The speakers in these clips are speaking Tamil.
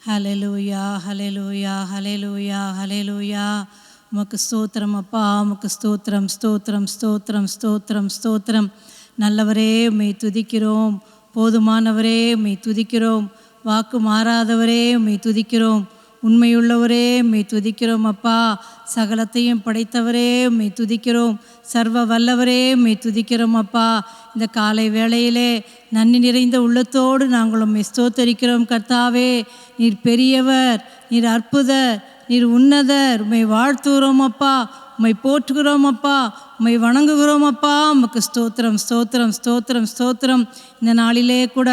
ஹல்லேலூயா, ஹல்லேலூயா, ஹல்லேலூயா, ஹல்லேலூயா. உமக்கு ஸ்தோத்திரம் அப்பா, உமக்கு ஸ்தோத்திரம், ஸ்தோத்திரம், ஸ்தோத்திரம், ஸ்தோத்திரம், ஸ்தோத்திரம். நல்லவரே உம்மை துதிக்கிறோம், போதுமானவரே உம்மை துதிக்கிறோம், வாக்கு மாறாதவரே உம்மை துதிக்கிறோம், உண்மையுள்ளவரே உம்மை துதிக்கிறோம் அப்பா. சகலத்தையும் படைத்தவரே உம்மை துதிக்கிறோம், சர்வ வல்லவரே உம்மை துதிக்கிறோம் அப்பா. இந்த காலை வேளையிலே நன்றி நிறைந்த உள்ளத்தோடு நாங்கள் உம்மை ஸ்தோத்தரிக்கிறோம் கர்த்தாவே. நீர் பெரியவர், நீர் அற்புதர், நீர் உன்னதர். உம்மை வாழ்த்துகிறோம் அப்பா, உம்மை போற்றுகிறோம் அப்பா, உம்மை வணங்குகிறோம் அப்பா. உமக்கு ஸ்தோத்திரம், ஸ்தோத்திரம், ஸ்தோத்திரம், ஸ்தோத்திரம். இந்த நாளிலே கூட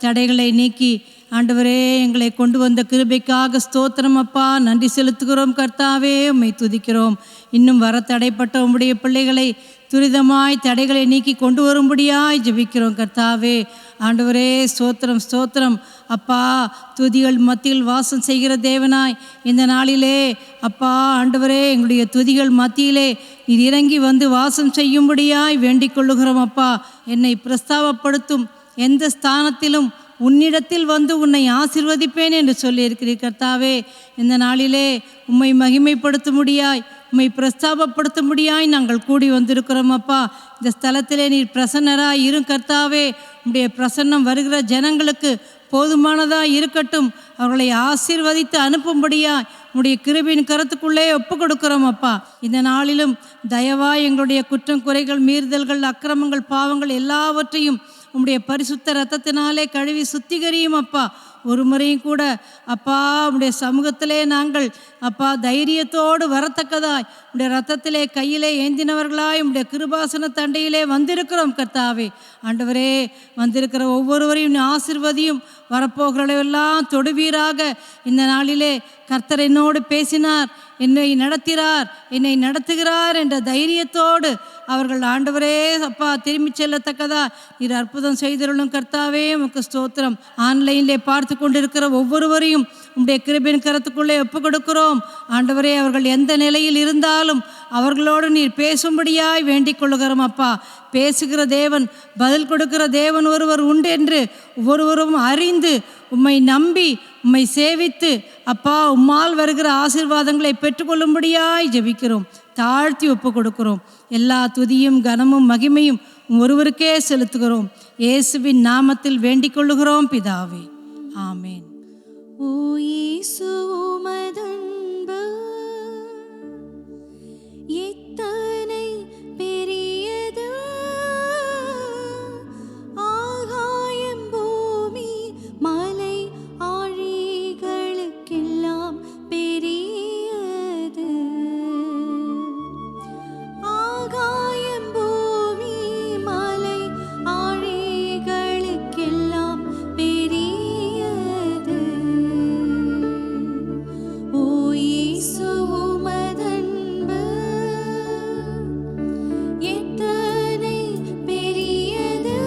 தடைகளை நீக்கி ஆண்டவரே எங்களை கொண்டு வந்த கிருபைக்காக ஸ்தோத்திரம் அப்பா. நன்றி செலுத்துகிறோம் கர்த்தாவே, உம்மை துதிக்கிறோம். இன்னும் வர தடைப்பட்ட உம்முடைய பிள்ளைகளை துரிதமாய் தடைகளை நீக்கி கொண்டு வரும்படியாய் ஜெபிக்கிறோம் கர்த்தாவே. ஆண்டவரே ஸ்தோத்திரம், ஸ்தோத்திரம் அப்பா. துதிகள் மத்தியில் வாசம் செய்கிற தேவனாய் இந்த நாளிலே அப்பா ஆண்டவரே எங்களுடைய துதிகள் மத்தியிலே நீர் இறங்கி வந்து வாசம் செய்யும்படியாய் வேண்டிக் கொள்ளுகிறோம் அப்பா. என்னை பிரஸ்தாபப்படுத்தும் எந்த ஸ்தானத்திலும் உன்னிடத்தில் வந்து உன்னை ஆசீர்வதிப்பேன் என்று சொல்லியிருக்கிறீர் கர்த்தாவே. இந்த நாளிலே உம்மை மகிமைப்படுத்தும்படியாய், உம்மை பிரஸ்தாபப்படுத்தும்படியாய் நாங்கள் கூடி வந்திருக்கிறோம் அப்பா. இந்த ஸ்தலத்திலே நீர் பிரசன்னராய் இரும் கர்த்தாவே. உம்முடைய பிரசன்னம் வருகிற ஜனங்களுக்கு போதுமானதாக இருக்கட்டும். அவர்களை ஆசீர்வதித்து அனுப்பும்படியாய் உம்முடைய கிருபையின் கரத்துக்குள்ளே ஒப்பு கொடுக்கிறோம் அப்பா. இந்த நாளிலும் தயவாய் எங்களுடைய குற்றம் குறைகள் மீறுதல்கள் அக்கிரமங்கள் பாவங்கள் எல்லாவற்றையும் உம்முடைய பரிசுத்த இரத்தத்தினாலே கழுவி சுத்திகரியும் அப்பா. ஒரு முறையும் கூட அப்பா உம்முடைய சமூகத்திலே நாங்கள் அப்பா தைரியத்தோடு வரத்தக்கதாய் உம்முடைய இரத்தத்திலே கையிலே ஏந்தினவர்களாய் உம்முடைய கிருபாசன தண்டையிலே வந்திருக்கிறோம் கர்த்தாவே. ஆண்டவரே, வந்திருக்கிற ஒவ்வொருவரையும் ஆசீர்வதியும், வரப்போகிறவர்களெல்லாம் தொடுவீராக. இந்த நாளிலே கர்த்தர் என்னோடு பேசினார், என்னை நடத்தினார், என்னை நடத்துகிறார் என்ற தைரியத்தோடு அவர்கள் ஆண்டவரே அப்பா திரும்பி செல்லத்தக்கதா நீர் அற்புதம் செய்திருளும் கர்த்தாவே. உமக்கு ஸ்தோத்திரம். ஆன்லைனிலே பார்த்து கொண்டிருக்கிற ஒவ்வொருவரையும் உம்முடைய கிருபையின் கரத்துக்குள்ளே ஒப்பு கொடுக்கிறோம் ஆண்டவரே. அவர்கள் எந்த நிலையில் இருந்தாலும் அவர்களோடு நீர் பேசும்படியாய் வேண்டிக் கொள்ளுகிறோம் அப்பா. பேசுகிற தேவன், பதில் கொடுக்கிற தேவன் ஒருவர் உண்டு என்று ஒவ்வொருவரும் அறிந்து உம்மை நம்பி உம்மை சேவித்து அப்பா உம்மால் வருகிற ஆசீர்வாதங்களை பெற்றுக்கொள்ளும்படியாய் ஜெபிக்கிறோம், தாழ்த்தி ஒப்பு கொடுக்கிறோம். எல்லா துதியும் கனமும் மகிமையும் ஒருவருக்கே செலுத்துகிறோம். இயேசுவின் நாமத்தில் வேண்டிக் கொள்ளுகிறோம் பிதாவே, ஆமேன். ஓ இயேசு உமதன்பு எத்தனை பெரியது, ஆகாயம் பூமி மலை ஆழிகளுக்கெல்லாம் பெரியது. ஆகாயம் பூமி மலை ஆழிகளுக்கெல்லாம் பெரியது. ஓ இயேசு உமதன்பு எத்தனை பெரியது,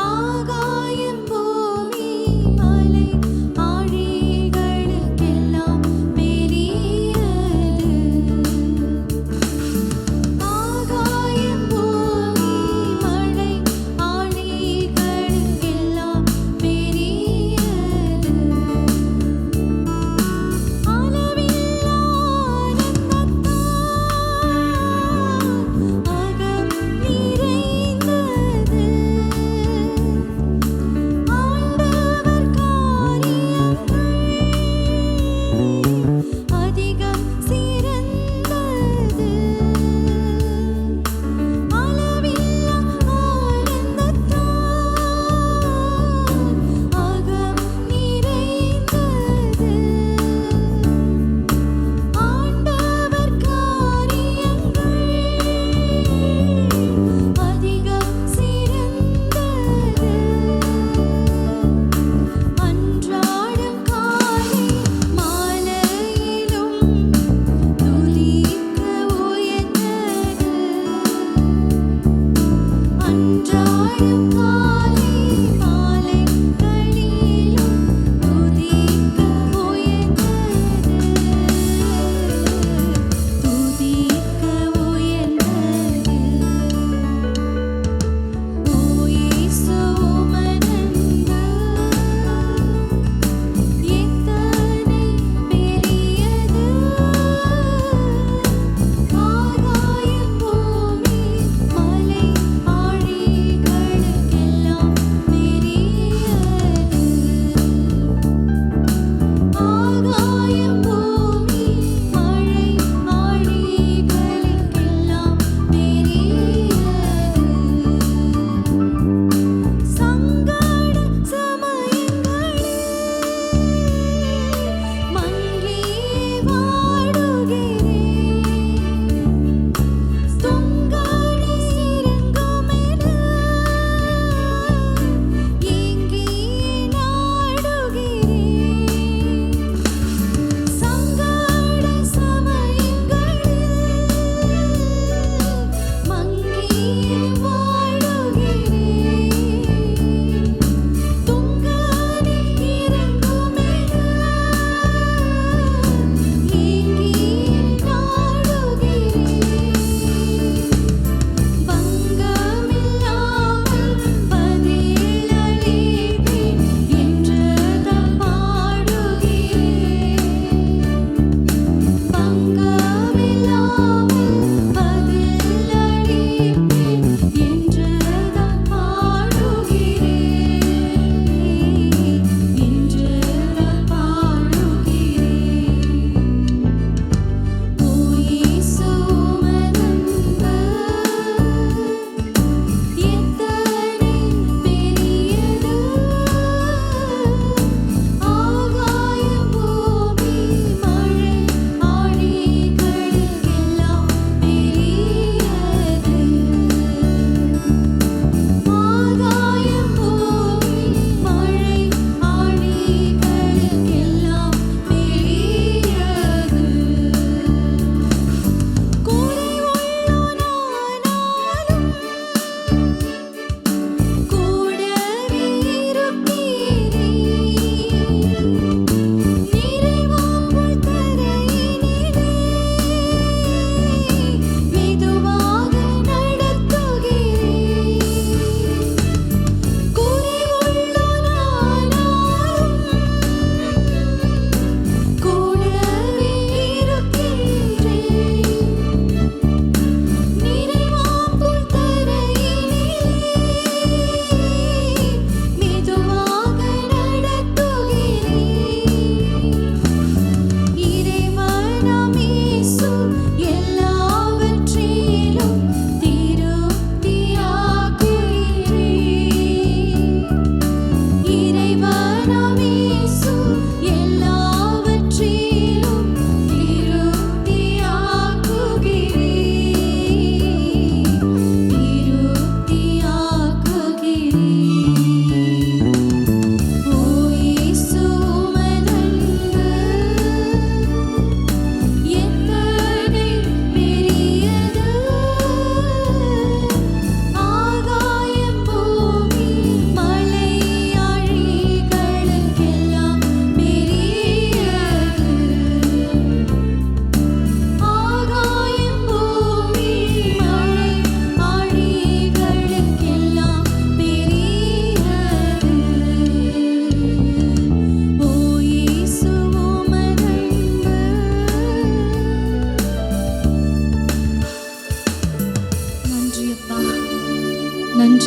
ஆகாயம் பூமி மலை ஆழிகளுக்கெல்லாம் பெரியது. ஆகாயம் பூமி மலை ஆழிகளுக்கெல்லாம் பெரியது. அளவில்லா ஆனந்தத்தால் அகம் நிறைந்தது. ஆண்டவர் காரியங்கள் அதிகம் சிறந்தது. அளவில்லா ஆனந்தத்தால் அகம் நிறைந்தது. ஆண்டவர் காரியங்கள் அதிகம் சிறந்தது. அன்றாடம் காலை மாலையிலும் துதிக்க உயர்ந்தது. அன்றாடம் காலை மாலைகளிலும் துதிக்க உயர்ந்தது. துதிக்க உயர்ந்தது. ஓ இயேசு உமதன்பு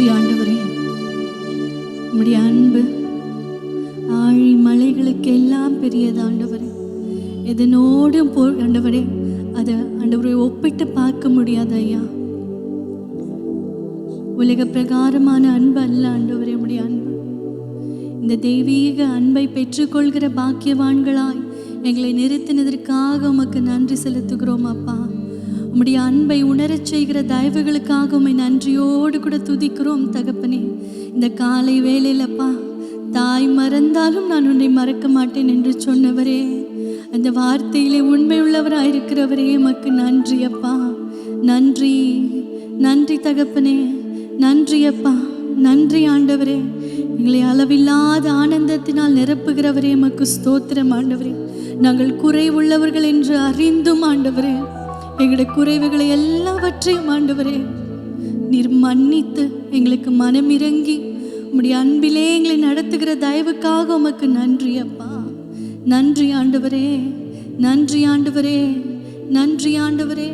நன்றி ஆண்டவரே. உம்முடைய அன்பு ஆழி மலைகளுக்கு எல்லாம் பெரியது ஆண்டவரே. எதனோடும் ஆண்டவரே அதை ஆண்டவரை ஒப்பிட்டு பார்க்க முடியாது ஐயா. உலக பிரகாரமான அன்பு அல்ல ஆண்டவரே உம்முடைய அன்பு. இந்த தெய்வீக அன்பை பெற்றுக்கொள்கிற பாக்கியவான்களாய் எங்களை நிறுத்தினதற்காக உமக்கு நன்றி செலுத்துகிறோம் அப்பா. உம்முடைய அன்பை உணரச் செய்கிற தயவுகளுக்காக உம்மை நன்றியோடு கூட துதிக்கிறோம் தகப்பனே. இந்த காலை வேளையிலப்பா, தாய் மறந்தாலும் நான் உன்னை மறக்க மாட்டேன் என்று சொன்னவரே, அந்த வார்த்தையிலே உண்மை உள்ளவராயிருக்கிறவரே உமக்கு நன்றி அப்பா. நன்றி நன்றி தகப்பனே, நன்றி அப்பா, நன்றி ஆண்டவரே. எங்களை அளவில்லாத ஆனந்தத்தினால் நிரப்புகிறவரே எமக்கு ஸ்தோத்திரம் ஆண்டவரே. நாங்கள் குறைவுள்ளவர்கள் என்று அறிந்தும் ஆண்டவரே, எங்களுடைய குறைவுகளை எல்லாவற்றையும் ஆண்டவரே நீர் மன்னித்து எங்களுக்கு மனமிறங்கி உம்முடைய அன்பிலே எங்களை நடத்துகிற தயவுக்காக உமக்கு நன்றி அப்பா. நன்றி ஆண்டவரே, நன்றி ஆண்டவரே, நன்றி ஆண்டவரே.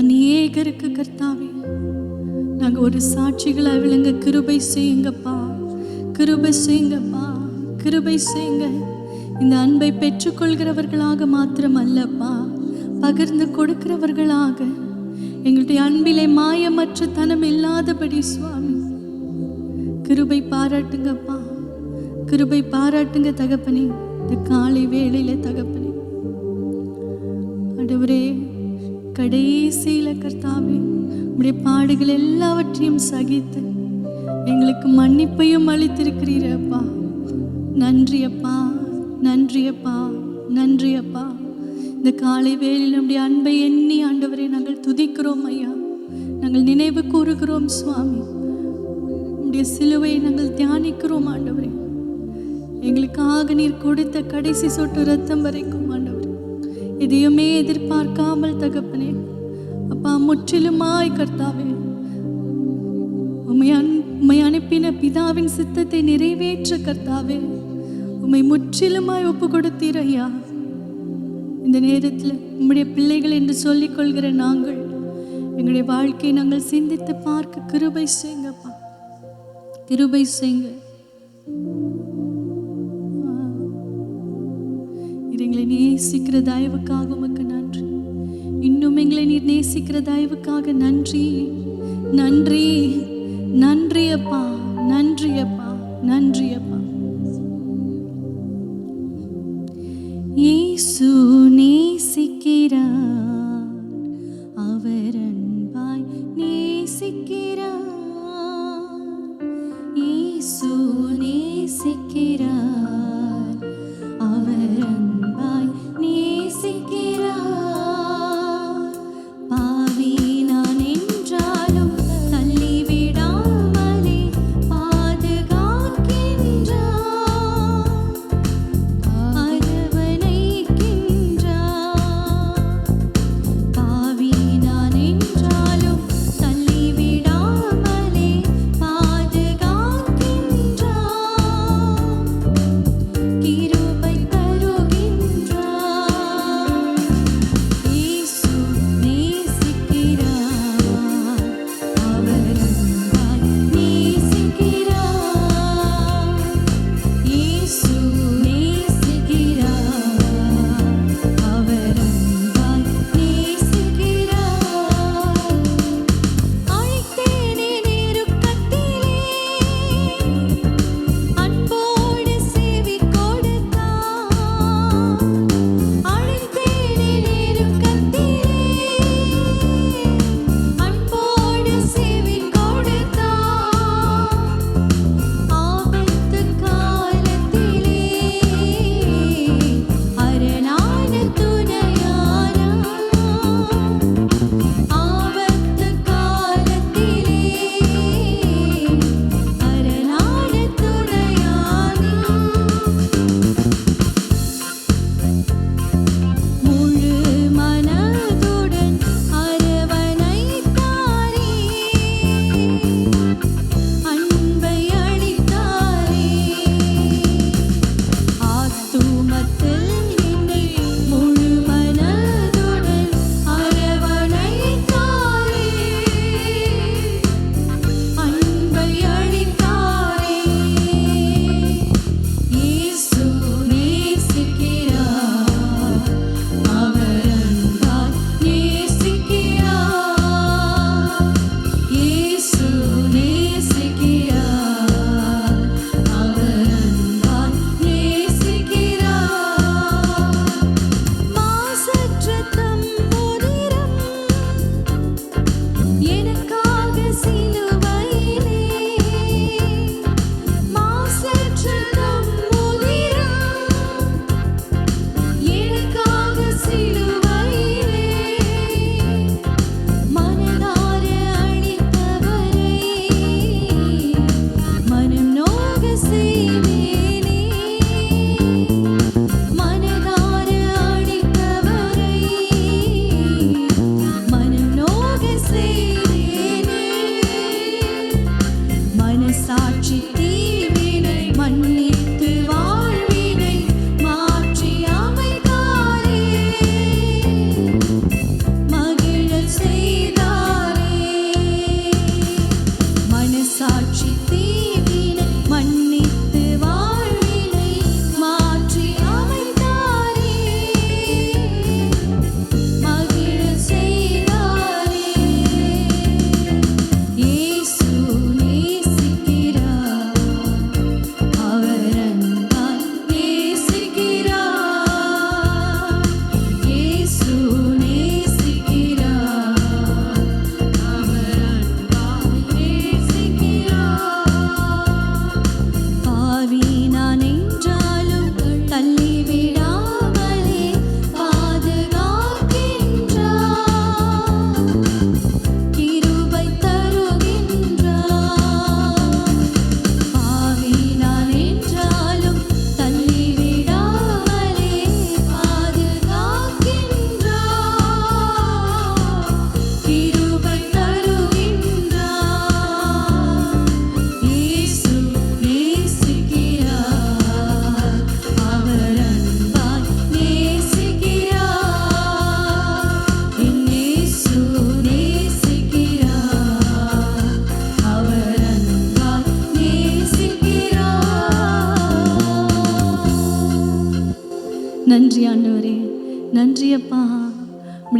அநேகருக்கு கர்த்தாவே நாங்கள் ஒரு சாட்சிகளாக விளங்க கிருபை செய்யுங்கப்பா, கிருபை செய்யுங்கப்பா, கிருபை செய்யுங்க. இந்த அன்பை பெற்றுக்கொள்கிறவர்களாக மாத்திரம் அல்லப்பா, பகிர்ந்து கொடுக்கிறவர்களாக எங்களுடைய அன்பிலே மாயமற்ற தனம் இல்லாதபடி சுவாமி கிருபை பாராட்டுங்கப்பா, கிருபை பாராட்டுங்க தகப்பனே. இந்த காலை வேளையில தகப்பனே ஆண்டவரே, கடைசியில கர்த்தாவே உம்முடைய பாடுகள் எல்லாவற்றையும் சகித்து எங்களுக்கு மன்னிப்பையும் அளித்திருக்கிறீர் அப்பா. நன்றி அப்பா, நன்றி அப்பா, நன்றி அப்பா. இந்த காலை வேளையில் நம்முடைய அன்பை எண்ணி ஆண்டவரை நாங்கள் துதிக்கிறோம் ஐயா. நாங்கள் நினைவு கூறுகிறோம் சுவாமி. உம்முடைய சிலுவையை நாங்கள் தியானிக்கிறோம் ஆண்டவரே. எங்களுக்காக நீர் கொடுத்த கடைசி சொட்டு ரத்தம் வரைக்கும் ஆண்டவரே எதையுமே எதிர்பார்க்காமல் தகப்பனே அப்பா, முற்றிலுமாய் கர்த்தாவே உம்மை அனுப்பின பிதாவின் சித்தத்தை நிறைவேற்ற கர்த்தாவே உம்மை முற்றிலுமாய் ஒப்பு கொடுத்தீர் ஐயா. இந்த நேரத்தில் உம்முடைய பிள்ளைகள் என்று சொல்லிக் கொள்கிற நாங்கள் எங்களுடைய வாழ்க்கையை நாங்கள் சிந்தித்து பார்க்க கிருபை செய்யுங்கப்பா, கிருபை செய்யுங்க. எங்களை நேசிக்கிற தயவுக்காக உமக்கு நன்றி. இன்னும் எங்களை நீர் நேசிக்கிற தயவுக்காக நன்றி, நன்றி, நன்றி அப்பா, நன்றி அப்பா, நன்றி அப்பா. இயேசு நேசிக்கிறார், அவர் அன்பாய் நேசிக்கிறார். இயேசு நேசிக்கிறார், அவர் அன்பாய் நேசிக்கிறார். பாவி நான் என்றாலும் தள்ளிவிடாமலே பாதுகாக்கின்றார், அரவணைக்கின்றார்.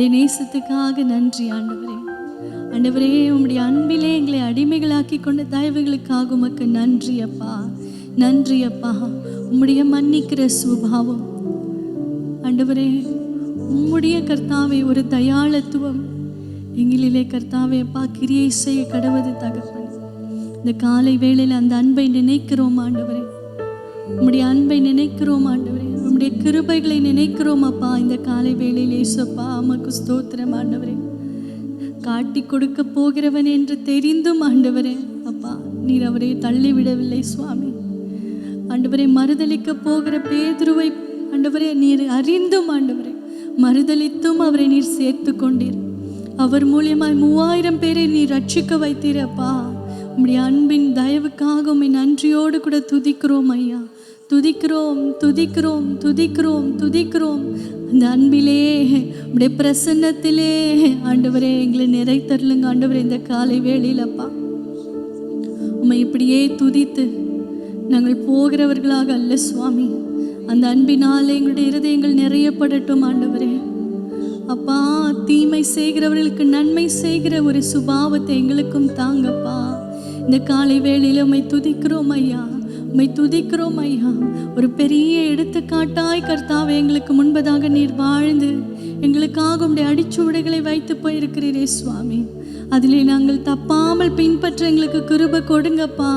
உம்முடைய நேசத்துக்காக நன்றி ஆண்டவரே. ஆண்டவரே, உம்முடைய அன்பிலே எங்களை அடிமைகளாக்கி கொண்ட தயவுகளுக்காக உமக்கு நன்றி அப்பா, நன்றி அப்பா. உம்முடைய மன்னிக்கிற சுபாவம் ஆண்டவரே, உம்முடைய கர்த்தாவே ஒரு தயாளத்துவம் எங்களிலே கர்த்தாவே அப்பா கிரியை செய்ய கடவுது தகப்பன். இந்த காலை வேளையில் அந்த அன்பை நினைக்கிறோம் ஆண்டவரே, உம்முடைய அன்பை நினைக்கிறோம் ஆண்டவரே, உம்முடைய கிருபைகளை நினைக்கிறோம் அப்பா. இந்த காலை வேளையில் இயேசுப்பா உமக்கு ஸ்தோத்திரம் ஆண்டவரே. காட்டி கொடுக்க போகிறவன் என்று தெரிந்தும் ஆண்டவரே அப்பா நீர் அவரை தள்ளிவிடவில்லை சுவாமி. ஆண்டவரை மறுதலிக்க போகிற பேதுருவை ஆண்டவரே நீர் அறிந்தும் ஆண்டவரே மறுதலித்தும் அவரை நீர் சேர்த்து கொண்டீர். அவர் மூலியமாய் 3000 பேரை நீர் ரட்சிக்க வைத்தீர் அப்பா. உம்முடைய அன்பின் தயவுக்காக உம்மை நன்றியோடு கூட துதிக்கிறோம் ஐயா, துதிக்கிறோம் துதிக்கிறோம் துதிக்கிறோம் துதிக்கிறோம். அந்த அன்பிலே உம்முடைய பிரசன்னத்திலே ஆண்டவரே எங்களை நிறைத்தருளுங்க ஆண்டவரே. இந்த காலை வேளையில் அப்பா உம்மை இப்படியே துதித்து நாங்கள் போகிறவர்களாக அல்ல சுவாமி, அந்த அன்பினால் எங்களுடைய இருதயங்கள் நிறையப்படட்டும் ஆண்டவரே அப்பா. தீமை செய்கிறவர்களுக்கு நன்மை செய்கிற ஒரு சுபாவத்தை எங்களுக்கும் தாங்கப்பா. இந்த காலை வேளையில் உம்மை துதிக்கிறோம் ஐயா, உம்மை துதிக்கிறோம் ஐயா. ஒரு பெரிய எடுத்துக்காட்டாய் கர்த்தாவே எங்களுக்கு முன்பதாக நீர் வாழ்ந்து எங்களுக்காக உம்முடைய அடிச்சுவடுகளை வைத்து போயிருக்கிறீரே சுவாமி. அதிலே நாங்கள் தப்பாமல் பின்பற்ற எங்களுக்கு கிருபை கொடுங்கப்பா,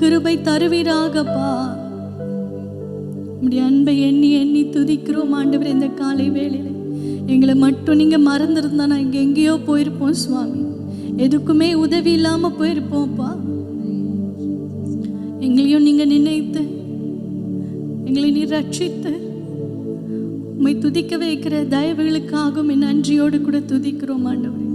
கிருபை தருவீராகப்பா. உம்முடைய அன்பை எண்ணி எண்ணி துதிக்கிறோம் ஆண்டவரே. இந்த காலை வேளையில் எங்களை மட்டும் நீங்கள் மறந்துருந்தா நான் இங்கே எங்கேயோ போயிருப்போம் சுவாமி, எதுக்குமே உதவி இல்லாமல் போயிருப்போம்ப்பா. எங்களையும் நீங்கள் நினைத்து எங்களை நீர் ரட்சித்து உம்மை துதிக்க வைக்கிற தயவுகளுக்காகவும் என் நன்றியோடு கூட துதிக்கிறோம் ஆண்டவரே.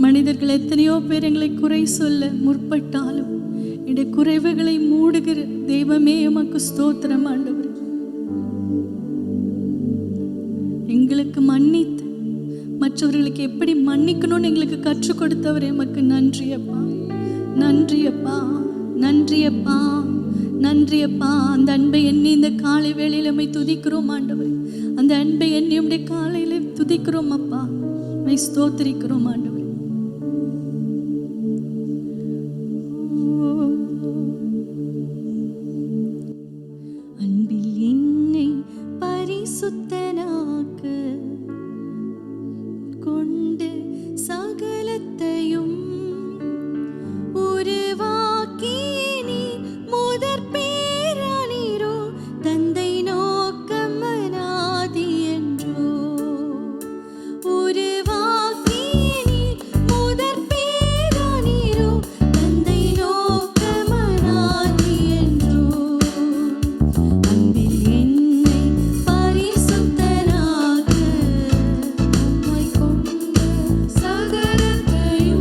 மனிதர்கள் எத்தனையோ பேர் எங்களை குறை சொல்ல முற்பட்டாலும் என்னுடைய குறைவுகளை மூடுகிற தெய்வமே உமக்கு ஸ்தோத்திரம் ஆண்டவரே. எங்களுக்கு மன்னித்து மற்றவர்களுக்கு எப்படி மன்னிக்கணும்னு எங்களுக்கு கற்றுக் கொடுத்தவரே உமக்கு நன்றி அப்பா, நன்றி அப்பா, நன்றி அப்பா, நன்றி அப்பா. அந்த அன்பை எண்ணி இந்த காலை வேளையில் உம்மை துதிக்கிறோம் ஆண்டவரே. அந்த அன்பை எண்ணி உம்முடைய காலையில துதிக்கிறோம் அப்பா, உம்மை ஸ்தோத்திரிக்கிறோம் ஆண்டவரே. அன்பில் என்னை பரிசுத்தனாக்க கொண்டு சகலத்தையும் உருவாக்கி நீ முதற் பேரானீரோ, தந்தை நோக்கம் அநாதி என்றோ. உருவாக்கி நீ முதற் பேரானீரோ, தந்தை நோக்கம் அநாதி என்றோ. அன்பில் என்னை பரிசுத்தனாக்க உம்மை கொண்டு சகலத்தையும்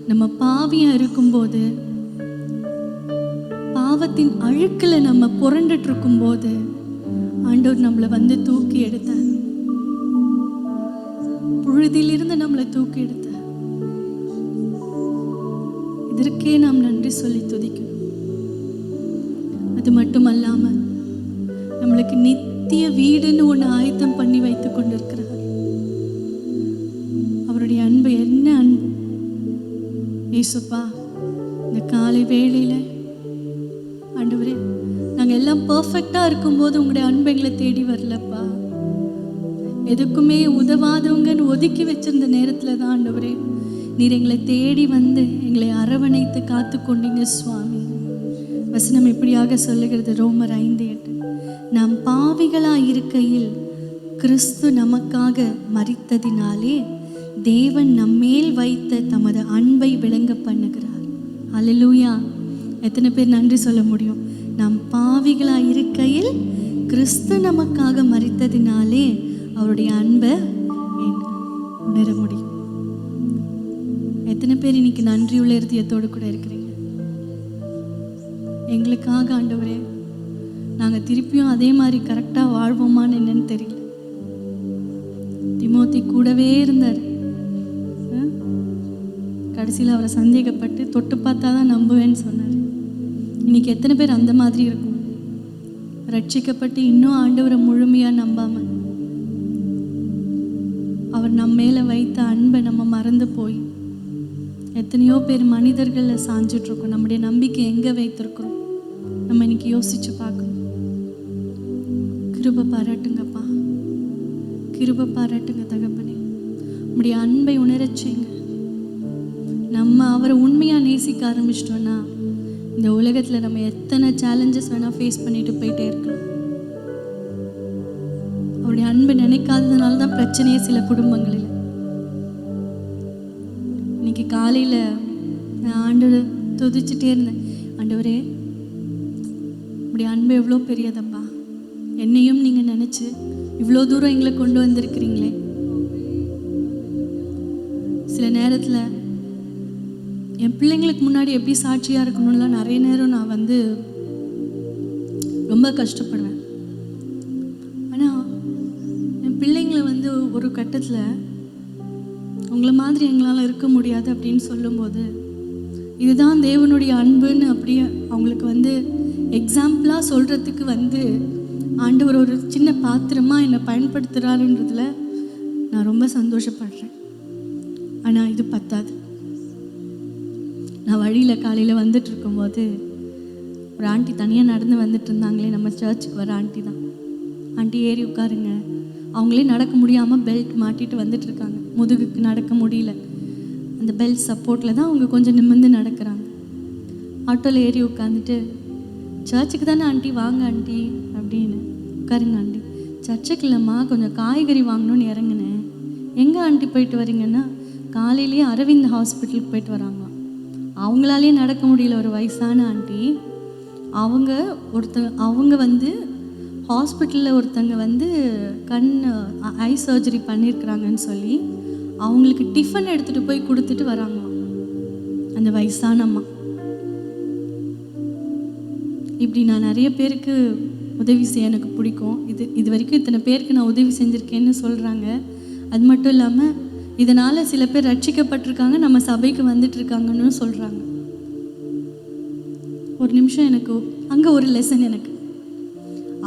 நம்ம பாவியாக இருக்கும்போது, பாவத்தின் அழுக்கில் நம்ம புரண்டுட்டு இருக்கும்போது ஆண்டவர் நம்மளை வந்து தூக்கி எடுத்தார். புழுதியிலிருந்து நம்மளை தூக்கி எடுத்தார். இதற்கே நாம் நன்றி சொல்லி துதிக்கணும். அது மட்டும் அல்லாமல் நம்மளுக்கு நித்திய வீடுன்னு ஒன்று ஆயத்தம் பண்ணி வைத்து கொண்டிருக்கிறார். அவருடைய அன்பு என்ன அன்பு! ஏசுப்பா, இந்த காலை வேளையில் ஆண்டவரே, நாங்கள் எல்லாம் பர்ஃபெக்டாக இருக்கும்போது உங்களுடைய அன்பு எங்களை தேடி வரலப்பா. எதுக்குமே உதவாதவங்கன்னு ஒதுக்கி வச்சிருந்த நேரத்தில் தான் ஆண்டவரே நீர் எங்களை தேடி வந்து எங்களை அரவணைத்து காத்து கொண்டீங்க சுவாமி. வசனம் இப்படியாக சொல்லுகிறது, ரோமர் 5:8, நாம் பாவிகளாக இருக்கையில் கிறிஸ்து நமக்காக மரித்ததினாலே தேவன் நம்மேல் வைத்த தமது அன்பை விளங்க பண்ணுகிறார். அல்லேலூயா! எத்தனை பேர் நன்றி சொல்ல முடியும்? நாம் பாவிகளாக இருக்கையில் கிறிஸ்து நமக்காக மரித்ததினாலே அவருடைய அன்பை உணர முடியும். எத்தனை பேர் இன்னைக்கு நன்றியுள்ள இருதயத்தோடு கூட இருக்கிறீங்க? எங்களுக்காக ஆண்டவரே நாங்கள் திருப்பியும் அதே மாதிரி கரெக்டாக வாழ்வோமான்னு என்னன்னு தெரியல. திமோத்தி கூடவே இருந்தார். கடைசியில் அவரை சந்தேகப்பட்டு தொட்டு பார்த்தா தான் நம்புவேன்னு சொன்னார். இன்னைக்கு எத்தனை பேர் அந்த மாதிரி இருக்கும்? ரட்சிக்கப்பட்டு இன்னும் ஆண்டவரை முழுமையாக நம்பாமல் அவர் நம்ம மேலே வைத்த அன்பை நம்ம மறந்து போய் எத்தனையோ பேர் மனிதர்களில் சாஞ்சிட்ருக்கோம். நம்முடைய நம்பிக்கை எங்கே வைத்திருக்கிறோம்? நம்ம இன்னைக்கு யோசிச்சு பார்க்கணும். கிருபை பாராட்டுங்கப்பா, கிருபை பாராட்டுங்க தகப்பனே. நம்முடைய அன்பை உணரச்சேங்க. நம்ம அவரை உண்மையாக நேசிக்க ஆரம்பிச்சிட்டோன்னா இந்த உலகத்தில் நம்ம எத்தனை சேலஞ்சஸ் வேணால் ஃபேஸ் பண்ணிட்டு போயிட்டே இருக்கலாம். அவருடைய அன்பை நினைக்காததுனால தான் பிரச்சனையே சில குடும்பங்களில். இன்னைக்கு காலையில் நான் ஆண்டவரை துதிச்சுட்டே இருந்தேன். ஆண்டவரே, உடைய அன்பு எவ்வளோ பெரியதப்பா, என்னையும் நீங்கள் நினச்சி இவ்வளோ தூரம் எங்களை கொண்டு வந்திருக்கிறீங்களே. சில நேரத்தில் என் பிள்ளைங்களுக்கு முன்னாடி எப்படி சாட்சியாக இருக்கணும்லாம் நிறைய நேரம் நான் வந்து ரொம்ப கஷ்டப்படுவேன். ஆனால் என் பிள்ளைங்களை வந்து ஒரு கட்டத்தில் உங்களை மாதிரி எங்களால் இருக்க முடியாது அப்படின்னு சொல்லும்போது இதுதான் தேவனுடைய அன்புன்னு அப்படியே அவங்களுக்கு வந்து எக்ஸாம்பிளாக சொல்கிறதுக்கு வந்து ஆண்டவர் ஒரு சின்ன பாத்திரமாக என்னை பயன்படுத்துகிறாருன்றதுல நான் ரொம்ப சந்தோஷப்படுறேன். ஆனால் இது பத்தாது. நான் வழியில் காலையில் வந்துட்டு இருக்கும்போது ஒரு ஆண்டி தனியாக நடந்து வந்துட்டு இருந்தாங்களே, நம்ம சர்ச்சுக்கு வர ஆண்டி தான். ஆண்டி ஏறி உட்காருங்க. அவங்களே நடக்க முடியாமல் பெல்ட் மாட்டிட்டு வந்துட்டு இருக்காங்க. முதுகுக்கு நடக்க முடியல. அந்த பெல்ட் சப்போர்ட்டில் தான் அவங்க கொஞ்சம் நிமிர்ந்து நடக்கிறாங்க. ஆட்டோவில் ஏறி உட்காந்துட்டு, சர்ச்சுக்கு தானே ஆண்டி, வாங்க ஆண்டி அப்படின்னு. உட்காருங்க ஆண்டி. சர்ச்சுக்கு இல்லைம்மா, கொஞ்சம் காய்கறி வாங்கணும்னு இறங்குனேன். எங்கே ஆண்டி போயிட்டு வரீங்கன்னா, காலையிலேயே அரவிந்த் ஹாஸ்பிட்டலுக்கு போயிட்டு வராங்களாம். அவங்களாலே நடக்க முடியல, ஒரு வயசான ஆண்டி. அவங்க வந்து ஹாஸ்பிட்டலில் ஒருத்தங்க வந்து கண் ஐ சர்ஜரி பண்ணியிருக்கிறாங்கன்னு சொல்லி அவங்களுக்கு டிஃபன் எடுத்துகிட்டு போய் கொடுத்துட்டு வராங்களாம் அந்த வயசான அம்மா. இப்படி நான் நிறைய பேருக்கு உதவி செய்ய எனக்கு பிடிக்கும். இது வரைக்கும் இத்தனை பேருக்கு நான் உதவி செஞ்சுருக்கேன்னு சொல்கிறாங்க. அது மட்டும் இல்லாமல் இதனால் சில பேர் ரட்சிக்கப்பட்டிருக்காங்க, நம்ம சபைக்கு வந்துட்டு இருக்காங்கன்னு சொல்கிறாங்க. ஒரு நிமிஷம், எனக்கு அங்கே ஒரு லெசன். எனக்கு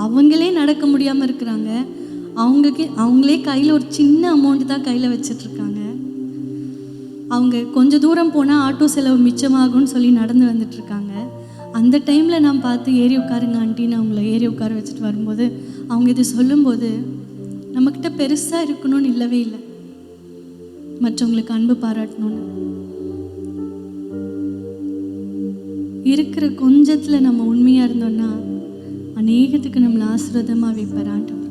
அவங்களே நடக்க முடியாமல் இருக்கிறாங்க. அவங்களே கையில் ஒரு சின்ன அமௌண்ட் தான் கையில் வச்சிட்ருக்காங்க. அவங்க கொஞ்சம் தூரம் போனால் ஆட்டோ செலவு மிச்சமாகும்னு சொல்லி நடந்து வந்துட்டுருக்காங்க. அந்த டைமில் நான் பார்த்து ஏறி உட்காருங்க ஆண்டின்னு அவங்கள ஏறி உட்கார வச்சுட்டு வரும்போது அவங்க இது சொல்லும்போது நம்மக்கிட்ட பெருசாக இருக்கணும்னு இல்லவே இல்லை, மற்றவங்களுக்கு அன்பு பாராட்டணும்னு. இருக்கிற கொஞ்சத்தில் நம்ம உண்மையாக இருந்தோம்னா அநேகத்துக்கு நம்மளை ஆசீர்வாதமாக வைப்பார் ஆண்டவர்.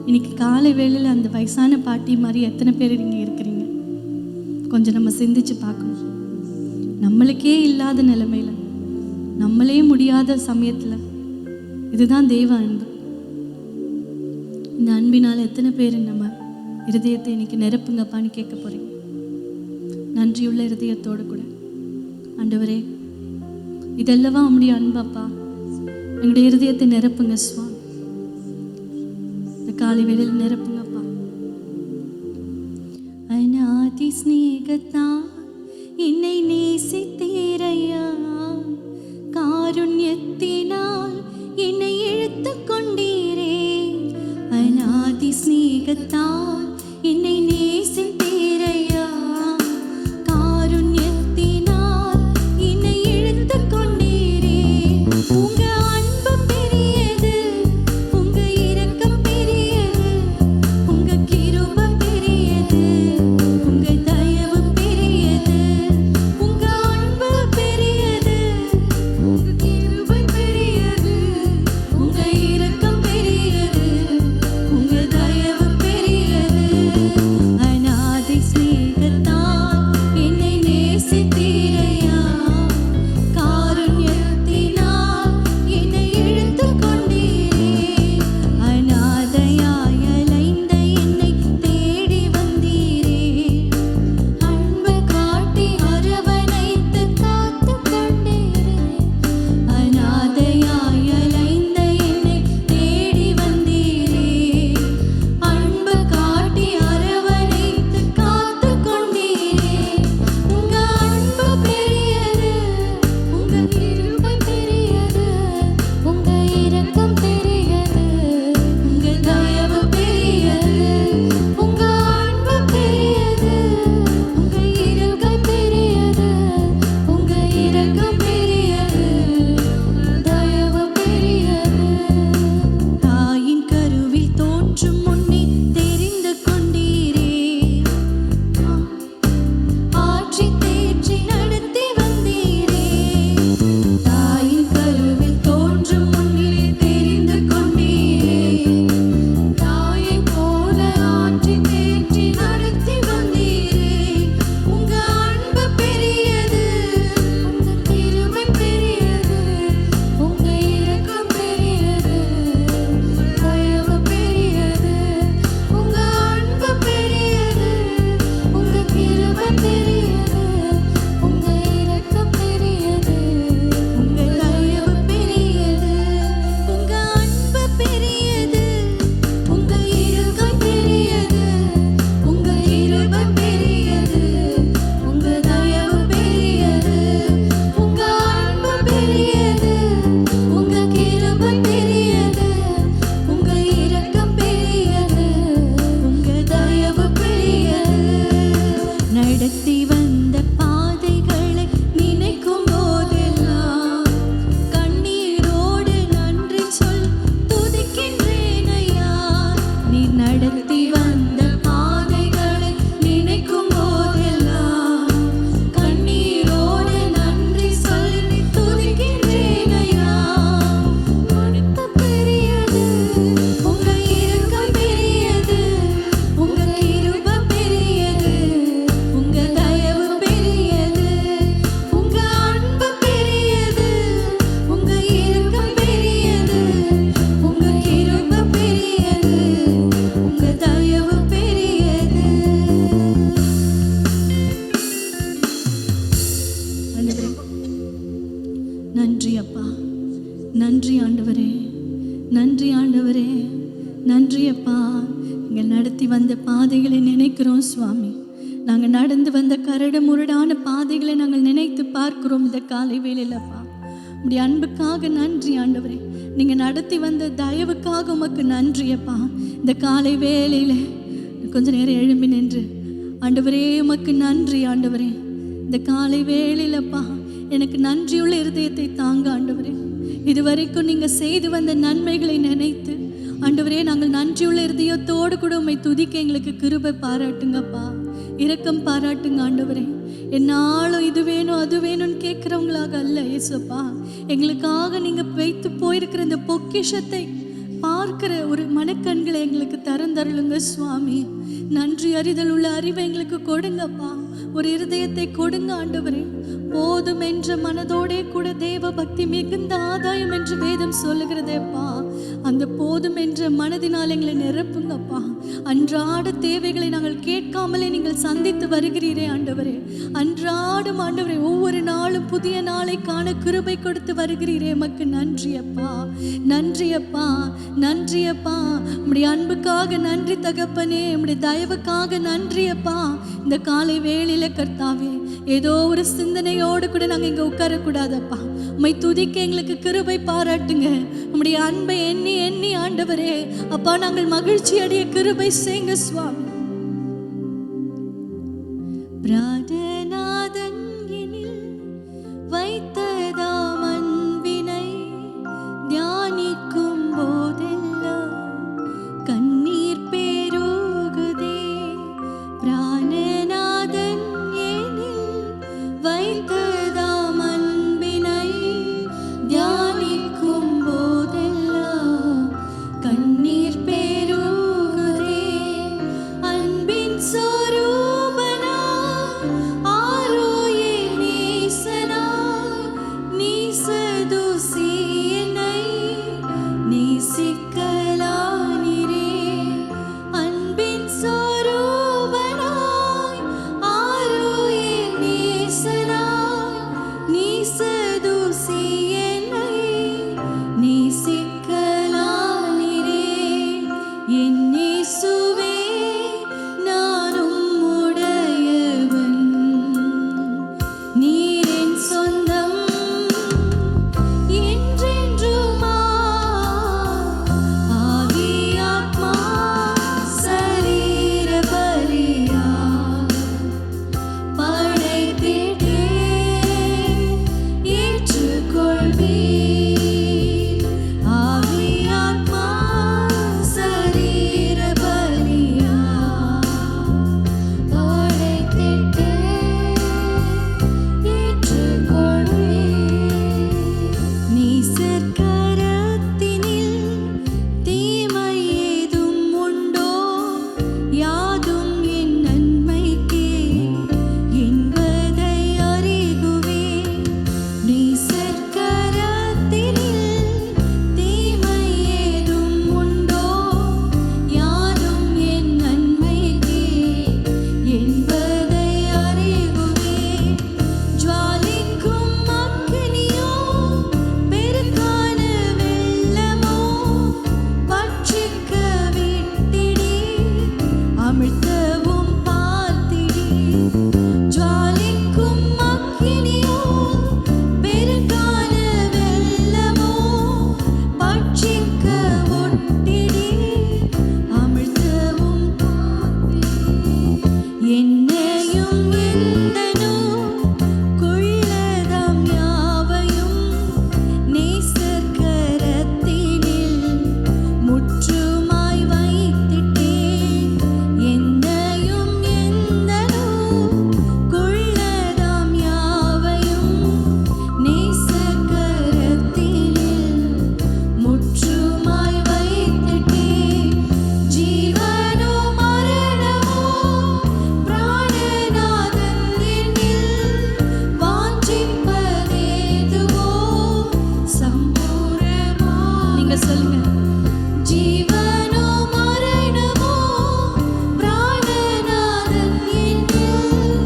இன்னைக்கு காலை வேளையில் அந்த வயசான பாட்டி மாதிரி எத்தனை பேர் இங்கே இருக்கிறீங்க? கொஞ்சம் நம்ம சிந்திச்சு பார்க்கணும். நம்மளுக்கே இல்லாத நிலைமையில், நம்மளே முடியாத சமயத்தில் இதுதான் தெய்வ அன்பு. இந்த அன்பினால் எத்தனை பேர் நம்ம இருதயத்தை இன்னைக்கு நிரப்புங்கப்பான்னு கேட்க போகிறீங்க? நன்றியுள்ள இருதயத்தோடு கூட ஆண்டவரே, இதெல்லவா உம்முடைய அன்பப்பா. எங்களுடைய இருதயத்தை நிரப்புங்க சுவாமி. இந்த காலை வேளையில் நிரப்புங்கப்பா. அநாதி ஸ்நேகத்தால் என்னை நேசித்தீரையா, காருண்யத்தினால் என்னை இழுத்துக் கொண்டீரே. அநாதி ஸ்நேகத்தால் என்னை நேசித்தீரையா, காருண்யத்தினால் என்னை இழுத்துக் கொண்டீரே. உங்க அன்பு பெரியது, உங்க இரக்கம் பெரியது, உங்க கிருபை பெரியது, உங்க தயவு பெரியது. உங்க அன்பு பெரியது, உங்க கிருபை பெரியது, உங்க இரக்கம் பெரியது, உங்க தயவு பெரியது. அநாதை ஸ்நேகத்தால் என்னை நேசித்தீரையா, காருண்யத்தினால் என்னை இழுத்துக் கொண்டீரே. அநாதையாய் அலைந்த என்னை தேடி வந்தீரே, அன்பு காட்டி அரவணைத்து காத்துக் கொண்டீரே. அநாதையாய் அலைந்த என்னை தேடி வந்தீரே, அன்பு காட்டி அரவணைத்து காத்துக் கொண்டீரே. உங்க அன்பு பெரியது, உங்க கிருபை பெரியது, உங்க இரக்கம் பெரியது, உங்க தயவு பெரியது. உங்க அன்பு பெரியது, உங்க இரக்கம் பெரியது, உங்க இரக்கம் பெரியது, தயவு பெரியது. தாயின் கருவில் தோன்றும் முன்னே தெரிந்து கொண்டீரே, ஆற்றி தேற்றி நடத்தி வந்தீரே. தாயின் கருவில் தோன்றும் முன்னே தெரிந்து கொண்டீரே, தாயைப் போல ஆற்றி தேற்றி நடத்தி வந்தீரே. உங்க அன்பு பெரியது, உங்க கிருபை பெரியது, உங்க இரக்கம் பெரியது, தயவு பெரியது. உங்க அன்பு பெரியது, உங்க கிருபை பெரியது, உங்க இரக்கம் பெரியது, உங்க தயவு பெரியது. உங்க அன்பு பெரியது, உங்க இரக்கம் பெரியது, உங்க கிருபை பெரியது, உங்க தயவு பெரியது. உங்க அன்பு பெரியது, உங்க கிருபை பெரியது, உங்க இரக்கம் பெரியது, உங்க தயவு பெரியது. நடத்தி வந்த பாதைகளை நினைக்கும் போதெல்லாம் கண்ணீரோடு நன்றி சொல் துதிக்கின்றேன் ஐயா. நீர் நடத்தி வந்த பாதைகளை நினைக்கும் போதெல்லாம் கண்ணீரோடு நன்றி சொல்லி துதிக்கின்றேன் ஐயா. அன்பு பெரியது, உங்க இரக்கம் பெரியது, உங்க கிருபை பெரியது, உங்க தயவு பெரியது. உங்க அன்பு பெரியது, உங்க இரக்கம் பெரியது, உங்க கிருபை பெரியது, உங்க தயவு பெரியது. ஆண்டவரே, நன்றி அப்பா, நன்றி ஆண்டவரே, நன்றி ஆண்டவரே, நன்றி அப்பா. நீங்கள் நடத்தி வந்த பாதைகளை நினைக்கிறோம் சுவாமி. நாங்கள் நடந்து வந்த கரடு முரடான பாதைகளை நாங்கள் நினைத்து பார்க்கிறோம் இந்த காலை வேளையிலப்பா. உடைய அன்புக்காக நன்றி ஆண்டவரே. நீங்கள் நடத்தி வந்த தயவுக்காக உமக்கு நன்றி அப்பா. இந்த காலை வேளையில் கொஞ்ச நேரம் எழும்பி நின்று ஆண்டவரே உமக்கு நன்றி ஆண்டவரே. இந்த காலை வேளையிலப்பா எனக்கு நன்றியுள்ள இருதயத்தை தாங்க ஆண்டவரே. இதுவரைக்கும் நீங்கள் செய்து வந்த நன்மைகளை நினைத்து ஆண்டவரே நாங்கள் நன்றியுள்ள இருதயத்தோடு கூட உம்மை துதிக்க எங்களுக்கு கிருபை பாராட்டுங்கப்பா, இரக்கம் பாராட்டுங்க ஆண்டவரே. என்னாலும் இது வேணும் அது வேணும்னு கேட்குறவங்களாக அல்ல இயேசுப்பா. எங்களுக்காக நீங்கள் வைத்து போயிருக்கிற இந்த பொக்கிஷத்தை பார்க்கிற ஒரு மனக்கண்களை எங்களுக்கு தருளுங்க சுவாமி. நன்றி அறிதல் உள்ள அறிவை எங்களுக்கு கொடுங்கப்பா. ஒரு இருதயத்தை கொடுங்க ஆண்டவரே. போதும் என்ற மனதோடே கூட தேவ பக்தி மிகுந்த ஆதாயம் என்று வேதம் சொல்லுகிறதேப்பா. அந்த போதும் என்ற மனதினால் எங்களை நிரப்புங்கப்பா. அன்றாட தேவைகளை நாங்கள் கேட்காமலே நீங்கள் சந்தித்து வருகிறீரே ஆண்டவரே. அன்றாடம் ஆண்டவரே ஒவ்வொரு நாளும் புதிய நாளை காண கிருபை கொடுத்து வருகிறீரே. எமக்கு நன்றி அப்பா, நன்றி அப்பா, நன்றி அப்பா. உம்முடைய அன்புக்காக நன்றி தகப்பனே, உம்முடைய தயவுக்காக நன்றி அப்பா. இந்த காலை வேளையில கர்த்தாவே ஏதோ ஒரு சிந்தனையோடு கூட நாங்கள் இங்கே உட்காரக்கூடாதப்பா. உம்மை துதிக்க எங்களுக்கு கிருபை பாராட்டுங்க. உம்முடைய அன்பை எண்ணி எண்ணி ஆண்டவரே அப்பா நாங்கள் மகிழ்ச்சி அடைய கிருபை செய்யுங்க சுவாமி. பிராணநாதன் எனில் வைத்ததாம் அன்பினை தியானிக்கும் போதெல்லாம் கண்ணீர் பெருகுதே. பிராணநாதன் எனில் வைத்ததாம் அன்பினை தியானிக்கும் போதெல்லாம் கண்ணீர் பெருகுதே. அன்பின் சொரூபனா ஆரோயே நேசனா நீசதுசி என்னை நேசிக்கலானிரே. அன்பின் சொரூபனாய் ஆரோயே நேசனா நீசதுசி என்னை நேசிக்கலானிரே. என் இயேசுவே நானும் உடையவன், நீர் என் சொந்தம் என்றென்றுமா. ஆவி ஆத்மா சரீர பலியாய் படைத்திட்டே ஏற்றுக்கொள்வீர். ஆவி ஆத்மா சரீர பலியாய் படைத்திட்டே ஏற்றுக்கொள்வீர். நீசர் கரத்தினில் தீமை ஏதும் உண்டோ? யாதும் என் நன்மைக்கே என்பதை அறிகுவேன். நீசர் கரத்தினில் தீமை ஏதும் உண்டோ? யாதும் என் நன்மைக்கே என்பதை அறிகுவேன். ஜுவாலிக்கும் அக்கினியோ பெருக்கான வெள்ளமோ பட்சிக்க விட்டிடி அமிழ்த்தவும் பார்த்திடி. ஜுவாலிக்கும் அக்கினியோ பெருக்கான வெள்ளமோ பட்சிக்க ஒட்டிடி அமிழ்த்தவும் பார்த்திடி. என்னையும் எந்தனோ கொள்ளதாம் யாவையும் நேசர் கரத்தினில் முற்றுமாய் வைத்திட்டேன். என்னையும் எந்தனோ கொள்ளதாம் யாவையும் நேசர் கரத்தினில் முற்றுமாய் வைத்திட்டேன். ஜீவனோ மரணமோ பிராணநாதன் என்னில் வாஞ்சிப்பதேதுவோ சம்பூரணமா. நீங்க சொல்லுங்க. ஜீவனோ மரணமோ பிராணநாதன் என்னில்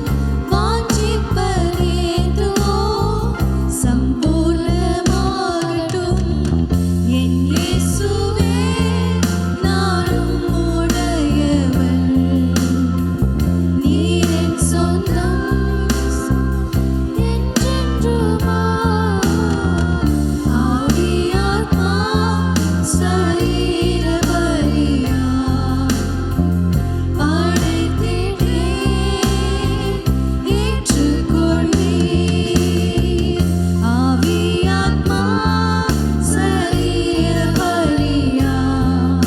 வாஞ்சிப்பதேதுவோ சம்பூரணமாகட்டும். என் இயேசுவே நானும் உடையவன், நீர் என் சொந்தம் என்றென்றுமா. ஆவி ஆத்மா சரீர பலியாய் படைத்திட்டே ஏற்றுக்கொள்வீர். ஆவி ஆத்மா சரீர பலியாய்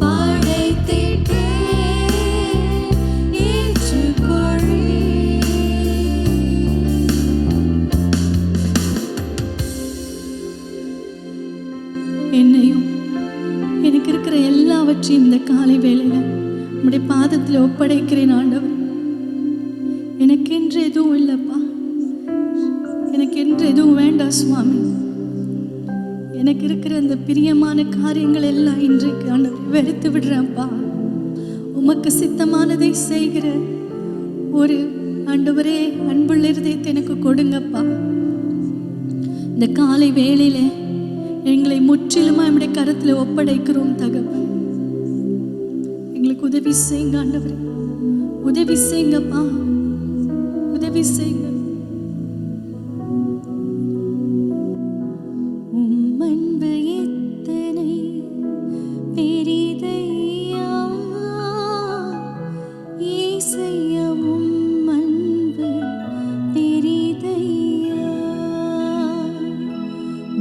படைத்திட்டே ஏற்றுக்கொள்வீர். என்னையும் எனக்கு இருக்கிற எல்லாவற்றையும் இந்த காலை வேளையில உம்முடைய பாதத்தில் ஒப்படைக்கிறேன் ஆண்டவர். எனக்கென்று எதுவும் இல்லைப்பா, எனக்கென்று எதுவும் வேண்டாம் சுவாமி. எனக்கு இருக்கிற அந்த பிரியமான காரியங்கள் எல்லாம் இன்றைக்கு ஆண்டவர் வெறுத்து விடுறேன்ப்பா. உமக்கு சித்தமானதை செய்கிற ஒரு ஆண்டவரே அன்புள்ள இருதயத்தை எனக்கு கொடுங்கப்பா. இந்த காலை வேளையில எங்களை முற்றிலுமா நம்முடைய கரத்துல ஒப்படைக்கிறோம் தகவல். எங்களுக்கு உதவி செய்யுங்க ஆண்டவரே, உதவி செய்யுங்கப்பா, உதவி செய்யுங்க. உம் அன்பு எத்தனை பெரிதையா இயேசையா, உம் அன்பு பெரிதையா.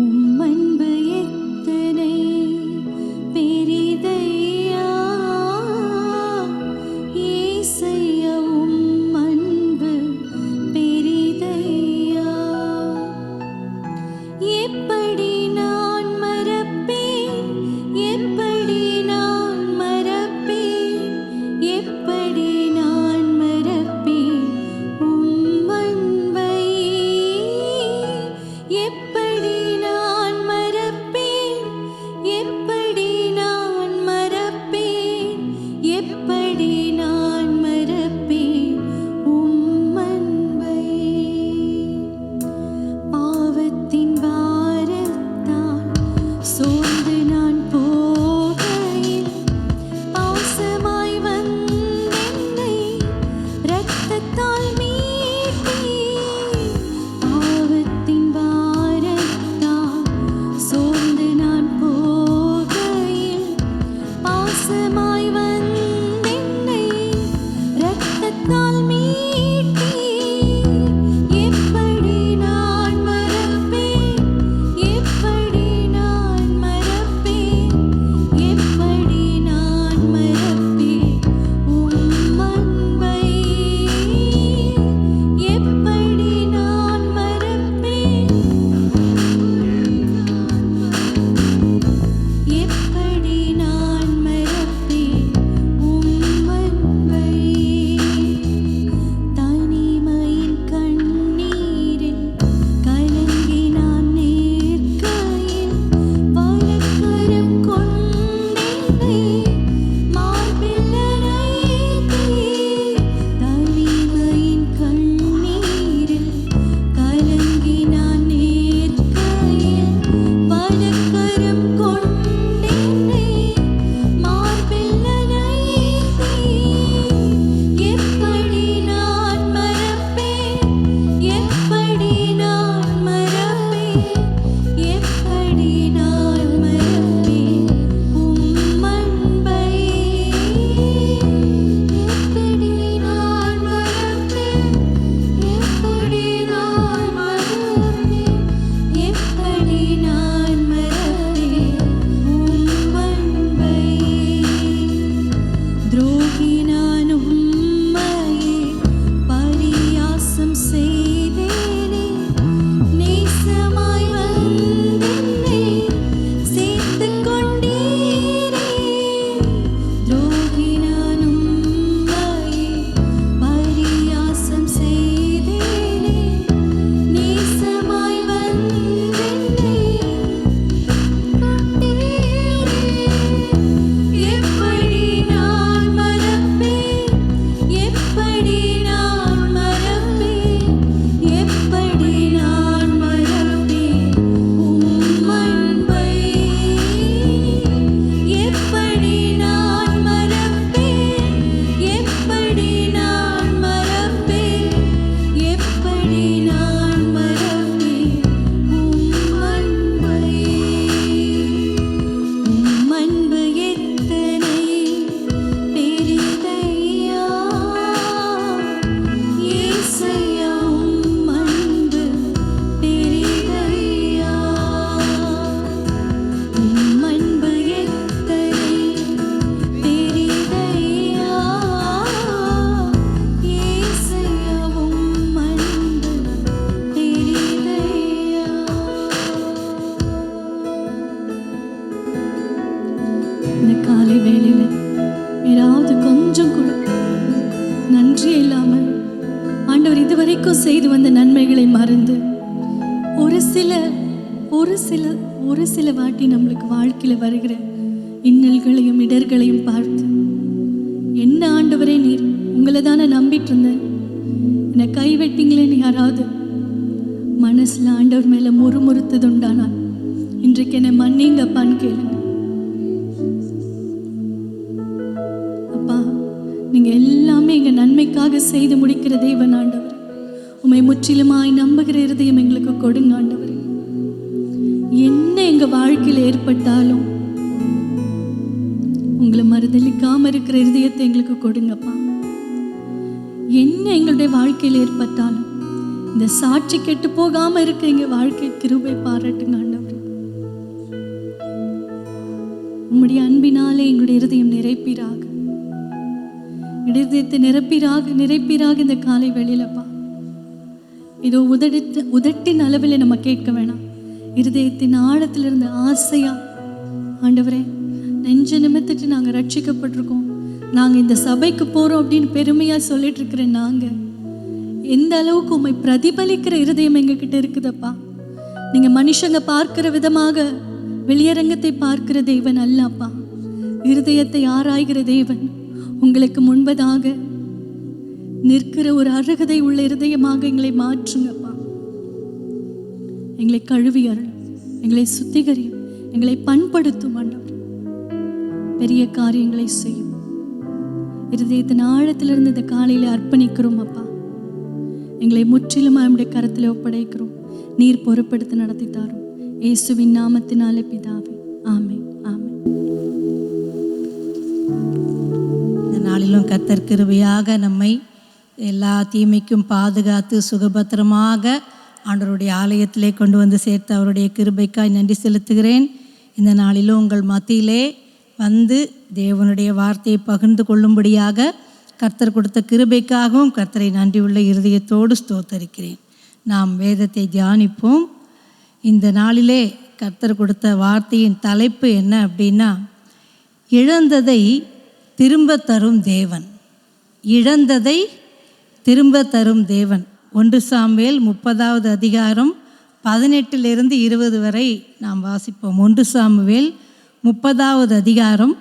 உம் அன்பு எத்தனை பெரிதையா இயேசையா, உம் அன்பு பெரிதையா. எப்படி நான் மறப்பேன், எப்படி நான் மறப்பேன், எப்படி நான் மறப்பேன் உம் அன்பை. எப்படி நான் மறப்பேன், எப்படி நான் மறப்பேன், எப்படி நான் மறப்பேன் உம் அன்பை. பாவத்தின் பாரத்தால் சோர்ந்து நான் போகையில் பாசமாய் வந்தென்னை இரத்தத்தால் மீட்டீர். பாவத்தின் பாரத்தால் சோர்ந்து நான் போகையில் பாசமாய் வந்தென்னை இரத்தத்தால் மீட்டீர். எப்படி நான் மறப்பேன், எப்படி நான் மறப்பேன், எப்படி நான் மறப்பேன் உம் அன்பை. எப்படி நான் மறப்பேன், எப்படி நான் மறப்பேன் உம் அன்பை. தனிமையின் கண்ணீரில் கலங்கி நான் நிற்கையில் வலக்கரம் கொண்டென்னை மார்பில் அணைத்தீர். தனிமையின் கண்ணீரில் கலங்கி நான் நிற்கையில் வலக்கரம் கொண்டென்னை மார்பில் அணைத்தீர். எப்படி நான் மறப்பேன், எப்படி நான் மறப்பேன், எப்படி நான் மறப்பேன் உம் அன்பை. எப்படி நான் மறப்பேன், எப்படி நான் மறப்பேன், எப்படி நான் மறப்பேன் உம் அன்பை. துரோகி நான் உம்மையே பரியாசம் செய்தேனே, நேசமாய் வந்தென்னை சேர்த்துக் கொண்டீரே. துரோகி நான் உம்மையே பரியாசம் செய்தேனே, நேசமாய் வந்தென்னை கொண்டீரே. எப்படி நான் மறப்பேன், எப்படி நான் மறப்பேன், எப்படி நான் மறப்பேன் உம் அன்பை. எப்படி நான் மறப்பேன், எப்படி நான் மறப்பேன், எப்படி நான் மறப்பேன் உம் அன்பை. உம் அன்பு எத்தனை பெரிதையா இயேசையா, உம் அன்பு பெரிதையா. உம் அன்பு எத்தனை பெரிதையா இயேசையா, உம் அன்பு பெரிதையா. இந்த காலை வேளையில ஏதாவது கொஞ்சம் கூட நன்றி இல்லாம ஆண்டவர் இதுவரைக்கும் செய்து வந்த நன்மைகளை மறந்து ஒரு சில வாட்டி நம்மளுக்கு வாழ்க்கையில வருகிற இன்னல்களையும் இடர்களையும் பார்த்து என்ன ஆண்டவரே, நீர் உங்களை தானே நம்பிட்டு இருந்தேன், என்னை கைவெட்டிங்களேன்னு யாராவது மனசில் ஆண்டவர் மேலே முறுமுறுத்தது உண்டானால் இன்றைக்கு என்னை மன்னிங்கப்பான்னு கேளுங்க. அப்பா, நீங்கள் எல்லாமே எங்கள் நன்மைக்காக செய்து முடிக்கிற தேவன் ஆண்டவர். உம்மை முற்றிலுமாய் நம்புகிற இருதயம் எங்களுக்கு கொடுங்க ஆண்டவர். என்ன எங்கள் வாழ்க்கையில் ஏற்பட்டாலும் உங்களை மறுதலிக்காமல் இருக்கிற இருதயத்தை எங்களுக்கு கொடுங்கப்பா. என்ன எங்களுடைய வாழ்க்கையில் ஏற்பட்டாலும் இந்த சாட்சி கெட்டு போகாமல் இருக்க எங்கள் வாழ்க்கை கிருபை பாராட்டுங்க ஆண்டவர். உம்முடைய அன்பினாலே எங்களுடைய இருதயம் நிறைப்பீராக, இருதயத்தை நிறைப்பீராக இந்த காலை வேளையிலப்பா. இதோ உதட்டின் அளவில் நம்ம கேட்க வேணாம், இருதயத்தின் ஆழத்திலிருந்து ஆசையா ஆண்டவரே, நெஞ்ச நிமித்திட்டு நாங்கள் ரட்சிக்கப்பட்டிருக்கோம், நாங்கள் இந்த சபைக்கு போகிறோம் அப்படின்னு பெருமையாக சொல்லிட்டு இருக்கிற நாங்கள் எந்த அளவுக்கு உண்மை பிரதிபலிக்கிற இருதயம் எங்ககிட்ட இருக்குதப்பா. நீங்கள் மனுஷங்க பார்க்கிற விதமாக வெளியரங்கத்தை பார்க்கிற தேவன் அல்லப்பா, இருதயத்தை ஆராய்கிற தேவன். உங்களுக்கு முன்பதாக நிற்கிற ஒரு அருகதை உள்ள இருதயமாக எங்களை மாற்றுங்கப்பா. எங்களை கழுவி அருள், எங்களை சுத்திகரியும், எங்களை பண்படுத்தும் ஆண்டவர். பெரிய காரியங்களை செய்யும். இருதயத்தின் ஆழத்திலிருந்து இந்த காலையில் அர்ப்பணிக்கிறோம் அப்பா. எங்களை முற்றிலும் நம்முடைய கரத்தில் ஒப்படைக்கிறோம். நீர் பொறுப்படுத்தி நடத்தி தாரும். இயேசுவின் நாமத்தினாலே பிதாவே, ஆமென், ஆமென். இந்த நாளிலும் கர்த்தர் கிருபையாக நம்மை எல்லா தீமைக்கும் பாதுகாத்து சுகபத்திரமாக ஆண்டவருடைய ஆலயத்திலே கொண்டு வந்து சேர்த்து அவருடைய கிருபைக்காய் நன்றி செலுத்துகிறேன். இந்த நாளிலும் உங்கள் மத்தியிலே வந்து தேவனுடைய வார்த்தையை பகிர்ந்து கொள்ளும்படியாக கர்த்தர் கொடுத்த கிருபைக்காகவும் கர்த்தரை நன்றியுள்ள இருதயத்தோடு ஸ்தோத்தரிக்கிறேன். நாம் வேதத்தை தியானிப்போம். இந்த நாளிலே கர்த்தர் கொடுத்த வார்த்தையின் தலைப்பு என்ன அப்படின்னா, இழந்ததை திரும்ப தரும் தேவன். இழந்ததை திரும்ப தரும் தேவன். 1 சாமுவேல் 30வது அதிகாரம் 18 20 வரை நாம் வாசிப்போம். 1 சாமுவேல் 30வது அதிகாரம்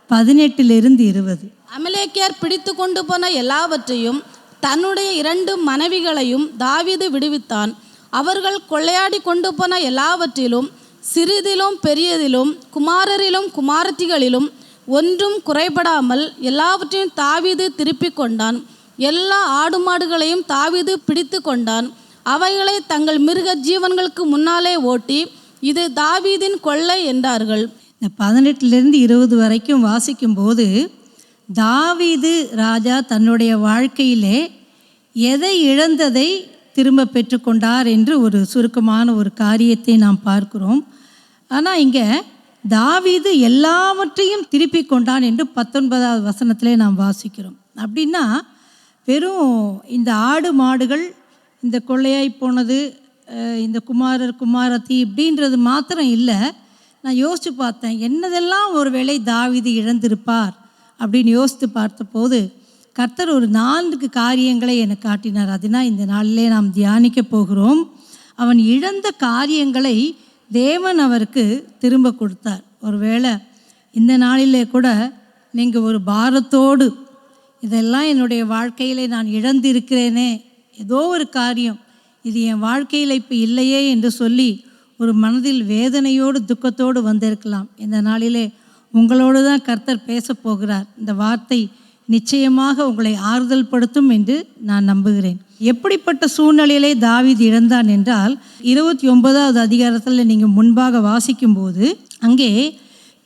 18 20. அமலேக்கியர் பிடித்து கொண்டு போன எல்லாவற்றையும் தன்னுடைய 2 மனைவிகளையும் தாவீது விடுவித்தான். அவர்கள் கொள்ளையாடி கொண்டு போன எல்லாவற்றிலும் சிறிதிலும் பெரியதிலும் குமாரரிலும் குமாரத்திகளிலும் ஒன்றும் குறைபடாமல் எல்லாவற்றையும் தாவீது திருப்பி கொண்டான். எல்லா ஆடு மாடுகளையும் தாவீது பிடித்து கொண்டான். அவைகளை தங்கள் மிருக ஜீவன்களுக்கு முன்னாலே ஓட்டி, இது தாவீதின் கொள்ளை என்றார்கள். இந்த 18 20 வரைக்கும் வாசிக்கும்போது தாவீது ராஜா தன்னுடைய வாழ்க்கையிலே எதை இழந்ததை திரும்ப பெற்றுக்கொண்டார் என்று ஒரு சுருக்கமான ஒரு காரியத்தை நாம் பார்க்கிறோம். ஆனால் இங்கே தாவீது எல்லாவற்றையும் திருப்பி கொண்டான் என்று 19வது வசனத்திலே நாம் வாசிக்கிறோம். அப்படின்னா வெறும் இந்த ஆடு மாடுகள், இந்த கொள்ளையாய் போனது, இந்த குமாரர் குமாரத்தி இப்படின்றது மாத்திரம் இல்லை. நான் யோசித்து பார்த்தேன், என்னதெல்லாம் ஒரு வேளை தாவீது இழந்திருப்பார் அப்படின்னு யோசித்து பார்த்தபோது கர்த்தர் ஒரு 4 காரியங்களை எனக்கு காட்டினார். அதனால் இந்த நாளிலே நாம் தியானிக்க போகிறோம். அவன் இழந்த காரியங்களை தேவன் அவருக்கு திரும்ப கொடுத்தார். ஒருவேளை இந்த நாளிலே கூட நீங்கள் ஒரு பாரத்தோடு, இதெல்லாம் என்னுடைய வாழ்க்கையில் நான் இழந்திருக்கிறேனே, ஏதோ ஒரு காரியம் இது என் வாழ்க்கையில் இப்போ இல்லையே என்று சொல்லி ஒரு மனதில் வேதனையோடு துக்கத்தோடு வந்திருக்கலாம். இந்த நாளிலே உங்களோடு தான் கர்த்தர் பேச போகிறார். இந்த வார்த்தை நிச்சயமாக உங்களை ஆறுதல் படுத்தும் என்று நான் நம்புகிறேன். எப்படிப்பட்ட சூழ்நிலையிலே தாவீது இழந்தான் என்றால் 29வது அதிகாரத்தில் நீங்கள் முன்பாக வாசிக்கும்போது அங்கே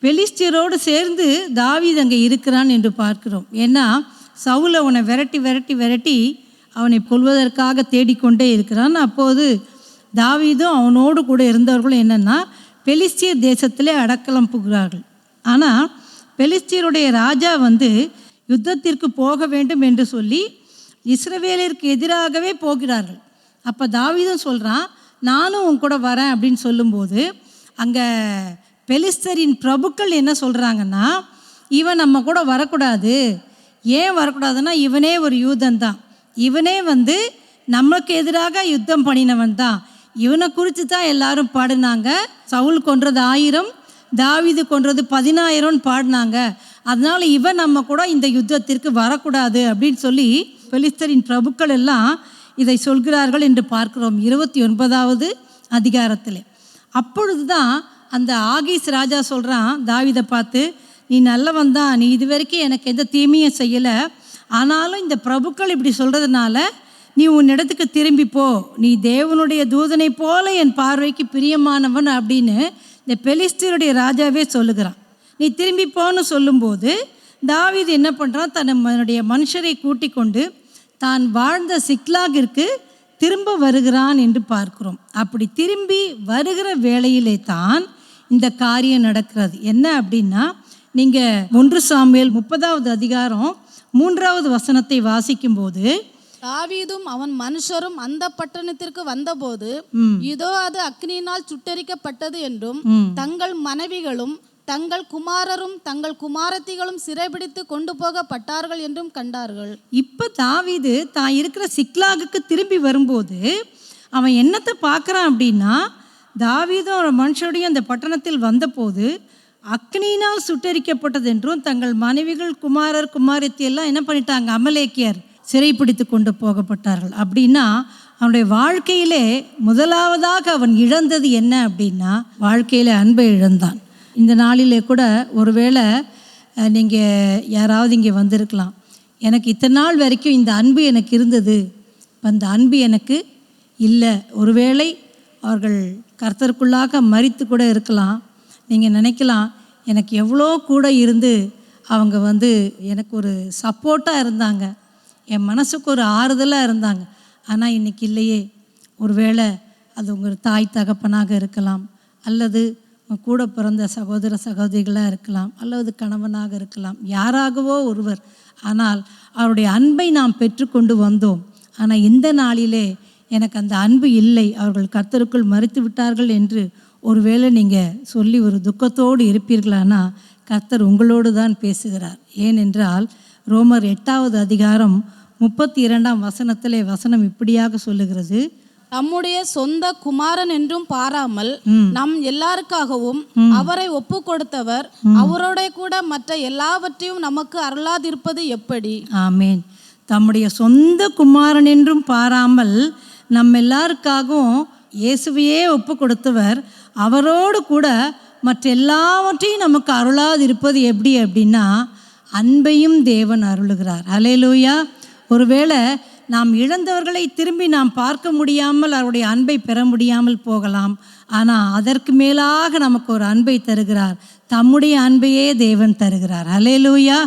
பெலிஸ்தியரோடு சேர்ந்து தாவீது அங்கே இருக்கிறான் என்று பார்க்கிறோம். ஏன்னா சவுல் அவனை விரட்டி அவனை கொல்வதற்காக தேடிக்கொண்டே இருக்கிறான். அப்போது தாவீதும் அவனோடு கூட இருந்தவர்களும் என்னென்னா பெலிஸ்தியர் தேசத்திலே அடக்கலம் புகிறார்கள். ஆனால் பெலிஸ்தியருடைய ராஜா யுத்தத்திற்கு போக வேண்டும் என்று சொல்லி இஸ்ரவேலிற்கு எதிராகவே போகிறார்கள். அப்போ தாவீதும் சொல்கிறான், நானும் உன் கூட வரேன் அப்படின்னு சொல்லும்போது அங்கே பெலிஸ்தரின் பிரபுக்கள் என்ன சொல்கிறாங்கன்னா, இவன் நம்ம கூட வரக்கூடாது. ஏன் வரக்கூடாதுன்னா, இவனே ஒரு யூதன் தான், இவனே நமக்கு எதிராக யுத்தம் பண்ணினவன் தான், இவனை குறித்து தான் எல்லாரும் பாடினாங்க. சவுல் கொன்றது 1000, தாவீது கொன்றது 10000 பாடினாங்க. அதனால் இவன் நம்ம கூட இந்த யுத்தத்திற்கு வரக்கூடாது அப்படின்னு சொல்லி பெலிஸ்தரின் பிரபுக்கள் எல்லாம் இதை சொல்கிறார்கள் என்று பார்க்கிறோம் 29வது அதிகாரத்தில். அப்பொழுது தான் அந்த ஆகீஸ் ராஜா சொல்கிறான் தாவீதை பார்த்து, நீ நல்லவன் தான், நீ இது வரைக்கும் எனக்கு எந்த தீமையும் செய்யலை, ஆனாலும் இந்த பிரபுக்கள் இப்படி சொல்கிறதுனால நீ உன் இடத்துக்கு திரும்பி போ, நீ தேவனுடைய தூதனை போல என் பார்வைக்கு பிரியமானவன் அப்படின்னு இந்த பெலிஸ்தருடைய ராஜாவே சொல்லுகிறான். நீ திரும்பி போன்னு சொல்லும்போது தாவீது என்ன பண்ணுறான், தன்னுடைய மனுஷரை கூட்டி கொண்டு தான் வாழ்ந்த சிக்லாகிற்கு திரும்ப வருகிறான் என்று பார்க்கிறோம். அப்படி திரும்பி வருகிற வேளையிலே தான் இந்த காரியம் நடக்கிறது. என்ன அப்படின்னா, நீங்கள் 1 சாமுவேல் 30வது அதிகாரம் 3வது வசனத்தை வாசிக்கும்போது, தாவீதும் அவன் மனுஷரும் அந்த பட்டணத்திற்கு வந்தபோது இதோ அது அக்னியினால் சுட்டெரிக்கப்பட்டது என்றும் தங்கள் மனைவிகளும் தங்கள் குமாரரும் தங்கள் குமாரத்திகளும் சிறைபிடித்து கொண்டு போகப்பட்டார்கள் என்றும் கண்டார்கள். இப்போ தாவீது தான் இருக்கிற சிக்லாகுக்கு திரும்பி வரும்போது அவன் என்னத்தை பார்க்குறான் அப்படின்னா, தாவீதும் ஒரு மனுஷனுடைய அந்த பட்டணத்தில் வந்தபோது அக்னியினால் சுட்டெரிக்கப்பட்டது என்றும் தங்கள் மனைவிகள் குமாரர் குமாரத்தி எல்லாம் என்ன பண்ணிட்டாங்க, அமலேக்கியர் சிறைப்பிடித்து கொண்டு போகப்பட்டார்கள். அப்படின்னா அவனுடைய வாழ்க்கையிலே முதலாவதாக அவன் இழந்தது என்ன அப்படின்னா, வாழ்க்கையில் அன்பை இழந்தான். இந்த நாளிலே கூட ஒருவேளை நீங்கள் யாராவது இங்கே வந்திருக்கலாம், எனக்கு இத்தனை நாள் வரைக்கும் இந்த அன்பு எனக்கு இருந்தது, அந்த அன்பு எனக்கு இல்லை. ஒருவேளை அவர்கள் கர்த்தருக்குள்ளாக மரித்து கூட இருக்கலாம். நீங்கள் நினைக்கலாம், எனக்கு எவ்வளோ கூட இருந்து அவங்க எனக்கு ஒரு சப்போர்ட்டாக இருந்தாங்க, என் மனசுக்கு ஒரு ஆறுதலாக இருந்தாங்க, ஆனால் இன்றைக்கி இல்லையே. ஒருவேளை அது உங்கள் தாய் தகப்பனாக இருக்கலாம், அல்லது கூட பிறந்த சகோதர சகோதரிகளாக இருக்கலாம், அல்லது கணவனாக இருக்கலாம், யாராகவோ ஒருவர். ஆனால் அவருடைய அன்பை நாம் பெற்றுக்கொண்டு வந்தோம். ஆனால் இந்த நாளிலே எனக்கு அந்த அன்பு இல்லை, அவர்கள் கர்த்தருக்குள் மரித்து விட்டார்கள் என்று ஒருவேளை நீங்கள் சொல்லி ஒரு துக்கத்தோடு இருப்பீர்களானா, கர்த்தர் உங்களோடு தான் பேசுகிறார். ஏனென்றால் ரோமர் 8வது அதிகாரம் 32ஆம் வசனத்திலே வசனம் இப்படியாக சொல்லுகிறது, தம்முடைய சொந்த குமாரன் என்றும் பாராமல் நம் எல்லாருக்காகவும் அவரை ஒப்பு கொடுத்தவர் அவரோட கூட மற்ற எல்லாவற்றையும் நமக்கு அருளாதிருப்பது எப்படி? ஆமேன். தம்முடைய சொந்த குமாரன் என்றும் பாராமல் நம் எல்லாருக்காகவும் இயேசுவையே ஒப்பு கொடுத்தவர் அவரோடு கூட மற்ற எல்லாவற்றையும் நமக்கு அருளாதிருப்பது எப்படி அப்படின்னா, அன்பையும் தேவன் அருளுகிறார். ஹல்லேலூயா. ஒருவேளை நாம் இழந்தவர்களை திரும்பி நாம் பார்க்க முடியாமல் அவருடைய அன்பை பெற முடியாமல் போகலாம். ஆனால் அதற்கு மேலாக நமக்கு ஒரு அன்பை தருகிறார், தம்முடைய அன்பையே தேவன் தருகிறார். ஹல்லேலூயா.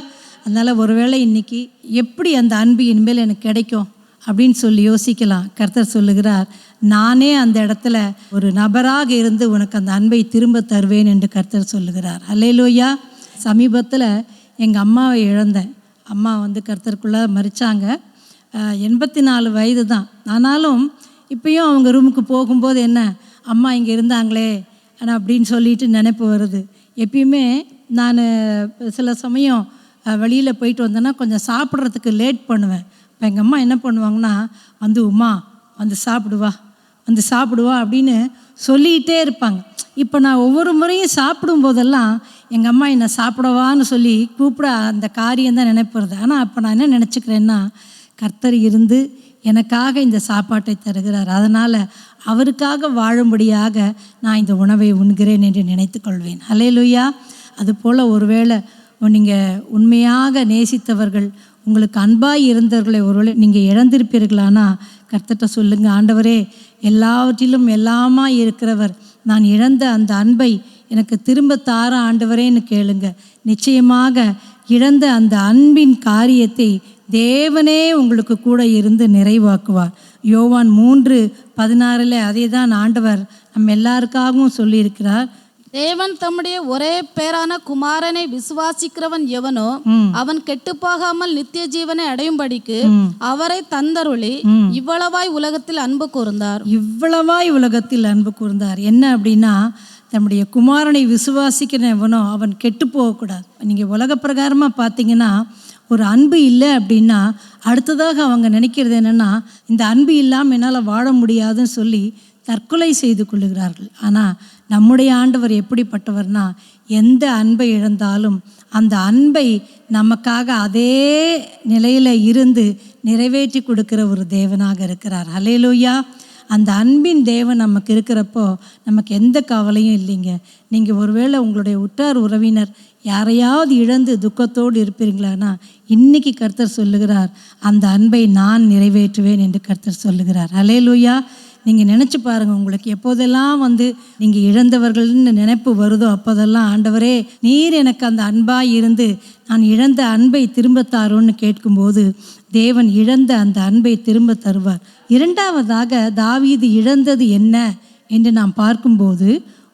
அதனால் ஒருவேளை இன்றைக்கி எப்படி அந்த அன்பு இனிமேல் எனக்கு கிடைக்கும் அப்படின்னு சொல்லி யோசிக்கலாம். கர்த்தர் சொல்லுகிறார், நானே அந்த இடத்துல ஒரு நபராக இருந்து உனக்கு அந்த அன்பை திரும்ப தருவேன் என்று கர்த்தர் சொல்லுகிறார். ஹல்லேலூயா. சமீபத்தில் எங்கள் அம்மாவை இழந்தேன். அம்மா கர்த்தருக்குள்ளே மரித்தாங்க. 84 வயது தான். ஆனாலும் இப்போயும் அவங்க ரூமுக்கு போகும்போது என்ன, அம்மா இங்கே இருந்தாங்களே ஆனால் அப்படின்னு சொல்லிட்டு நினைப்பு வருது. எப்பயுமே நான் சில சமயம் வெளியில் போயிட்டு வந்தேன்னா கொஞ்சம் சாப்பிட்றதுக்கு லேட் பண்ணுவேன். இப்போ எங்கள் அம்மா என்ன பண்ணுவாங்கன்னா, உமா சாப்பிடுவா அப்படின்னு சொல்லிகிட்டே இருப்பாங்க. இப்போ நான் ஒவ்வொரு முறையும் சாப்பிடும்போதெல்லாம் எங்கள் அம்மா என்னை சாப்பிடவான்னு சொல்லி கூப்பிட அந்த காரியம்தான் நினைப்புறது. ஆனால் அப்போ நான் என்ன நினச்சிக்கிறேன்னா, கர்த்தர் இருந்து எனக்காக இந்த சாப்பாட்டை தருகிறார், அதனால் அவருக்காக வாழும்படியாக நான் இந்த உணவை உண்கிறேன் என்று நினைத்து கொள்வேன். ஹல்லேலூயா. அதுபோல் ஒருவேளை நீங்கள் உண்மையாக நேசித்தவர்கள், உங்களுக்கு அன்பாய் இருந்தவர்களை ஒருவேளை நீங்கள் இழந்திருப்பீர்களானா, கர்த்தர்கிட்ட சொல்லுங்கள், ஆண்டவரே எல்லாவற்றிலும் எல்லாமா இருக்கிறவர், நான் இழந்த அந்த அன்பை எனக்கு திரும்ப தார ஆண்டவரேன்னு கேளுங்க. நிச்சயமாக இழந்த அந்த அன்பின் காரியத்தை தேவனே உங்களுக்கு கூட இருந்து நிறைவாக்குவார். யோவான் 3:16 அதே தான் ஆண்டவர் நம்ம எல்லாருக்காகவும் சொல்லியிருக்கிறார். தேவன் தம்முடைய ஒரே பேரான குமாரனை விசுவாசிக்கிறவன் எவனோ அவன் கெட்டுப்போகாமல் நித்திய ஜீவனை அடையும்படிக்கு அவரை தந்தருளி இவ்வளவாய் உலகத்தில் அன்பு கூர்ந்தார். என்ன அப்படின்னா, தம்முடைய குமாரனை விசுவாசிக்கிறவனோ அவன் கெட்டு போகக்கூடாது. நீங்கள் உலக பிரகாரமாக பார்த்தீங்கன்னா, ஒரு அன்பு இல்லை அப்படின்னா அடுத்ததாக அவங்க நினைக்கிறது என்னென்னா, இந்த அன்பு இல்லாமல் என்னால் வாழ முடியாதுன்னு சொல்லி தற்கொலை செய்து கொள்ளுகிறார்கள். ஆனால் நம்முடைய ஆண்டவர் எப்படிப்பட்டவர்னா, எந்த அன்பை இழந்தாலும் அந்த அன்பை நமக்காக அதே நிலையில் இருந்து நிறைவேற்றி கொடுக்கிற ஒரு தேவனாக இருக்கிறார். ஹல்லேலூயா. அந்த அன்பின் தேவன் நமக்கு இருக்கிறப்போ நமக்கு எந்த கவலையும் இல்லைங்க. நீங்கள் ஒருவேளை உங்களுடைய உற்றார் உறவினர் யாரையாவது இழந்து துக்கத்தோடு இருப்பீங்களானா, இன்னைக்கு கர்த்தர் சொல்லுகிறார், அந்த அன்பை நான் நிறைவேற்றுவேன் என்று கர்த்தர் சொல்லுகிறார். ஹல்லேலூயா. நீங்கள் நினச்சி பாருங்கள், உங்களுக்கு எப்போதெல்லாம் நீங்கள் இழந்தவர்கள்னு நினைப்பு வருதோ அப்போதெல்லாம், ஆண்டவரே நீர் எனக்கு அந்த அன்பாக இருந்து நான் இழந்த அன்பை திரும்ப தாரோன்னு கேட்கும்போது தேவன் இழந்த அந்த அன்பை திரும்ப தருவார். இரண்டாவதாக தாவீது இழந்தது என்ன என்று நாம் பார்க்கும்போது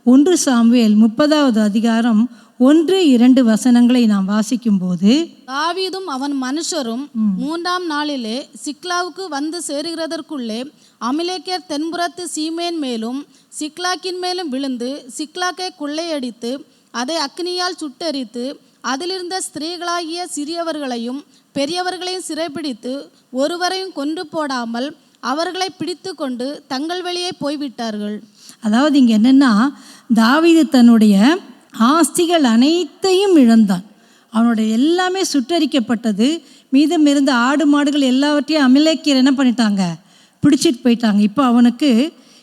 1 சாமுவேல் 30வது அதிகாரம் 1-2 வசனங்களை நாம் வாசிக்கும்போது, தாவீதும் அவன் மனுஷரும் 3ஆம் நாளிலே சிக்லாவுக்கு வந்து சேருகிறதற்குள்ளே அமிலேக்கியர் தென்புறத்து சீமேன் மேலும் சிக்லாக்கின் மேலும் விழுந்து சிக்லாக்கை கொள்ளையடித்து அதை அக்னியால் சுட்டெரித்து அதிலிருந்த ஸ்திரீகளாகிய சிறியவர்களையும் பெரியவர்களையும் சிறைப்பிடித்து ஒருவரையும் கொன்று போடாமல் அவர்களை பிடித்து கொண்டு தங்கள் வெளியே போய்விட்டார்கள். அதாவது இங்கே என்னென்னா, தாவீது தன்னுடைய ஆஸ்திகள் அனைத்தையும் இழந்தான். அவனுடைய எல்லாமே சுட்டரிக்கப்பட்டது. மீதம் இருந்த ஆடு மாடுகள் எல்லாவற்றையும் அமிலேக்கியர் என்ன பண்ணிட்டாங்க, பிடிச்சிட்டு போயிட்டாங்க. இப்போ அவனுக்கு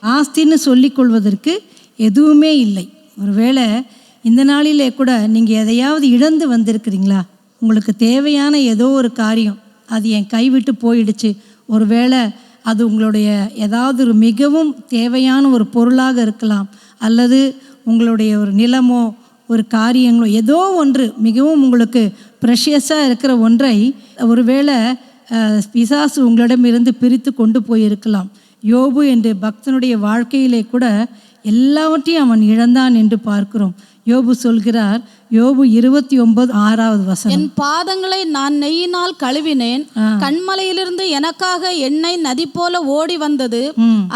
ஆஸ்தின்னு சொல்லிக்கொள்வதற்கு எதுவுமே இல்லை. ஒருவேளை இந்த நாளிலே கூட நீங்கள் எதையாவது இழந்து வந்திருக்கிறீங்களா? உங்களுக்கு தேவையான ஏதோ ஒரு காரியம் அது என் கைவிட்டு போயிடுச்சு. ஒருவேளை அது உங்களுடைய ஏதாவது ஒரு மிகவும் தேவையான ஒரு பொருளாக இருக்கலாம், அல்லது உங்களுடைய ஒரு நிலமோ ஒரு காரியங்களோ ஏதோ ஒன்று மிகவும் உங்களுக்கு ப்ரெஷியஸாக இருக்கிற ஒன்றை ஒருவேளை பிசாசு உங்களிடமிருந்து பிரித்து கொண்டு போயிருக்கலாம். யோபு என்ற பக்தனுடைய வாழ்க்கையிலே கூட எல்லாவற்றையும் அவன் இழந்தான் என்று பார்க்கிறோம். யோபு சொல்கிறார், யோபு 29:6வது வசனம், என் பாதங்களை நான் நெய்யினால் கழுவினேன், கண்மலையிலிருந்து எனக்காக எண்ணெய் நதி போல ஓடி வந்தது.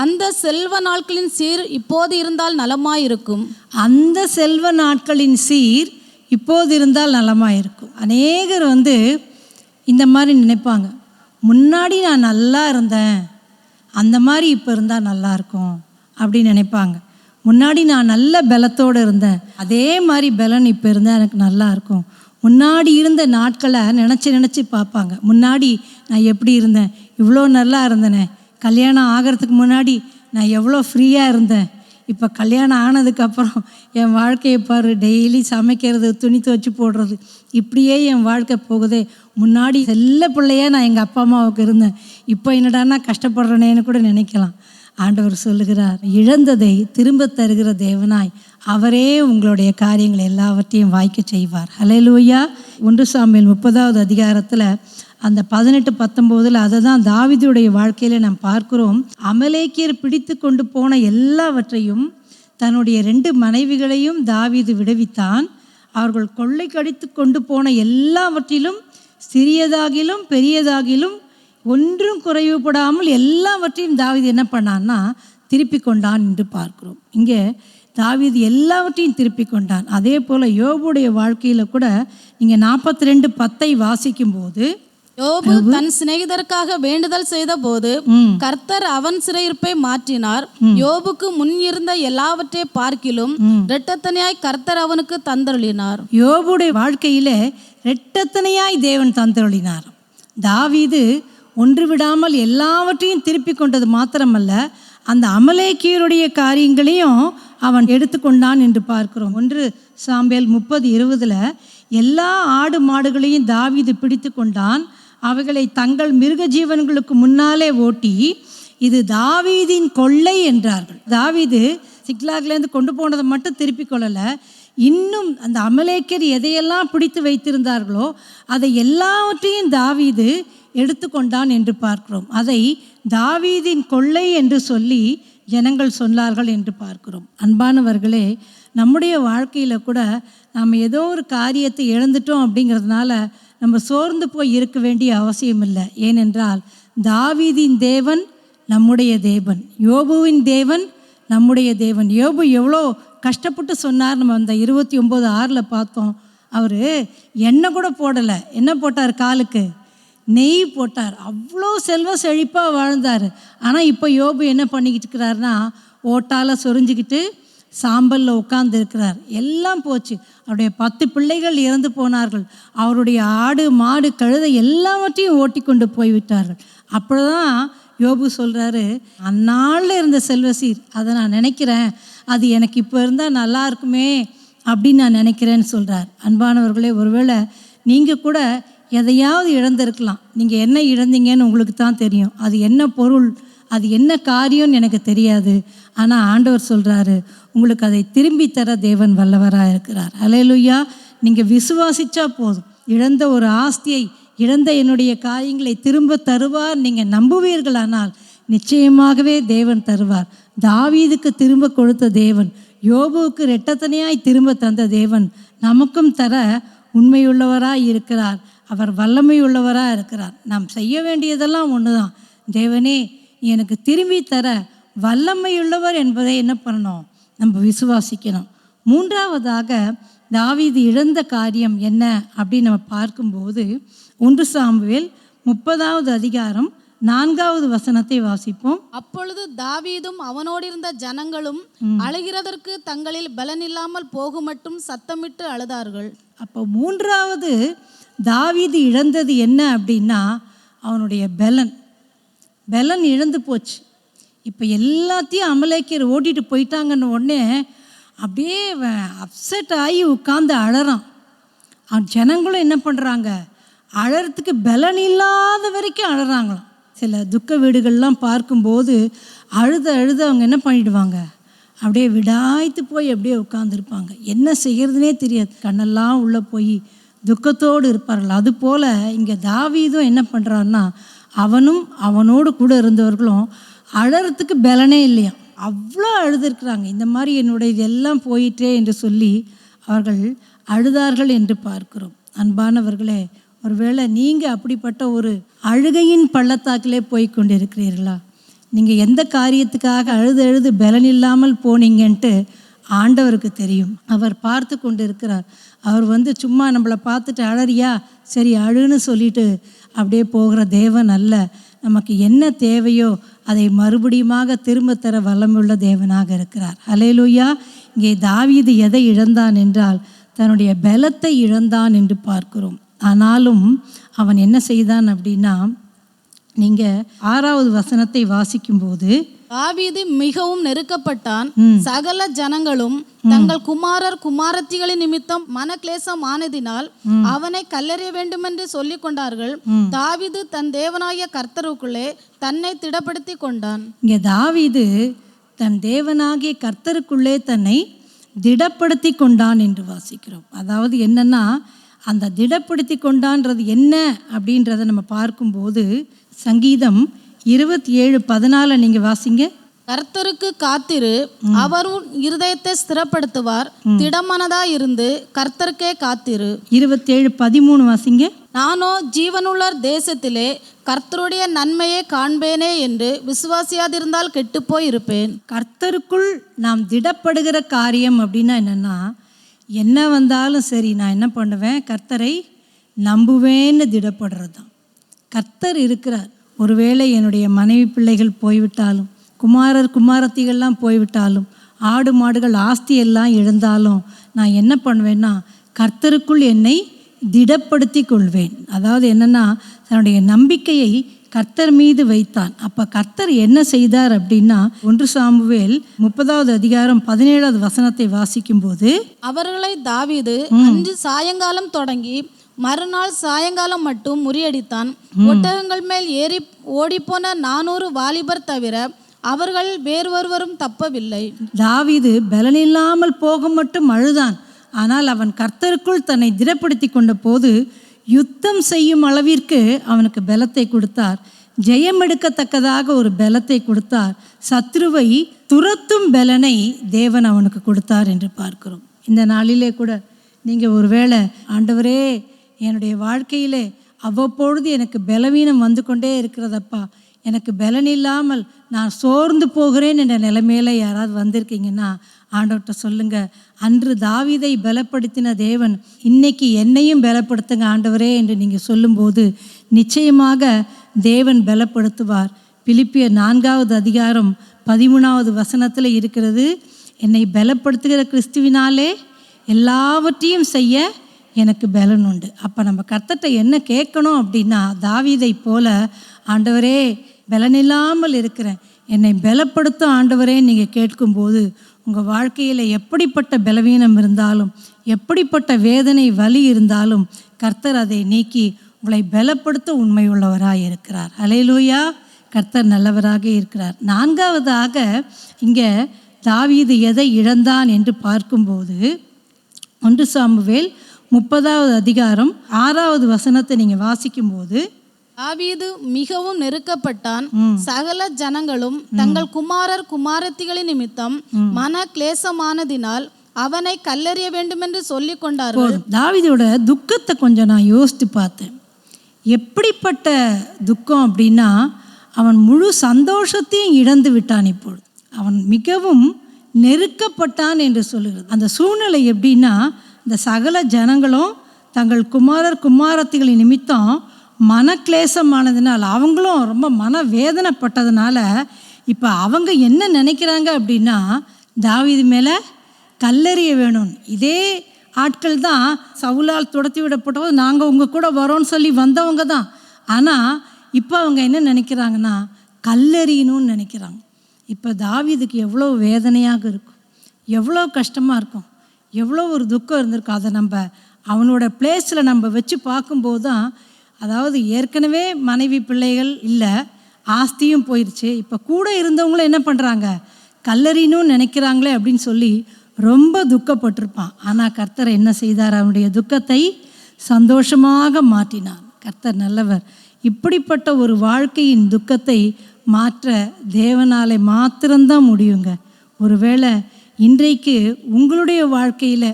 அந்த செல்வ நாட்களின் சீர் இப்போது இருந்தால் நலமாயிருக்கும். அந்த செல்வ நாட்களின் சீர் இப்போது இருந்தால் நலமாயிருக்கும். அநேகர் இந்த மாதிரி நினைப்பாங்க, முன்னாடி நான் நல்லா இருந்தேன், அந்த மாதிரி இப்போ இருந்தால் நல்லா இருக்கும் அப்படின்னு நினைப்பாங்க. முன்னாடி நான் நல்ல பலத்தோடு இருந்தேன், அதே மாதிரி பலன் இப்போ இருந்தால் எனக்கு நல்லா இருக்கும். முன்னாடி இருந்த நாட்களை நினச்சி பார்ப்பாங்க. முன்னாடி நான் எப்படி இருந்தேன், இவ்வளோ நல்லா இருந்தேனே, கல்யாணம் ஆகிறதுக்கு முன்னாடி நான் எவ்வளோ ஃப்ரீயாக இருந்தேன், இப்போ கல்யாணம் ஆனதுக்கப்புறம் என் வாழ்க்கையை பாரு, டெய்லி சமைக்கிறது, துணி துவச்சி போடுறது, இப்படியே என் வாழ்க்கை போகுதே. முன்னாடி செல்ல பிள்ளையாக நான் எங்கள் அப்பா அம்மாவுக்கு இருந்தேன், இப்போ என்னடான்னா கஷ்டப்படுறேனேன்னு கூட நினைக்கலாம். ஆண்டவர் சொல்லுகிறார், இழந்ததை திரும்ப தருகிற தேவனாய் அவரே உங்களுடைய காரியங்களை எல்லாவற்றையும் வாய்க்க செய்வார். ஹல்லேலூயா. 1 சாமுவேல் 30வது அதிகாரத்தில் அந்த 18-19 அதை தான் தாவீதுடைய வாழ்க்கையில் நாம் பார்க்கிறோம். அமலேக்கியர் பிடித்து கொண்டு போன எல்லாவற்றையும் தன்னுடைய 2 மனைவிகளையும் தாவீது விடுவித்தான். அவர்கள் கொள்ளை கடித்து கொண்டு போன எல்லாவற்றிலும் சிறியதாகிலும் பெரியதாகிலும் ஒன்றும் குறைவுபடாமல் எல்லாவற்றையும் தாவீது என்ன பண்ணான்னா திருப்பி கொண்டான் என்று பார்க்கிறோம். இங்கே தாவீது எல்லாவற்றையும் திருப்பி கொண்டான். அதே போல் யோபுடைய வாழ்க்கையில் கூட நீங்கள் 42:10 வாசிக்கும்போது, யோபு தன் சிநேகிதருக்காக வேண்டுதல் செய்த போது கர்த்தர் அவன் சிறையிருப்பை மாற்றினார். யோபுக்கு முன் இருந்த எல்லாவற்றை பார்க்கிலும் இரட்டத்தனையாய் கர்த்தர் அவனுக்கு தந்தருளினார். யோபுடைய வாழ்க்கையிலே இரட்டத்தனையாய் தேவன் தந்தருளினார். தாவீது ஒன்று விடாமல் எல்லாவற்றையும் திருப்பி கொண்டது மாத்திரமல்ல, அந்த அமலேக்கியருடைய காரியங்களையும் அவன் எடுத்துக்கொண்டான் என்று பார்க்கிறோம். 1 சாமுவேல் 30:20 எல்லா ஆடு மாடுகளையும் தாவீது பிடித்து கொண்டான், அவைகளை தங்கள் மிருக ஜீவன்களுக்கு முன்னாலே ஓட்டி இது தாவீதின் கொள்ளை என்றார்கள். தாவீது சிக்லாக்லேருந்து கொண்டு போனதை மட்டும் திருப்பி கொள்ளலை, இன்னும் அந்த அமலேக்கியர் எதையெல்லாம் பிடித்து வைத்திருந்தார்களோ அதை எல்லாவற்றையும் தாவீது எடுத்துக்கொண்டான் என்று பார்க்கிறோம். அதை தாவீதின் கொள்ளை என்று சொல்லி ஜனங்கள் சொன்னார்கள் என்று பார்க்கிறோம். அன்பானவர்களே, நம்முடைய வாழ்க்கையில் கூட நாம் ஏதோ ஒரு காரியத்தை இழந்துட்டோம் அப்படிங்கிறதுனால நம்ம சோர்ந்து போய் இருக்க வேண்டிய அவசியம் இல்லை. ஏனென்றால் தாவீதின் தேவன் நம்முடைய தேவன், யோபுவின் தேவன் நம்முடைய தேவன். யோபு எவ்வளோ கஷ்டப்பட்டு சொன்னார், நம்ம அந்த 29:6 பார்த்தோம். அவர் எண்ணெய் கூட போடலை, என்ன போட்டார், காலுக்கு நெய் போட்டார். அவ்வளோ செல்வ செழிப்பாக வாழ்ந்தார். ஆனால் இப்போ யோபு என்ன பண்ணிக்கிட்டு இருக்கிறாருன்னா, ஓட்டால் சொரிஞ்சிக்கிட்டு சாம்பலில் உட்கார்ந்து இருக்கிறார். எல்லாம் போச்சு. அவருடைய 10 பிள்ளைகள் இறந்து போனார்கள். அவருடைய ஆடு மாடு கழுதை எல்லாவற்றையும் ஓட்டி கொண்டு போய்விட்டார்கள். அப்போதான் யோபு சொல்கிறாரு, அந்நாளில் இருந்த செல்வசீர் அதை நான் நினைக்கிறேன், அது எனக்கு இப்போ இருந்தால் நல்லா இருக்குமே அப்படின்னு நான் நினைக்கிறேன்னு சொல்கிறார். அன்பானவர்களே, ஒருவேளை நீங்கள் கூட எதையாவது இழந்திருக்கலாம். நீங்கள் என்ன இழந்தீங்கன்னு உங்களுக்கு தான் தெரியும். அது என்ன பொருள், அது என்ன காரியம்னு எனக்கு தெரியாது. ஆனால் ஆண்டவர் சொல்கிறாரு, உங்களுக்கு அதை திரும்பி தர தேவன் வல்லவராக இருக்கிறார். அல்லேலூயா. நீங்கள் விசுவாசிச்சா போதும். இழந்த ஒரு ஆஸ்தியை, இழந்த என்னுடைய காரியங்களை திரும்ப தருவார் நீங்கள் நம்புவீர்களானால் நிச்சயமாகவே தேவன் தருவார். தாவீதுக்கு திரும்ப கொடுத்த தேவன், யோபுவுக்கு இரட்டத்தனையாய் திரும்ப தந்த தேவன் நமக்கும் தர உண்மையுள்ளவராய் இருக்கிறார். அவர் வல்லமையுள்ளவராக இருக்கிறார். நாம் செய்ய வேண்டியதெல்லாம் ஒன்று தான். தேவனே, எனக்கு திரும்பி தர வல்லமையுள்ளவர் என்பதை என்ன பண்ணணும், நம்ம விசுவாசிக்கணும். மூன்றாவதாக தாவீது இழந்த காரியம் என்ன அப்படின்னு நம்ம பார்க்கும்போது 1 சாமுவேல் 30வது அதிகாரம் 4வது வசனத்தை வாசிப்போம். அப்பொழுது தாவீதும் அவனோடிருந்த ஜனங்களும் அழுகிறதற்கு தங்களில் பலனில்லாமல் போகுமட்டும் சத்தமிட்டு அழுதார்கள். அப்போ மூன்றாவது தாவீது இழந்தது என்ன அப்படின்னா அவனுடைய பலன் இழந்து போச்சு. இப்போ எல்லாத்தையும் அமலேக்கியர் ஓட்டிட்டு போயிட்டாங்கன்னு உடனே அப்படியே அப்செட் ஆகி உட்கார்ந்து அழறான். ஜனங்களும் என்ன பண்ணுறாங்க, அழறதுக்கு பலன் இல்லாத வரைக்கும் அழறாங்களாம். சில துக்க வீடுகள்லாம் பார்க்கும்போது அழுது அவங்க என்ன பண்ணிடுவாங்க, அப்படியே விடாய்த்து போய் அப்படியே உட்காந்துருப்பாங்க. என்ன செய்கிறதுனே தெரியாது, கண்ணெல்லாம் உள்ளே போய் துக்கத்தோடு இருப்பார்கள். அதுபோல் இங்கே தாவீதும் என்ன பண்ணுறான்னா, அவனும் அவனோடு கூட இருந்தவர்களும் அழறதுக்கு பலனே இல்லையா, அவ்வளோ அழுதுருக்குறாங்க. இந்த மாதிரி என்னுடைய இதெல்லாம் போயிட்டே என்று சொல்லி அவர்கள் அழுதார்கள் என்று பார்க்கிறோம். அன்பானவர்களே, ஒருவேளை நீங்கள் அப்படிப்பட்ட ஒரு அழுகையின் பள்ளத்தாக்கிலே போய் கொண்டு இருக்கிறீர்களா? நீங்கள் எந்த காரியத்துக்காக அழுது பலன் இல்லாமல் போனீங்கன்ட்டு ஆண்டவருக்கு தெரியும். அவர் பார்த்து கொண்டு இருக்கிறார். அவர் சும்மா நம்மளை பார்த்துட்டு அழறியா சரி அழுன்னு சொல்லிட்டு அப்படியே போகிற தேவன் அல்ல. நமக்கு என்ன தேவையோ அதை மறுபடியுமாக திரும்ப தர வல்லமுள்ள தேவனாக இருக்கிறார். அல்லேலூயா. இங்கே தாவீது எதை இழந்தான் என்றால் தன்னுடைய பலத்தை இழந்தான் என்று பார்க்கிறோம். ஆனாலும் அவன் என்ன செய்தான் அப்படின்னா, நீங்கள் 6வது வசனத்தை வாசிக்கும்போது, தாவீது மிகவும் நெருக்கப்பட்டான். சகல ஜனங்களும் தங்கள் குமாரர் குமாரத்திகளின் நிமித்தம் மனக்லேசம் ஆனதினால் அவனை கல்லெறிய வேண்டுமென்று சொல்லிக் கொண்டார்கள். தாவீது தன் தேவனாகிய கர்த்தருக்குள்ளே தன்னை திடப்படுத்தி கொண்டான். இங்கே தாவீது தன் தேவனாகிய கர்த்தருக்குள்ளே தன்னை திடப்படுத்தி கொண்டான் என்று வாசிக்கிறோம். அதாவது என்னன்னா, அந்த திடப்படுத்தி கொண்டான்றது என்ன அப்படின்றத நம்ம பார்க்கும்போது சங்கீதம் 27:14 நீங்கள் வாசிங்க. கர்த்தருக்கு காத்திரு, அவர் உன் இருதயத்தை ஸ்திரப்படுத்துவார். திடமனதா இருந்து கர்த்தருக்கே காத்திரு. 27:13 வாசிங்க. நானோ ஜீவனுள்ளர் தேசத்திலே கர்த்தருடைய நன்மையை காண்பேனே என்று விசுவாசியாதிருந்தால் கெட்டுப்போய் இருப்பேன். கர்த்தருக்குள் நாம் திடப்படுகிற காரியம் அப்படின்னா என்னென்னா, என்ன வந்தாலும் சரி நான் என்ன பண்ணுவேன், கர்த்தரை நம்புவேன்னு திடப்படுறது தான். கர்த்தர் இருக்கிறார். ஒருவேளை என்னுடைய மனைவி பிள்ளைகள் போய்விட்டாலும், குமாரர் குமாரத்திகள்லாம் போய்விட்டாலும், ஆடு மாடுகள் ஆஸ்தி எல்லாம் இழந்தாலும் நான் என்ன பண்ணுவேன்னா கர்த்தருக்குள் என்னை திடப்படுத்தி கொள்வேன். அதாவது என்னென்னா, தன்னுடைய நம்பிக்கையை கர்த்தர் மீது வைத்தான். அப்போ கர்த்தர் என்ன செய்தார் அப்படின்னா 1 சாமுவேல் 30வது அதிகாரம் 17வது வசனத்தை வாசிக்கும்போது, அவர்களை தாவீது அன்று சாயங்காலம் தொடங்கி மறுநாள் சாயங்காலம் மட்டும் முறியடித்தான். ஒட்டகங்கள் மேல் ஏறி ஓடிப்போன 400 வாலிபர் தவிர அவர்கள் வேறொருவரும் தப்பவில்லை. தாவீது பலனில்லாமல் போக மட்டும் அழுதான். ஆனால் அவன் கர்த்தருக்குள் தன்னை திடப்படுத்தி கொண்ட போது யுத்தம் செய்யும் அளவிற்கு அவனுக்கு பலத்தை கொடுத்தார். ஜெயம் எடுக்கத்தக்கதாக ஒரு பலத்தை கொடுத்தார். சத்ருவை துரத்தும் பலனை தேவன் அவனுக்கு கொடுத்தார் என்று பார்க்கிறோம். இந்த நாளிலே கூட நீங்கள் ஒருவேளை, ஆண்டவரே என்னுடைய வாழ்க்கையிலே அவ்வப்பொழுது எனக்கு பலவீனம் வந்து கொண்டே இருக்கிறதப்பா, எனக்கு பலன் இல்லாமல் நான் சோர்ந்து போகிறேன் என்ற நிலைமையில யாராவது வந்திருக்கீங்கன்னா ஆண்டவர்கிட்ட சொல்லுங்கள், அன்று தாவீதை பலப்படுத்தின தேவன் இன்னைக்கு என்னையும் பலப்படுத்துங்க ஆண்டவரே என்று நீங்கள் சொல்லும்போது நிச்சயமாக தேவன் பலப்படுத்துவார். பிலிப்பியர் 4வது அதிகாரம் 13வது வசனத்தில் இருக்கிறது, என்னை பலப்படுத்துகிற கிறிஸ்துவினாலே எல்லாவற்றையும் செய்ய எனக்கு பலன் உண்டு. அப்போ நம்ம கர்த்தர்கிட்ட என்ன கேட்கணும் அப்படின்னா, தாவீதை போல, ஆண்டவரே பலனில்லாமல் இருக்கிறேன், என்னை பலப்படுத்தும் ஆண்டவரே நீங்கள் கேட்கும்போது உங்கள் வாழ்க்கையில் எப்படிப்பட்ட பலவீனம் இருந்தாலும், எப்படிப்பட்ட வேதனை வலி இருந்தாலும் கர்த்தர் அதை நீக்கி உங்களை பலப்படுத்த உண்மையுள்ளவராக இருக்கிறார். அல்லேலூயா. கர்த்தர் நல்லவராக இருக்கிறார். நான்காவதாக இங்கே தாவீது எதை இழந்தான் என்று பார்க்கும்போது 1 சாமுவேல் 30வது அதிகாரம் 6வது வசனத்தை நீங்கள் வாசிக்கும்போது, தாவீது மிகவும் நெருக்கப்பட்டான். சகல ஜனங்களும் தங்கள் குமாரர் குமாரத்திகளின் நிமித்தம் மன கிளேசமானதினால் அவனை கல்லெறிய வேண்டுமென்று சொல்லி கொண்டார்கள். தாவீதோட துக்கத்தை கொஞ்சம் நான் யோசித்து பார்த்தேன். எப்படிப்பட்ட துக்கம் அப்படின்னா, அவன் முழு சந்தோஷத்தையும் இழந்து விட்டான். இப்பொழுது அவன் மிகவும் நெருக்கப்பட்டான் என்று சொல்லுகிறது. அந்த சூழ்நிலை எப்படின்னா, இந்த சகல ஜனங்களும் தங்கள் குமாரர் குமாரத்திகளின் நிமித்தம் மனக்லேசமானதுனால, அவங்களும் ரொம்ப மன வேதனைப்பட்டதுனால, இப்போ அவங்க என்ன நினைக்கிறாங்க அப்படின்னா, தாவீது மேலே கல்லெறிய வேணும். இதே ஆட்கள் தான் சவுலால் துரத்தி விடப்பட்டபோது நாங்கள் உங்கள் கூட வரோன்னு சொல்லி வந்தவங்க தான். ஆனால் இப்போ அவங்க என்ன நினைக்கிறாங்கன்னா, கல்லெறியணும்னு நினைக்கிறாங்க. இப்போ தாவீதுக்கு எவ்வளோ வேதனையாக இருக்கும், எவ்வளோ கஷ்டமாக இருக்கும், எவ்வளோ ஒரு துக்கம் இருந்திருக்கும். அதை நம்ம அவனோட பிளேஸில் நம்ம வச்சு பார்க்கும்போது தான், அதாவது ஏற்கனவே மனைவி பிள்ளைகள் இல்லை, ஆஸ்தியும் போயிடுச்சு, இப்போ கூட இருந்தவங்களும் என்ன பண்ணுறாங்க, கல்லறினும் நினைக்கிறாங்களே அப்படின்னு சொல்லி ரொம்ப துக்கப்பட்டிருப்பான். ஆனால் கர்த்தர் என்ன செய்தார், அவனுடைய துக்கத்தை சந்தோஷமாக மாற்றினார். கர்த்தர் நல்லவர். இப்படிப்பட்ட ஒரு வாழ்க்கையின் துக்கத்தை மாற்ற தேவனாலே மாத்திரம்தான் முடியுங்க. ஒருவேளை இன்றைக்கு உங்களுடைய வாழ்க்கையில்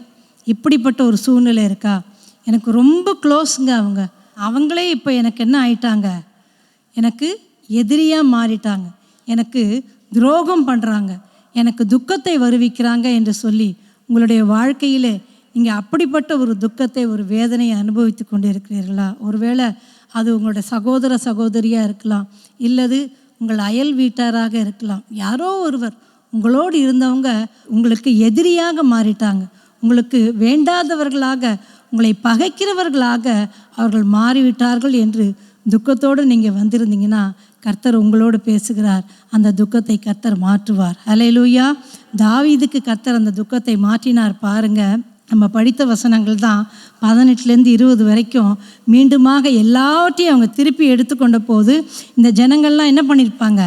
இப்படிப்பட்ட ஒரு சூழ்நிலை இருக்கா, எனக்கு ரொம்ப க்ளோஸுங்க அவங்களே இப்போ எனக்கு என்ன ஆயிட்டாங்க, எனக்கு எதிரியாக மாறிட்டாங்க, எனக்கு துரோகம் பண்ணுறாங்க, எனக்கு துக்கத்தை வருவிக்கிறாங்க என்று சொல்லி உங்களுடைய வாழ்க்கையில் நீங்கள் அப்படிப்பட்ட ஒரு துக்கத்தை, ஒரு வேதனையை அனுபவித்து கொண்டு இருக்கிறீர்களா? ஒருவேளை அது உங்களோட சகோதர சகோதரியாக இருக்கலாம், இல்லது உங்கள் அயல் வீட்டாராக இருக்கலாம். யாரோ ஒருவர் உங்களோடு இருந்தவங்க உங்களுக்கு எதிரியாக மாறிட்டாங்க, உங்களுக்கு வேண்டாதவர்களாக, உங்களை பகைக்கிறவர்களாக அவர்கள் மாறிவிட்டார்கள் என்று துக்கத்தோடு நீங்கள் வந்திருந்தீங்கன்னா, கர்த்தர் உங்களோடு பேசுகிறார். அந்த துக்கத்தை கர்த்தர் மாற்றுவார். அல்லேலூயா. தாவீதுக்கு கர்த்தர் அந்த துக்கத்தை மாற்றினார். பாருங்க, நம்ம படித்த வசனங்கள் தான் 18லேருந்து 20 வரைக்கும். மீண்டுமாக எல்லாவற்றையும் அவங்க திருப்பி எடுத்துக்கொண்ட போது இந்த ஜனங்கள்லாம் என்ன பண்ணியிருப்பாங்க,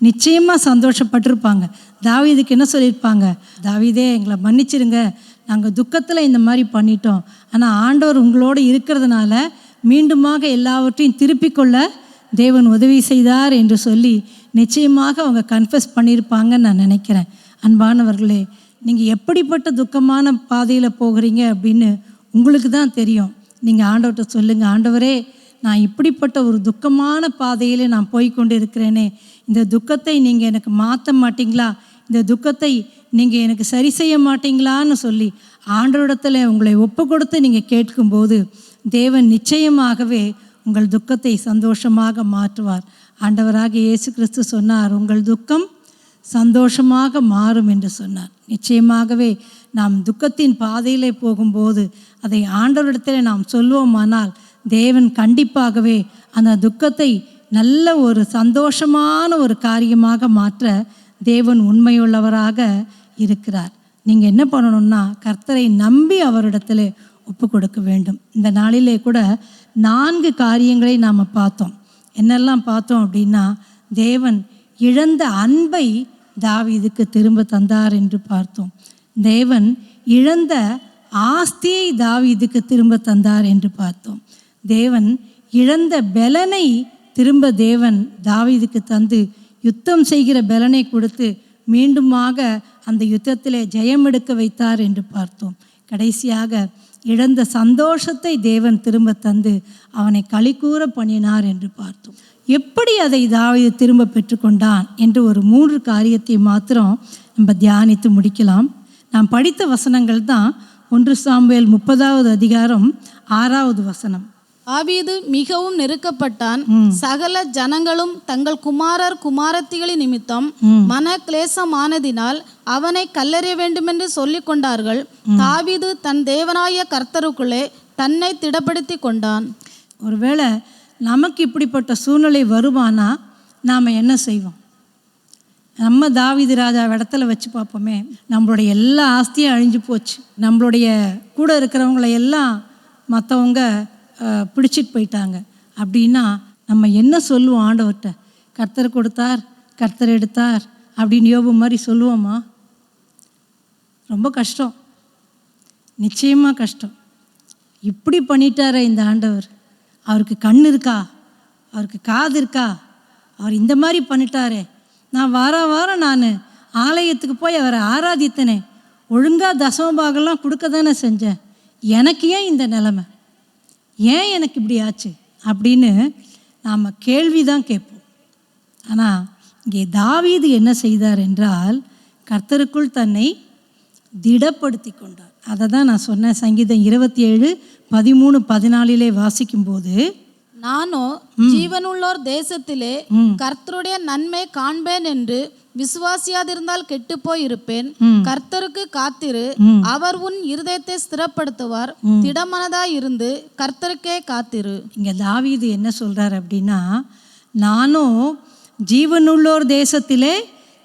நிச்சயமாக சந்தோஷப்பட்டிருப்பாங்க. தாவீதுக்கு என்ன சொல்லியிருப்பாங்க, தாவீதே எங்களை மன்னிச்சிருங்க, நாங்கள் துக்கத்தில் இந்த மாதிரி பண்ணிட்டோம், ஆனால் ஆண்டவர் உங்களோடு இருக்கிறதுனால மீண்டுமாக எல்லாவற்றையும் திருப்பி கொள்ள தேவன் உதவி செய்தார் என்று சொல்லி நிச்சயமாக அவங்க கன்ஃபஸ் பண்ணியிருப்பாங்கன்னு நான் நினைக்கிறேன். அன்பானவர்களே, நீங்கள் எப்படிப்பட்ட துக்கமான பாதையில் போகிறீங்க அப்படின்னு உங்களுக்கு தான் தெரியும். நீங்கள் ஆண்டவர்கிட்ட சொல்லுங்கள், ஆண்டவரே நான் இப்படிப்பட்ட ஒரு துக்கமான பாதையில் நான் போய்கொண்டு இருக்கிறேனே, இந்த துக்கத்தை நீங்கள் எனக்கு மாற்ற மாட்டிங்களா, இந்த துக்கத்தை நீங்கள் எனக்கு சரி செய்ய மாட்டிங்களான்னு சொல்லி ஆண்டவரிடத்தில் உங்களை ஒப்பு கொடுத்து நீங்கள் கேட்கும்போது தேவன் நிச்சயமாகவே உங்கள் துக்கத்தை சந்தோஷமாக மாற்றுவார். ஆண்டவராக இயேசு கிறிஸ்து சொன்னார், உங்கள் துக்கம் சந்தோஷமாக மாறும் என்று சொன்னார். நிச்சயமாகவே நாம் துக்கத்தின் பாதையிலே போகும்போது அதை ஆண்டவரிடத்தில் நாம் சொல்வோமானால் தேவன் கண்டிப்பாகவே அந்த துக்கத்தை நல்ல ஒரு சந்தோஷமான ஒரு காரியமாக மாற்ற தேவன் உண்மையுள்ளவராக இருக்கிறார். நீங்கள் என்ன பண்ணணும்னா, கர்த்தரை நம்பி அவரிடத்தில் ஒப்பு கொடுக்க வேண்டும். இந்த நாளிலே கூட 4 காரியங்களை நாம் பார்த்தோம். என்னெல்லாம் பார்த்தோம் அப்படின்னா, தேவன் இழந்த அன்பை தாவீதுக்கு திரும்ப தந்தார் என்று பார்த்தோம். தேவன் இழந்த ஆஸ்தியை தாவீதுக்கு திரும்ப தந்தார் என்று பார்த்தோம். தேவன் இழந்த பலனை திரும்ப தேவன் தாவீதுக்கு தந்து யுத்தம் செய்கிற பலனை கொடுத்து மீண்டுமாக அந்த யுத்தத்திலே ஜெயம் எடுக்க வைத்தார் என்று பார்த்தோம். கடைசியாக இழந்த சந்தோஷத்தை தேவன் திரும்ப தந்து அவனை களிகூர பண்ணினார் என்று பார்த்தோம். எப்படி அதை தாவீது திரும்ப பெற்றுக்கொண்டான் என்று ஒரு 3 காரியத்தை மாத்திரம் நம்ம தியானித்து முடிக்கலாம். நாம் படித்த வசனங்கள் தான் 1 சாமுவேல் 30வது அதிகாரம் 6வது வசனம். தாவீது மிகவும் நெருக்கப்பட்டான். சகல ஜனங்களும் தங்கள் குமாரர் குமாரத்திகளின் நிமித்தம் மன கிளேசமானதினால் அவனை கல்லெறிய வேண்டுமென்று சொல்லிக் கொண்டார்கள். தாவீது தன் தேவனாய கர்த்தருக்குள்ளே தன்னை திடப்படுத்தி கொண்டான். ஒருவேளை நமக்கு இப்படிப்பட்ட சூழ்நிலை வருமானா நாம் என்ன செய்வோம்? நம்ம தாவீது ராஜா இடத்துல வச்சு பார்ப்போமே. நம்மளுடைய எல்லா ஆஸ்தியும் அழிஞ்சு போச்சு. நம்மளுடைய கூட இருக்கிறவங்கள எல்லாம் மற்றவங்க பிடிச்சிட்டு போயிட்டாங்க. அப்படின்னா நம்ம என்ன சொல்லுவோம் ஆண்டவர்கிட்ட? கர்த்தர் கொடுத்தார், கர்த்தர் எடுத்தார் அப்படின்னு யோபு மாதிரி சொல்லுவோமா? ரொம்ப கஷ்டம், நிச்சயமாக கஷ்டம். இப்படி பண்ணிட்டாரே இந்த ஆண்டவர். அவருக்கு கண் இருக்கா? அவருக்கு காது இருக்கா? அவர் இந்த மாதிரி பண்ணிட்டாரே. நான் வாரம் நான் ஆலயத்துக்கு போய் அவரை ஆராதித்தனே, ஒழுங்காக தசமபாகெல்லாம் கொடுக்க தானே செஞ்சேன். எனக்கு ஏன் இந்த நிலைமை? ஏன் எனக்கு இப்படி ஆச்சு அப்படின்னு நாம் கேள்வி தான் கேட்போம். ஆனால் இங்கே தாவீது என்ன செய்தார் என்றால், கர்த்தருக்குள் தன்னை திடப்படுத்தி கொண்டார். அதை தான் நான் சொன்னேன். சங்கீதம் 27:13-14 வாசிக்கும்போது, நானோ ஜீவனுள்ளோர் தேசத்திலே கர்த்தருடைய நன்மை காண்பேன் என்று விசுவாசியாதிருந்தால் கெட்டு போய் இருப்பேன். கர்த்தருக்கு காத்திரு, அவர் உன் இருதயத்தை ஸ்திரப்படுத்துவார். திடமனதாய் இருந்து கர்த்தருக்கே காத்திரு. இங்க தாவீது என்ன சொல்றார் அப்படின்னா, நானும் ஜீவனுள்ளோர் தேசத்திலே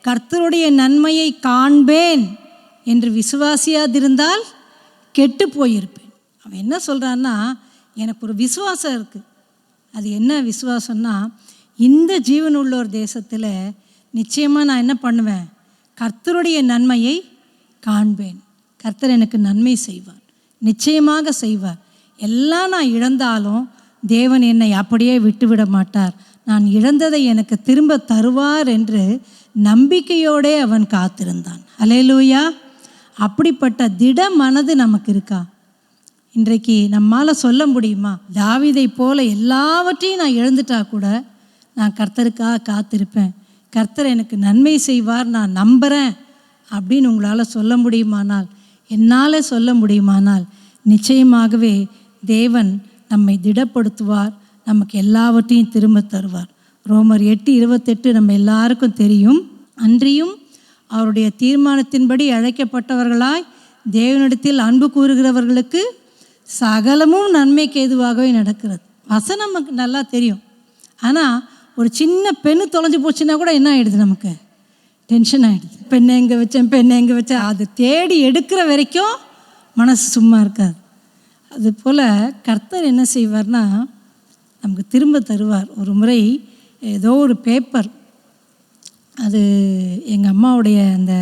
கர்த்தருடைய நன்மையை காண்பேன் என்று விசுவாசியாதிருந்தால் கெட்டு போயிருப்பேன். அவன் என்ன சொல்றான்னா, எனக்கு ஒரு விசுவாசம் இருக்கு. அது என்ன விசுவாசம்னா, இந்த ஜீவனுள்ளோர் தேசத்தில் நிச்சயமாக நான் என்ன பண்ணுவேன்? கர்த்தருடைய நன்மையை காண்பேன். கர்த்தர் எனக்கு நன்மை செய்வார், நிச்சயமாக செய்வார். எல்லாம் நான் இழந்தாலும் தேவன் என்னை அப்படியே விட்டுவிட மாட்டார். நான் இழந்ததை எனக்கு திரும்ப தருவார் என்று நம்பிக்கையோடே அவன் காத்திருந்தான். அல்லேலூயா! அப்படிப்பட்ட திட மனது நமக்கு இருக்கா? இன்றைக்கு நம்மால் சொல்ல முடியுமா, தாவீதை போல எல்லாவற்றையும் நான் இழந்துட்டா கூட நான் கர்த்தருக்காக காத்திருப்பேன், கர்த்தர் எனக்கு நன்மை செய்வார், நான் நம்புகிறேன் அப்படின்னு உங்களால் சொல்ல முடியுமானால், என்னால் சொல்ல முடியுமானால், நிச்சயமாகவே தேவன் நம்மை திடப்படுத்துவார், நமக்கு எல்லாவற்றையும் திரும்ப தருவார். ரோமர் 8:28 நம்ம எல்லாருக்கும் தெரியும். அன்றியும் அவருடைய தீர்மானத்தின்படி அழைக்கப்பட்டவர்களாய் தேவனிடத்தில் அன்பு கூறுகிறவர்களுக்கு சகலமும் நன்மைக்கு ஏதுவாகவே நடக்கிறது. வசனம் நமக்கு நல்லா தெரியும். ஆனால் ஒரு சின்ன பெண்ணு தொலைஞ்சு போச்சுன்னா கூட என்ன ஆகிடுது? நமக்கு டென்ஷன் ஆகிடுது. பெண்ணை எங்கே வச்சேன் அது தேடி எடுக்கிற வரைக்கும் மனசு சும்மா இருக்காது. அதுபோல் கர்த்தர் என்ன செய்வார்னா, நமக்கு திரும்ப தருவார். ஒரு முறை ஏதோ ஒரு பேப்பர், அது எங்கள் அம்மாவுடைய அந்த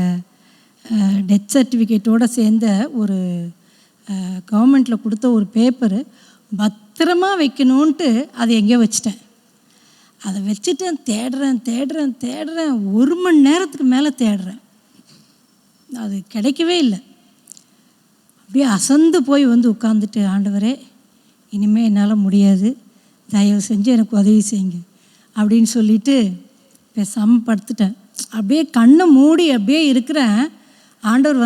டெத் சர்டிஃபிகேட்டோடு சேர்ந்த ஒரு கவர்மெண்ட்டில் கொடுத்த ஒரு பேப்பரு, பத்திரமா வைக்கணுன்ட்டு அதை எங்கேயோ வச்சிட்டேன். அதை வச்சுட்டேன், தேடுறேன் 1 மணி நேரத்துக்கு மேலே தேடுறேன். அது கிடைக்கவே இல்லை. அப்படியே அசந்து போய் உட்காந்துட்டு, ஆண்டவரே இனிமேல் என்னால் முடியாது, தயவு செஞ்சு எனக்கு உதவி செய்யுங்க அப்படின்னு சொல்லிட்டு பேசாமல் படுத்துட்டேன். அப்படியே கண்ணை மூடி அப்படியே இருக்கிறேன். ஆண்டவர்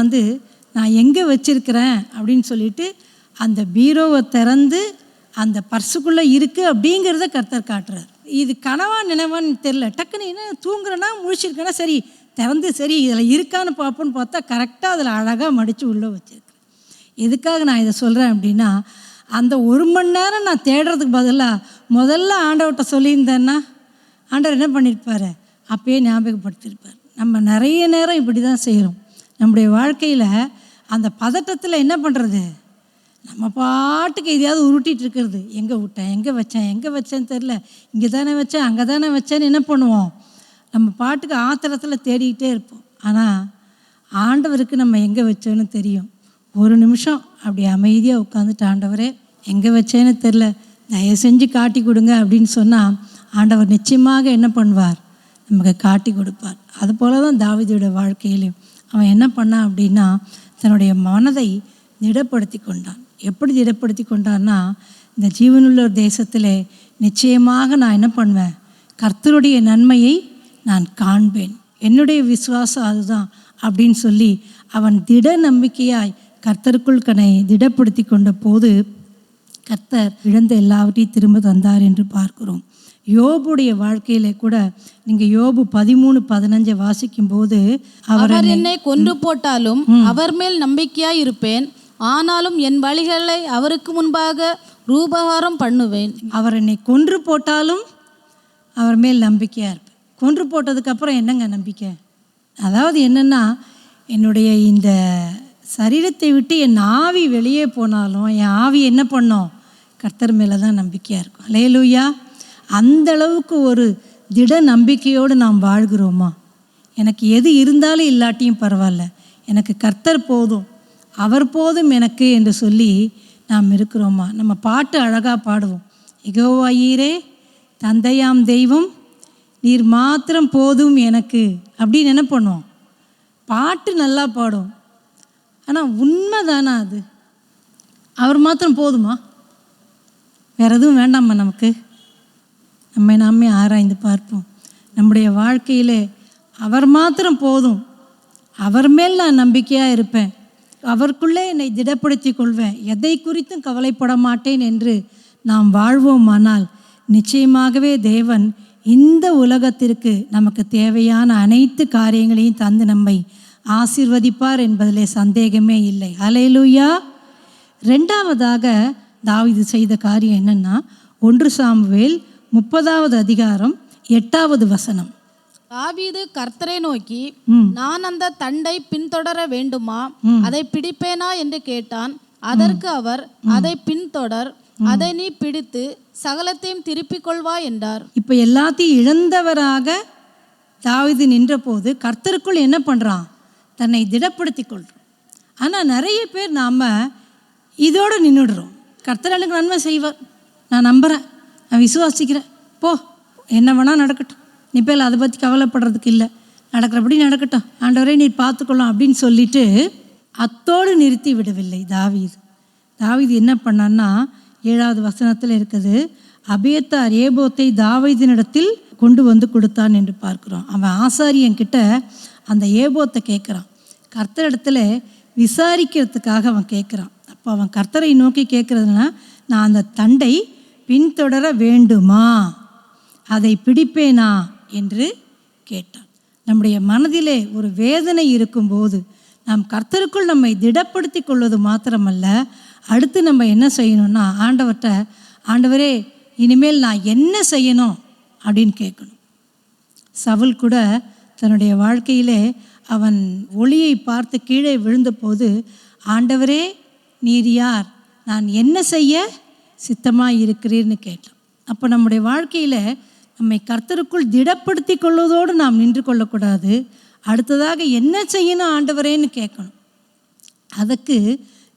நான் எங்கே வச்சிருக்கிறேன் அப்படின்னு சொல்லிட்டு அந்த பீரோவை திறந்து அந்த பர்சுக்குள்ளே இருக்குது அப்படிங்கிறத கர்த்தர் காட்டுறார். இது கனவா நினைவான்னு தெரில. டக்குன்னு என்ன தூங்குறேன்னா முழிச்சிருக்கேன்னா சரி திறந்து சரி இதில் இருக்கான்னு பார்ப்போன்னு பார்த்தா கரெக்டாக அதில் அழகாக மடித்து உள்ளே வச்சுருக்கேன். எதுக்காக நான் இதை சொல்கிறேன் அப்படின்னா, அந்த 1 மணி நேரம் நான் தேடுறதுக்கு பதிலாக முதல்ல ஆண்டவர்கிட்ட சொல்லியிருந்தேன்னா ஆண்டவர் என்ன பண்ணியிருப்பார்? அப்பயே ஞாபகப்படுத்தியிருப்பார். நம்ம நிறைய நேரம் இப்படி தான் செய்கிறோம். நம்முடைய வாழ்க்கையில் அந்த பதட்டத்தில் என்ன பண்ணுறது, நம்ம பாட்டுக்கு எதையாவது உருட்டிகிட்டு இருக்கிறது. எங்கே விட்டேன், எங்கே வச்சேன்னு தெரில, இங்கே தானே வச்சேன், அங்கே தானே வச்சேன்னு என்ன பண்ணுவோம், நம்ம பாட்டுக்கு ஆத்திரத்தில் தேடிக்கிட்டே இருப்போம். ஆனால் ஆண்டவருக்கு நம்ம எங்கே வச்சோன்னு தெரியும். 1 நிமிஷம் அப்படி அமைதியாக உட்காந்துட்டு, ஆண்டவரே எங்கே வச்சேன்னு தெரில, தயவு செஞ்சு காட்டி கொடுங்க அப்படின்னு சொன்னால் ஆண்டவர் நிச்சயமாக என்ன பண்ணுவார், நமக்கு காட்டி கொடுப்பார். அதுபோல தான் தாவீதோட வாழ்க்கையிலையும் அவன் என்ன பண்ணான் அப்படின்னா, தன்னுடைய மனதை திடப்படுத்தி கொண்டான். எப்படி திடப்படுத்தி கொண்டான்னா, இந்த ஜீவனுள்ள தேசத்தில் நிச்சயமாக நான் என்ன பண்ணுவேன், கர்த்தருடைய நன்மையை நான் காண்பேன், என்னுடைய விசுவாசம் அதுதான் அப்படின்னு சொல்லி அவன் திட நம்பிக்கையாய் கர்த்தருக்குள் தன்னை திடப்படுத்தி கொண்ட போது கர்த்தர் இழந்த எல்லாவற்றையும் திரும்ப தந்தார் என்று பார்க்கிறோம். யோபுடைய வாழ்க்கையில கூட நீங்கள் யோபு 13:15 வாசிக்கும் போது அவர் என்னை கொன்று போட்டாலும் அவர் மேல் நம்பிக்கையாய் இருப்பேன், ஆனாலும் என் வழிகளை அவருக்கு முன்பாக ரூபகாரம் பண்ணுவேன். அவர் என்னை கொன்று போட்டாலும் அவர் மேல் நம்பிக்கையாக இருப்பேன். கொன்று போட்டதுக்கப்புறம் என்னங்க நம்பிக்கை? அதாவது என்னென்னா, என்னுடைய இந்த சரீரத்தை விட்டு என் ஆவி வெளியே போனாலும் என் ஆவி என்ன பண்ணோம்? கர்த்தர் மேலே தான் நம்பிக்கையாக இருக்கும். அல்லேலூயா. அந்த அளவுக்கு ஒரு திட நம்பிக்கையோடு நாம் வாழ்கிறோமா? எனக்கு எது இருந்தாலும் இல்லாட்டியும் பரவாயில்ல, எனக்கு கர்த்தர் போதும், அவர் போதும் எனக்கு என்று சொல்லி நாம் இருக்கிறோமா? நம்ம பாட்டு அழகாக பாடுவோம். யெகோவா ஈரே தந்தையாம் தெய்வம் நீர் மாத்திரம் போதும் எனக்கு அப்படின்னு என்ன பண்ணுவோம்? பாட்டு நல்லா பாடும். ஆனால் உண்மை தானா அது? அவர் மாத்திரம் போதுமா? வேறு எதுவும் வேண்டாமா நமக்கு? நம்மை நாமே ஆராய்ந்து பார்ப்போம். நம்முடைய வாழ்க்கையில் அவர் மாத்திரம் போதும், அவர் மேல் நான் நம்பிக்கையாக இருப்பேன், அவருக்குள்ளே என்னை திடப்படுத்தி கொள்வேன், எதை குறித்தும் கவலைப்பட மாட்டேன் என்று நாம் வாழ்வோமானால் நிச்சயமாகவே தேவன் இந்த உலகத்திற்கு நமக்கு தேவையான அனைத்து காரியங்களையும் தந்து நம்மை ஆசீர்வதிப்பார் என்பதிலே சந்தேகமே இல்லை. அல்லேலூயா. ரெண்டாவதாக தாவீது செய்த காரியம் என்னன்னா, 1 சாமுவேல் 30வது அதிகாரம் 8வது வசனம். தாவீது கர்த்தரை நோக்கி, நான் அந்த தண்டை பின்தொடர வேண்டுமா, அதை பிடிப்பேனா என்று கேட்டான். அதற்கு அவர், அதை பின்தொடர், அதை நீ பிடித்து சகலத்தையும் திருப்பிக் கொள்வாய் என்றார். இப்போ எல்லாத்தையும் இழந்தவராக தாவீது நின்ற போது கர்த்தருக்குள் என்ன பண்ணுறான்? தன்னை திடப்படுத்தி கொள்கிறோம். ஆனால் நிறைய பேர் நாம் இதோடு நின்றுடுறோம். கர்த்தர் எனக்கு நன்மை செய்வார், நான் நம்புகிறேன், நான் விசுவாசிக்கிறேன், போ என்ன வேணால் நடக்கட்டும், நீ பேர் அதை பற்றி கவலைப்படுறதுக்கு இல்லை, நடக்கிறபடி நடக்கட்டும், ஆண்டவரே நீர் பார்த்துக்கொள்ளும் அப்படின்னு சொல்லிட்டு அத்தோடு நிறுத்தி விடவில்லை தாவீது. தாவீது என்ன பண்ணான்னா, 7வது வசனத்தில் இருக்குது, அபியத்தார் ஏபோத்தை தாவீதினிடத்தில் கொண்டு வந்து கொடுத்தான் என்று பார்க்குறோம். அவன் ஆசாரியன்கிட்ட அந்த ஏபோத்தை கேட்குறான். கர்த்தரிடத்துல விசாரிக்கிறதுக்காக அவன் கேட்குறான். அப்போ அவன் கர்த்தரை நோக்கி கேட்குறதுனா, நான் அந்த தண்டை பின்தொடர வேண்டுமா, அதை பிடிப்பேனா என்று கேட்டான். நம்முடைய மனதிலே ஒரு வேதனை இருக்கும்போது நாம் கர்த்தருக்குள் நம்மை திடப்படுத்தி கொள்வது மாத்திரமல்ல, அடுத்து நம்ம என்ன செய்யணும்னா, ஆண்டவர்கிட்ட, ஆண்டவரே இனிமேல் நான் என்ன செய்யணும் அப்படின்னு கேட்கணும். சவுல் கூட தன்னுடைய வாழ்க்கையிலே அவன் ஒளியை பார்த்து கீழே விழுந்தபோது, ஆண்டவரே நீர் யார், நான் என்ன செய்ய சித்தமாக இருக்கிறீர்னு கேட்டான். அப்போ நம்முடைய வாழ்க்கையில் நம்மை கர்த்தருக்குள் திடப்படுத்தி கொள்வதோடு நாம் நின்று கொள்ளக்கூடாது. அடுத்ததாக என்ன செய்யணும் ஆண்டவரேன்னு கேட்கணும். அதுக்கு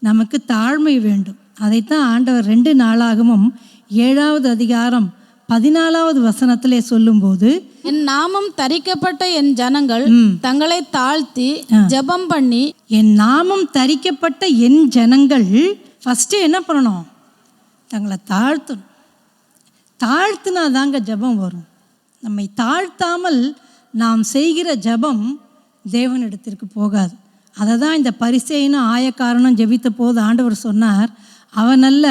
நமக்கு தாழ்மை வேண்டும். அதைத்தான் ஆண்டவர் 2 நாளாகமும் 7வது அதிகாரம் 14வது வசனத்திலே சொல்லும்போது, என் நாமம் தரிக்கப்பட்ட என் ஜனங்கள் தங்களை தாழ்த்தி ஜெபம் பண்ணி, என் நாமம் தரிக்கப்பட்ட என் ஜனங்கள் ஃபஸ்ட்டு என்ன பண்ணணும்? தங்களை தாழ்த்தணும். தாழ்த்தினா தாங்க ஜெபம் வரும். நம்மை தாழ்த்தாமல் நாம் செய்கிற ஜெபம் தேவனிடத்திற்கு போகாது. அதை தான் இந்த பரிசேயனும் ஆயக்காரனும் ஜெபித்த போது ஆண்டவர் சொன்னார், அவனல்ல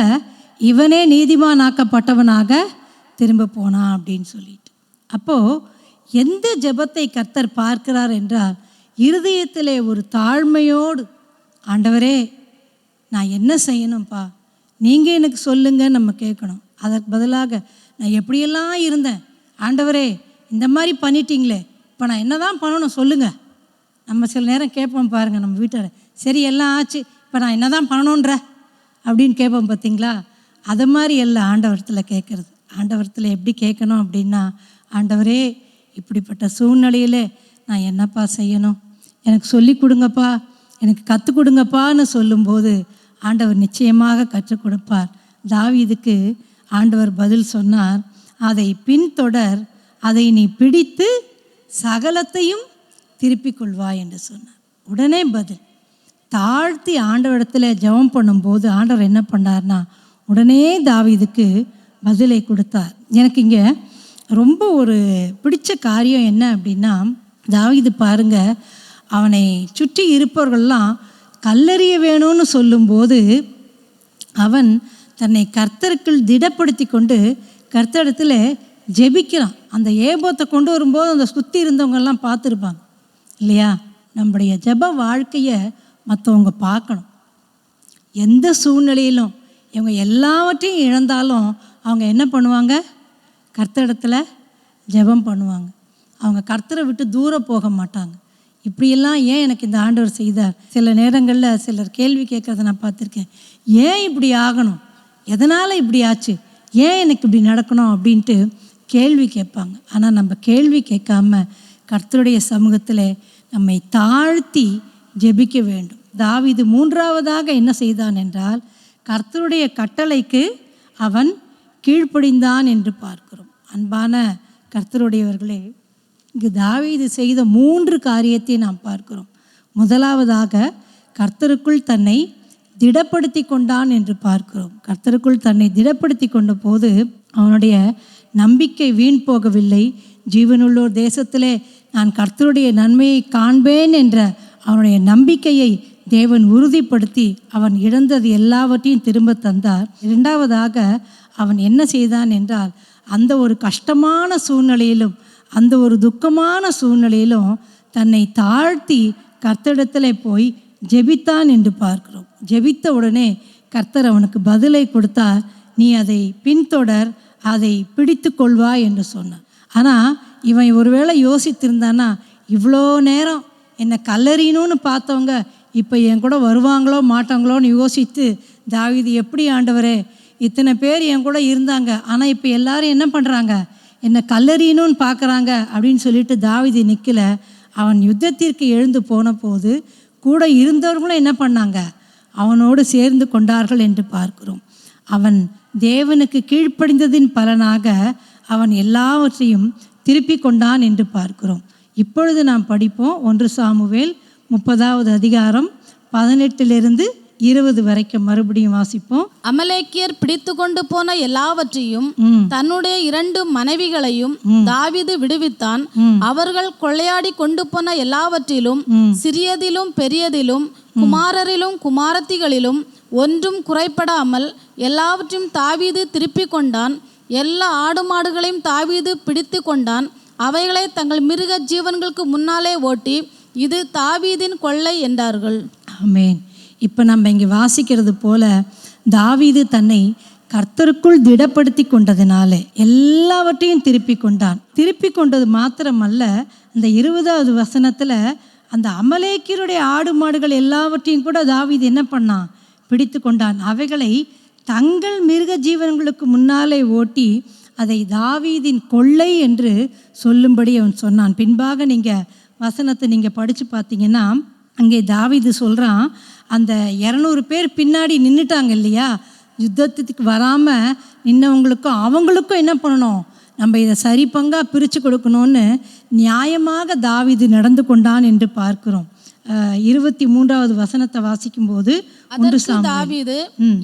இவனே நீதிமானாக்கப்பட்டவனாக திரும்ப போனான் அப்படின்னு சொல்லிட்டு. அப்போது எந்த ஜெபத்தை கர்த்தர் பார்க்கிறார் என்றால், இருதயத்திலே ஒரு தாழ்மையோடு, ஆண்டவரே நான் என்ன செய்யணும்ப்பா, நீங்கள் எனக்கு சொல்லுங்க நம்ம கேட்கணும். அதற்கு பதிலாக நான் எப்படியெல்லாம் இருந்தேன், ஆண்டவரே இந்த மாதிரி பண்ணிட்டீங்களே, இப்போ நான் என்ன தான் பண்ணணும் சொல்லுங்கள். நம்ம சில நேரம் கேட்போம் பாருங்கள், நம்ம வீட்டில் சரி எல்லாம் ஆச்சு, இப்போ நான் என்ன தான் பண்ணணுன்ற அப்படின்னு கேட்போம் பார்த்தீங்களா? அது மாதிரி எல்லாம் ஆண்டவரத்தில் கேட்குறது. ஆண்டவரத்தில் எப்படி கேட்கணும் அப்படின்னா, ஆண்டவரே இப்படிப்பட்ட சூழ்நிலையில் நான் என்னப்பா செய்யணும், எனக்கு சொல்லி கொடுங்கப்பா, எனக்கு கற்றுக் கொடுங்கப்பான்னு சொல்லும்போது ஆண்டவர் நிச்சயமாக கற்றுக் கொடுப்பார். தாவீதுக்கு ஆண்டவர் பதில் சொன்னார், அதை பின்தொடர், அதை நீ பிடித்து சகலத்தையும் திருப்பிக் கொள்வாய் என்று சொன்னார். உடனே பதில். தாழ்த்தி ஆண்டவரிடத்தில் ஜெபம் பண்ணும்போது ஆண்டவர் என்ன பண்ணார்னா, உடனே தாவீதுக்கு பதிலை கொடுத்தார். எனக்கு இங்கே ரொம்ப ஒரு பிடிச்ச காரியம் என்ன அப்படின்னா, தாவீது பாருங்க, அவனை சுற்றி இருப்பவர்கள்லாம் கல்லெறிய வேணும்னு சொல்லும்போது அவன் தன்னை கர்த்தருக்குள் திடப்படுத்தி கொண்டு கர்த்தரிடத்தில் ஜெபிக்கிறான். அந்த ஏபோத்தை கொண்டு வரும்போது அந்த சுற்றி இருந்தவங்கெல்லாம் பார்த்துருப்பாங்க இல்லையா? நம்முடைய ஜெப வாழ்க்கையை மற்றவங்க பார்க்கணும். எந்த சூழ்நிலையிலும் இவங்க எல்லாவற்றையும் இழந்தாலும் அவங்க என்ன பண்ணுவாங்க? கர்த்தரிடத்தில் ஜெபம் பண்ணுவாங்க. அவங்க கர்த்தரை விட்டு தூரம் போக மாட்டாங்க. இப்படியெல்லாம் ஏன் எனக்கு இந்த ஆண்டவர் செய்தார்? சில நேரங்களில் சிலர் கேள்வி கேட்குறத நான் பார்த்துருக்கேன். ஏன் இப்படி ஆகணும்? எதனால் இப்படி ஆச்சு? ஏன் எனக்கு இப்படி நடக்கணும் அப்படின்ட்டு கேள்வி கேட்பாங்க. ஆனால் நம்ம கேள்வி கேட்காம கர்த்தருடைய சமூகத்தில் நம்மை தாழ்த்தி ஜெபிக்க வேண்டும். தாவீது மூன்றாவதாக என்ன செய்தான் என்றால், கர்த்தருடைய கட்டளைக்கு அவன் கீழ்ப்படிந்தான் என்று பார்க்கிறோம். அன்பான கர்த்தருடையவர்களே, இங்கு தாவீது செய்த 3 காரியத்தை நாம் பார்க்கிறோம். முதலாவதாக கர்த்தருக்குள் தன்னை திடப்படுத்தி கொண்டான் என்று பார்க்கிறோம். கர்த்தருக்குள் தன்னை திடப்படுத்தி கொண்ட போது அவனுடைய நம்பிக்கை வீண் போகவில்லை. ஜீவனுள்ளோர் தேசத்திலே நான் கர்த்தருடைய நன்மையை காண்பேன் என்ற அவனுடைய நம்பிக்கையை தேவன் உறுதிப்படுத்தி அவன் இழந்தது எல்லாவற்றையும் திரும்ப தந்தார். இரண்டாவதாக அவன் என்ன செய்தான் என்றால், அந்த ஒரு கஷ்டமான சூழ்நிலையிலும் அந்த ஒரு துக்கமான சூழ்நிலையிலும் தன்னை தாழ்த்தி கர்த்தரிடத்தில் போய் ஜெபித்தான் என்று பார்க்கிறோம். ஜெபித்த உடனே கர்த்தர் அவனுக்கு பதிலை கொடுத்தார். நீ அதை பின்தொடர், அதை பிடித்து கொள்வாய் என்று சொன்னார். ஆனால் இவன் ஒருவேளை யோசித்திருந்தானா, இவ்வளோ நேரம் என்னை கல்லறியணும்னு பார்த்தவங்க இப்போ என் கூட வருவாங்களோ மாட்டாங்களோன்னு யோசித்து தாவீது, எப்படி ஆண்டவரே, இத்தனை பேர் என் கூட இருந்தாங்க, ஆனால் இப்போ எல்லாரும் என்ன பண்ணுறாங்க? என்னை கல்லறியணும்னு பார்க்குறாங்க அப்படின்னு சொல்லிட்டு தாவீது நிற்கல. அவன் யுத்தத்திற்கு எழுந்து போன போது கூட இருந்தவர்களும் என்ன பண்ணாங்க? அவனோடு சேர்ந்து கொண்டார்கள் என்று பார்க்கிறோம். அவன் தேவனுக்கு கீழ்ப்படிந்ததின் பலனாக அவன் எல்லாவற்றையும் திருப்பி கொண்டான் என்று பார்க்கிறோம். இப்பொழுது நாம் படிப்போம் 1 சாமுவேல் 30வது அதிகாரம் 18 20 வரைக்கும் மறுபடியும் வாசிப்போம். அமலேக்கியர் பிடித்து கொண்டு போன எல்லாவற்றையும் தன்னுடைய 2 மனைவிகளையும் தாவீது விடுவித்தான். அவர்கள் கொள்ளையாடி கொண்டு போன எல்லாவற்றிலும் சிறியதிலும் பெரியதிலும் குமாரரிலும் குமாரத்திகளிலும் ஒன்றும் குறைபடாமல் எல்லாவற்றையும் தாவீது திருப்பி கொண்டான். எல்லா ஆடு மாடுகளையும் தாவீது பிடித்து கொண்டான். அவைகளை தங்கள் மிருக ஜீவன்களுக்கு முன்னாலே ஓட்டி, இது தாவீதின் கொள்ளை என்றார்கள். ஆமென். இப்போ நம்ம இங்கே வாசிக்கிறது போல தாவீது தன்னை கர்த்தருக்குள் திடப்படுத்தி கொண்டதினாலே எல்லாவற்றையும் திருப்பி கொண்டான். திருப்பி கொண்டது மாத்திரமல்ல, அந்த 20வது வசனத்தில் அந்த அமலேக்கியருடைய ஆடு மாடுகள் எல்லாவற்றையும் கூட தாவீது என்ன பண்ணான்? பிடித்து கொண்டான். அவைகளை தங்கள் மிருக ஜீவன்களுக்கு முன்னாலே ஓட்டி அதை தாவீதின் கொள்ளை என்று சொல்லும்படி அவன் சொன்னான். பின்பாக நீங்கள் வசனத்தை நீங்கள் படித்து பார்த்தீங்கன்னா, அங்கே தாவீது சொல்கிறான், அந்த 200 பேர் பின்னாடி நின்றுட்டாங்க இல்லையா, யுத்தத்துக்கு வராமல் நின்னவங்களுக்கும் அவங்களுக்கும் என்ன பண்ணணும்? நம்ம இதை சரி பங்காக பிரித்து கொடுக்கணும்னு நியாயமாக தாவீது நடந்து கொண்டான் என்று பார்க்கிறோம். 23வது வசனத்தை வாசிக்கும் போது, தாவீது,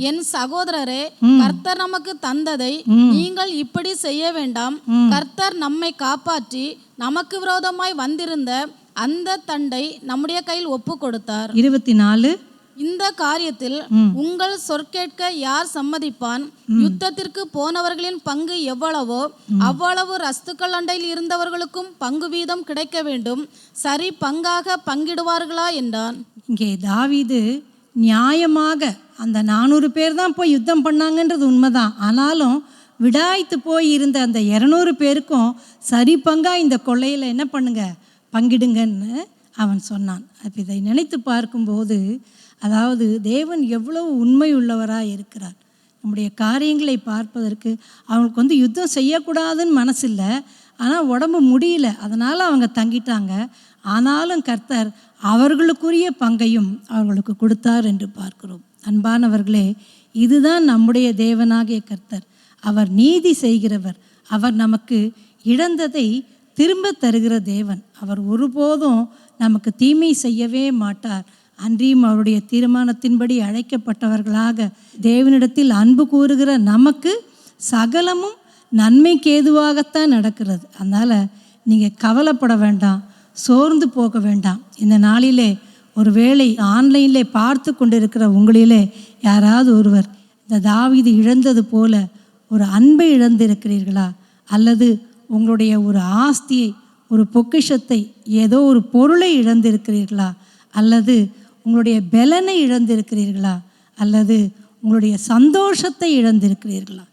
என் சகோதரரே, கர்த்தர் நமக்கு தந்ததை நீங்கள் இப்படி செய்ய வேண்டாம். கர்த்தர் நம்மை காப்பாற்றி நமக்கு விரோதமாய் வந்திருந்த அந்த தண்டை நம்முடைய கையில் ஒப்பு கொடுத்தார். 24 இந்த காரியத்தில் உங்கள் சொற்கேட்க யார் சம்மதிப்பான்? யுத்தத்திற்கு போனவர்களின் பங்கு எவ்வளவோ அவ்வளவு ரஸ்துக்கள் அண்டையில் இருந்தவர்களுக்கும் பங்கு வீதம் கிடைக்க வேண்டும். சரி பங்காக பங்கிடுவார்களா என்றான். இங்கே தாவீது நியாயமாக அந்த 400 பேர் தான் போய் யுத்தம் பண்ணாங்கன்றது உண்மைதான். ஆனாலும் விடாய்த்து போய் இருந்த அந்த 200 பேருக்கும் சரி பங்கா இந்த கொள்ளையில் என்ன பண்ணுங்க, பங்கிடுங்கன்னு அவன் சொன்னான். அப்போ இதை நினைத்து பார்க்கும்போது, அதாவது தேவன் எவ்வளவு உண்மை உள்ளவராக இருக்கிறார். நம்முடைய காரியங்களை பார்ப்பதற்கு அவங்களுக்கு யுத்தம் செய்யக்கூடாதுன்னு மனசு இல்லை, ஆனால் உடம்பு முடியல, அதனால் அவங்க தங்கிட்டாங்க. ஆனாலும் கர்த்தர் அவர்களுக்குரிய பங்கையும் அவர்களுக்கு கொடுத்தார் என்று பார்க்கிறோம். அன்பானவர்களே, இதுதான் நம்முடைய தேவனாகிய கர்த்தர். அவர் நீதி செய்கிறவர். அவர் நமக்கு இழந்ததை திரும்ப தருகிற தேவன். அவர் ஒருபோதும் நமக்கு தீமை செய்யவே மாட்டார். அன்றியும் அவருடைய தீர்மானத்தின்படி அழைக்கப்பட்டவர்களாக தேவனிடத்தில் அன்பு கூறுகிற நமக்கு சகலமும் நன்மைக்கு ஏதுவாகத்தான் நடக்கிறது. அதனால் நீங்கள் கவலைப்பட வேண்டாம், சோர்ந்து போக வேண்டாம். இந்த நாளிலே ஒருவேளை ஆன்லைனில் பார்த்து கொண்டிருக்கிற உங்களிலே யாராவது ஒருவர் இந்த தாவீது இழந்தது போல ஒரு அன்பை இழந்திருக்கிறீர்களா? அல்லது உங்களுடைய ஒரு ஆஸ்தியை, ஒரு பொக்கிஷத்தை, ஏதோ ஒரு பொருளை இழந்திருக்கிறீர்களா? அல்லது உங்களுடைய பலனை இழந்திருக்கிறீர்களா? அல்லது உங்களுடைய சந்தோஷத்தை இழந்திருக்கிறீர்களா?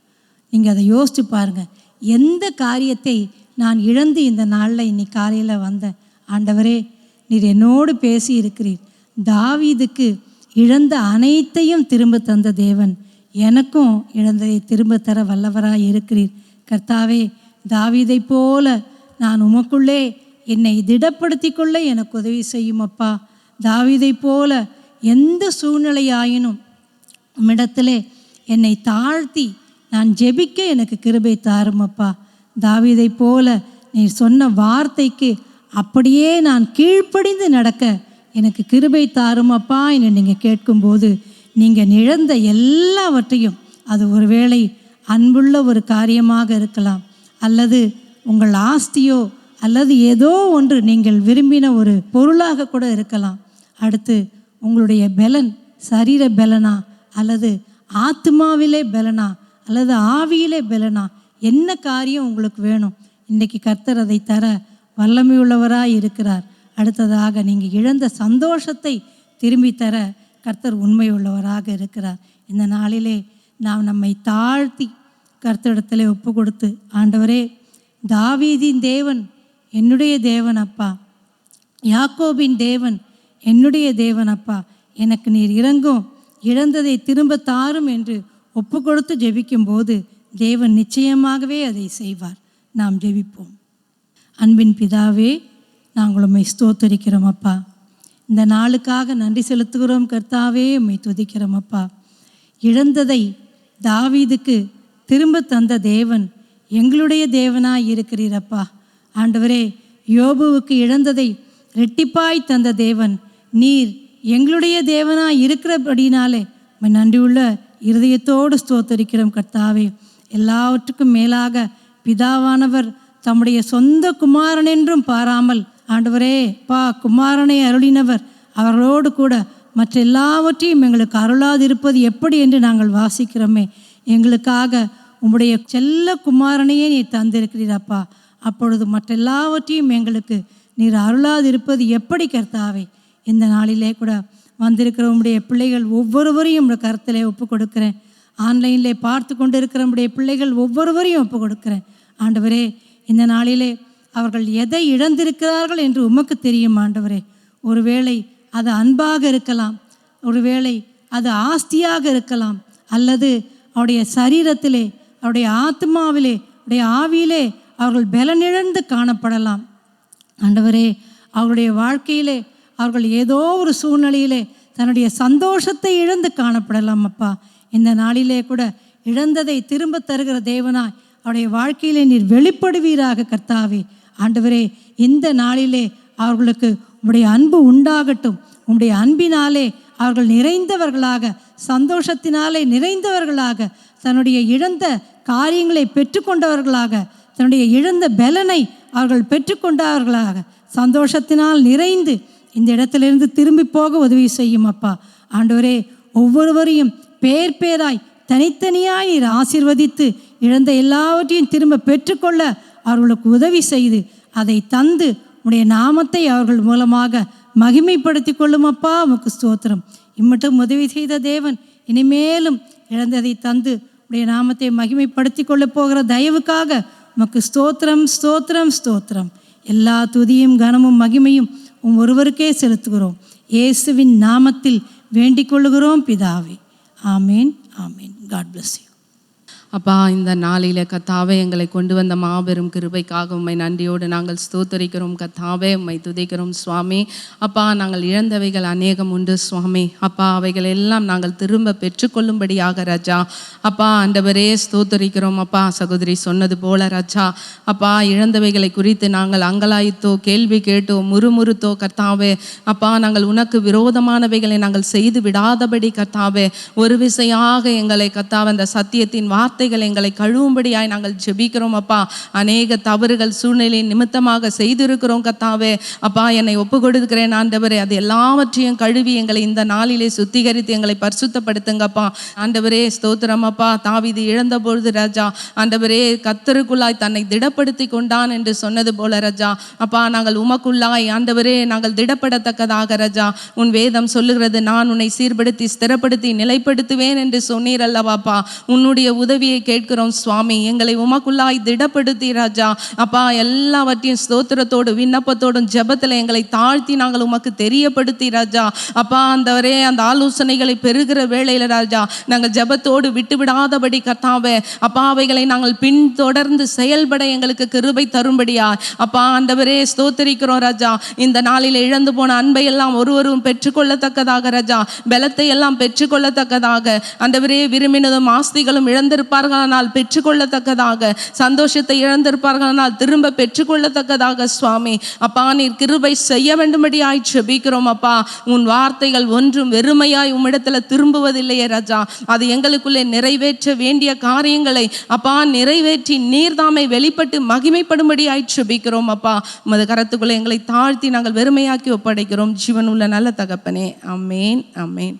நீங்கள் அதை யோசித்து பாருங்கள். எந்த காரியத்தை நான் இழந்து இந்த நாளில் இன்னைக்கு காலையில் வந்தேன்? ஆண்டவரே, நீர் என்னோடு பேசி இருக்கிறீர். தாவீதுக்கு இழந்த அனைத்தையும் திரும்ப தந்த தேவன் எனக்கும் இழந்ததை திரும்ப தர வல்லவராக இருக்கிறீர். கர்த்தாவே, தாவீதை போல நான் உமக்குள்ளே என்னை திடப்படுத்தி கொள்ள எனக்கு உதவி செய்யும் அப்பா. தாவீதை போல எந்த சூழ்நிலையாயினும் உம்மிடத்திலே என்னை தாழ்த்தி நான் ஜெபிக்க எனக்கு கிருபை தாரும் அப்பா. தாவீதை போல நீர் சொன்ன வார்த்தைக்கு அப்படியே நான் கீழ்ப்படிந்து நடக்க எனக்கு கிருபை தாரும் அப்பா என்று நீங்கள் கேட்கும்போது, நீங்கள் இழந்த எல்லாவற்றையும், அது ஒருவேளை அன்புள்ள ஒரு காரியமாக இருக்கலாம், அல்லது உங்கள் ஆஸ்தியோ, அல்லது ஏதோ ஒன்று நீங்கள் விரும்பின ஒரு பொருளாக கூட இருக்கலாம். அடுத்து உங்களுடைய பலன் சரீர பலனா, அல்லது ஆத்மாவிலே பலனா, அல்லது ஆவியிலே பலனா, என்ன காரியம் உங்களுக்கு வேணும்? இன்றைக்கி கர்த்தர் அதை தர வல்லமையுள்ளவராய் இருக்கிறார். அடுத்ததாக நீங்கள் இழந்த சந்தோஷத்தை திரும்பி தர கர்த்தர் உண்மையுள்ளவராக இருக்கிறார். இந்த நாளிலே நாம் நம்மை தாழ்த்தி கர்த்தரிடத்தில் ஒப்பு கொடுத்து, ஆண்டவரே, தாவீதின் தேவன் என்னுடைய தேவன் அப்பா, யாக்கோபின் தேவன் என்னுடைய தேவன் அப்பா, எனக்கு நீர் இறங்கும், இழந்ததை திரும்ப தாரும் என்று ஒப்பு கொடுத்து ஜெபிக்கும்போது தேவன் நிச்சயமாகவே அதை செய்வார். நாம் ஜெபிப்போம். அன்பின் பிதாவே, நாங்கள் உம்மை ஸ்தோத்தரிக்கிறோம் அப்பா. இந்த நாளுக்காக நன்றி செலுத்துகிறோம் கர்த்தாவே, உம்மை துதிக்கிறோம் அப்பா. இழந்ததை தாவீதுக்கு திரும்ப தந்த தேவன் எங்களுடைய தேவனாய் இருக்கிறீரப்பா. ஆண்டவரே, யோபுவுக்கு இழந்ததை ரெட்டிப்பாய் தந்த தேவன் நீர் எங்களுடைய தேவனாய் இருக்கிறபடினாலே உம்மை நன்றியுள்ள இருதயத்தோடு ஸ்தோத்தரிக்கிறோம் கர்த்தாவே. எல்லாவற்றுக்கும் மேலாக பிதாவானவர் தம்முடைய சொந்த குமாரன் என்றும் பாராமல், ஆண்டவரே பா, குமாரனை அருளினவர் அவர்களோடு கூட மற்ற எல்லாவற்றையும் எங்களுக்கு அருளாதிருப்பது எப்படி என்று நாங்கள் வாசிக்கிறோமே. எங்களுக்காக உம்முடைய செல்ல குமாரனையே நீர் தந்திருக்கிறீரப்பா. அப்பொழுது மற்ற எல்லாவற்றையும் எங்களுக்கு நீர் அருளாதிருப்பது எப்படி கர்த்தாவே? இந்த நாளிலே கூட வந்திருக்கிற உம்முடைய பிள்ளைகள் ஒவ்வொருவரையும் உம்முடைய கருத்திலே ஒப்பு கொடுக்கிறேன். ஆன்லைனிலே பார்த்து கொண்டு இருக்கிற உம்முடைய பிள்ளைகள் ஒவ்வொருவரையும் ஒப்பு கொடுக்கிறேன். ஆண்டவரே, இந்த நாளிலே அவர்கள் எதை இழந்திருக்கிறார்கள் என்று உமக்கு தெரியும் ஆண்டவரே. ஒருவேளை அது அன்பாக இருக்கலாம், ஒருவேளை அது ஆஸ்தியாக இருக்கலாம், அல்லது அவருடைய சரீரத்திலே, அவருடைய ஆத்மாவிலே, அவருடைய ஆவியிலே அவர்கள் பலனிழந்து காணப்படலாம். ஆண்டவரே, அவருடைய வாழ்க்கையிலே அவர்கள் ஏதோ ஒரு சூழ்நிலையிலே தன்னுடைய சந்தோஷத்தை இழந்து காணப்படலாம் அப்பா. இந்த நாளிலே கூட இழந்ததை திரும்ப தருகிற தேவனாய் அவருடைய வாழ்க்கையிலே நீர் வெளிப்படுவீராக கர்த்தாவே. ஆண்டவரே, இந்த நாளிலே அவர்களுக்கு உம்முடைய அன்பு உண்டாகட்டும். உம்முடைய அன்பினாலே அவர்கள் நிறைந்தவர்களாக, சந்தோஷத்தினாலே நிறைந்தவர்களாக, தன்னுடைய இழந்த காரியங்களை பெற்றுக்கொண்டவர்களாக, தன்னுடைய இழந்த பலனை அவர்கள் பெற்றுக்கொண்டவர்களாக, சந்தோஷத்தினால் நிறைந்து இந்த இடத்திலிருந்து திரும்பி போக உதவி செய்யும் அப்பா. ஆண்டவரே, ஒவ்வொருவரையும் பேர் பேராய் தனித்தனியாய் நீர் ஆசீர்வதித்து இழந்த எல்லாவற்றையும் திரும்ப பெற்றுக்கொள்ள அவர்களுக்கு உதவி செய்து அதை தந்து உடைய நாமத்தை அவர்கள் மூலமாக மகிமைப்படுத்தி கொள்ளும் அப்பா. உமக்கு ஸ்தோத்திரம். இம்மட்டும் உதவி செய்த தேவன் இனிமேலும் இழந்ததை தந்து உடைய நாமத்தை மகிமைப்படுத்தி கொள்ள போகிற தயவுக்காக உமக்கு ஸ்தோத்திரம், ஸ்தோத்திரம், ஸ்தோத்திரம். எல்லா துதியும் கனமும் மகிமையும் ஒருவருக்கே செலுத்துகிறோம். இயேசுவின் நாமத்தில் வேண்டிக் கொள்ளுகிறோம் பிதாவே. ஆமேன், ஆமேன். God bless you. அப்பா, இந்த நாளில் கர்த்தாவே எங்களை கொண்டு வந்த மாபெரும் கிருபைக்காக உம்மை நன்றியோடு நாங்கள் ஸ்தோத்தரிக்கிறோம் கர்த்தாவே. உம்மை துதிக்கிறோம் சுவாமி. அப்பா, நாங்கள் இழந்தவைகள் அநேகம் உண்டு சுவாமி. அப்பா, அவைகள் எல்லாம் நாங்கள் திரும்ப பெற்றுக்கொள்ளும்படியாக ராஜா அப்பா ஆண்டவரே ஸ்தோத்தரிக்கிறோம் அப்பா. சகோதரி சொன்னது போல ராஜா அப்பா, இழந்தவைகளை குறித்து நாங்கள் அங்கலாய்த்தோ, கேள்வி கேட்டோ, முறுமுறுத்தோ கர்த்தாவே அப்பா, நாங்கள் உனக்கு விரோதமானவைகளை நாங்கள் செய்து விடாதபடி கர்த்தாவே ஒரு விசையாக எங்களை கர்த்தாவே அந்த சத்தியத்தின் வார்த்தை வார்த்தைகள் எங்களை கழுவும்படியாய் நாங்கள் ஜெபிக்கிறோம் அப்பா. அநேக தவறுகள் சூழ்நிலை நிமித்தமாக செய்திருக்கிறோம் கர்த்தாவே. அப்பா, என்னை ஒப்பு கொடுக்கிறேன் ஆண்டவரே. அது எல்லாவற்றையும் கழுவி எங்களை இந்த நாளிலே சுத்திகரித்து எங்களை பரிசுத்தப்படுத்துங்கப்பா. ஆண்டவரே ஸ்தோத்திரம் அப்பா. தாவீது இழந்த பொழுது ராஜா ஆண்டவரே கர்த்தருக்குள்ளாய் தன்னை திடப்படுத்தி கொண்டான் என்று சொன்னது போல ராஜா அப்பா, நாங்கள் உமக்குள்ளாய் ஆண்டவரே நாங்கள் திடப்படத்தக்கதாக ராஜா உன் வேதம் சொல்லுகிறது, நான் உன்னை சீர்படுத்தி ஸ்திரப்படுத்தி நிலைப்படுத்துவேன் என்று சொன்னீர் அல்லவாப்பா. உன்னுடைய உதவியை கேட்கிறோம் சுவாமி. எங்களை உமக்குள்ளாய் திடப்படுத்தி ராஜா அப்பா, எல்லாவற்றையும் ஸ்தோத்திரத்தோடு விண்ணப்பத்தோடும் ஜெபத்தில் எங்களை தாழ்த்தி நாங்கள் உமக்கு தெரியப்படுத்தி ராஜா அப்பா ஆண்டவரே அந்த ஆலோசனைகளை பெறுகிற வேளையில் ராஜா நாங்கள் ஜெபத்தோடு விட்டுவிடாதபடி கர்த்தாவே அப்பா அவைகளை நாங்கள் பின்தொடர்ந்து செயல்பட எங்களுக்கு கிருபை தரும்படியா அப்பா ஆண்டவரே ஸ்தோத்திரிக்கிறோம் ராஜா. இந்த நாளில் இழந்து போன அன்பை எல்லாம் ஒருவரும் பெற்றுக்கொள்ளத்தக்கதாக ராஜா, பலத்தை எல்லாம் பெற்றுக்கொள்ளத்தக்கதாக ஆண்டவரே, விரும்பினதும் ஆஸ்திகளும் இழந்திருப்பார்களானால் பெற்றுக்கொள்ளத்தக்கதாக, சந்தோஷத்தை இழந்திருப்பார்களானால் திரும்ப பெற்றுக்கொள்ளத்தக்கதாக சுவாமி அப்பா நீர் கிருபை செய்ய வேண்டும்படியாய் ஜெபிக்கிறோம் அப்பா. உன் வார்த்தைகள் ஒன்றும் வெறுமையாய் உம்மிடத்துல திரும்புவதில்லையே ராஜா. அது எங்களுக்குள்ளே நிறைவேற்ற வேண்டிய காரியங்களை அப்பா நிறைவேற்றி நீர்தாமை வெளிப்பட்டு மகிமைப்படும்படியாய் ஜெபிக்கிறோம் அப்பா. உமது கரத்துக்குள்ளே எங்களை தாழ்த்தி நாங்கள் வெறுமையாக்கி ஒப்படைக்கிறோம். ஜீவனுள்ள நல்ல தகப்பனே, ஆமேன் ஆமேன்.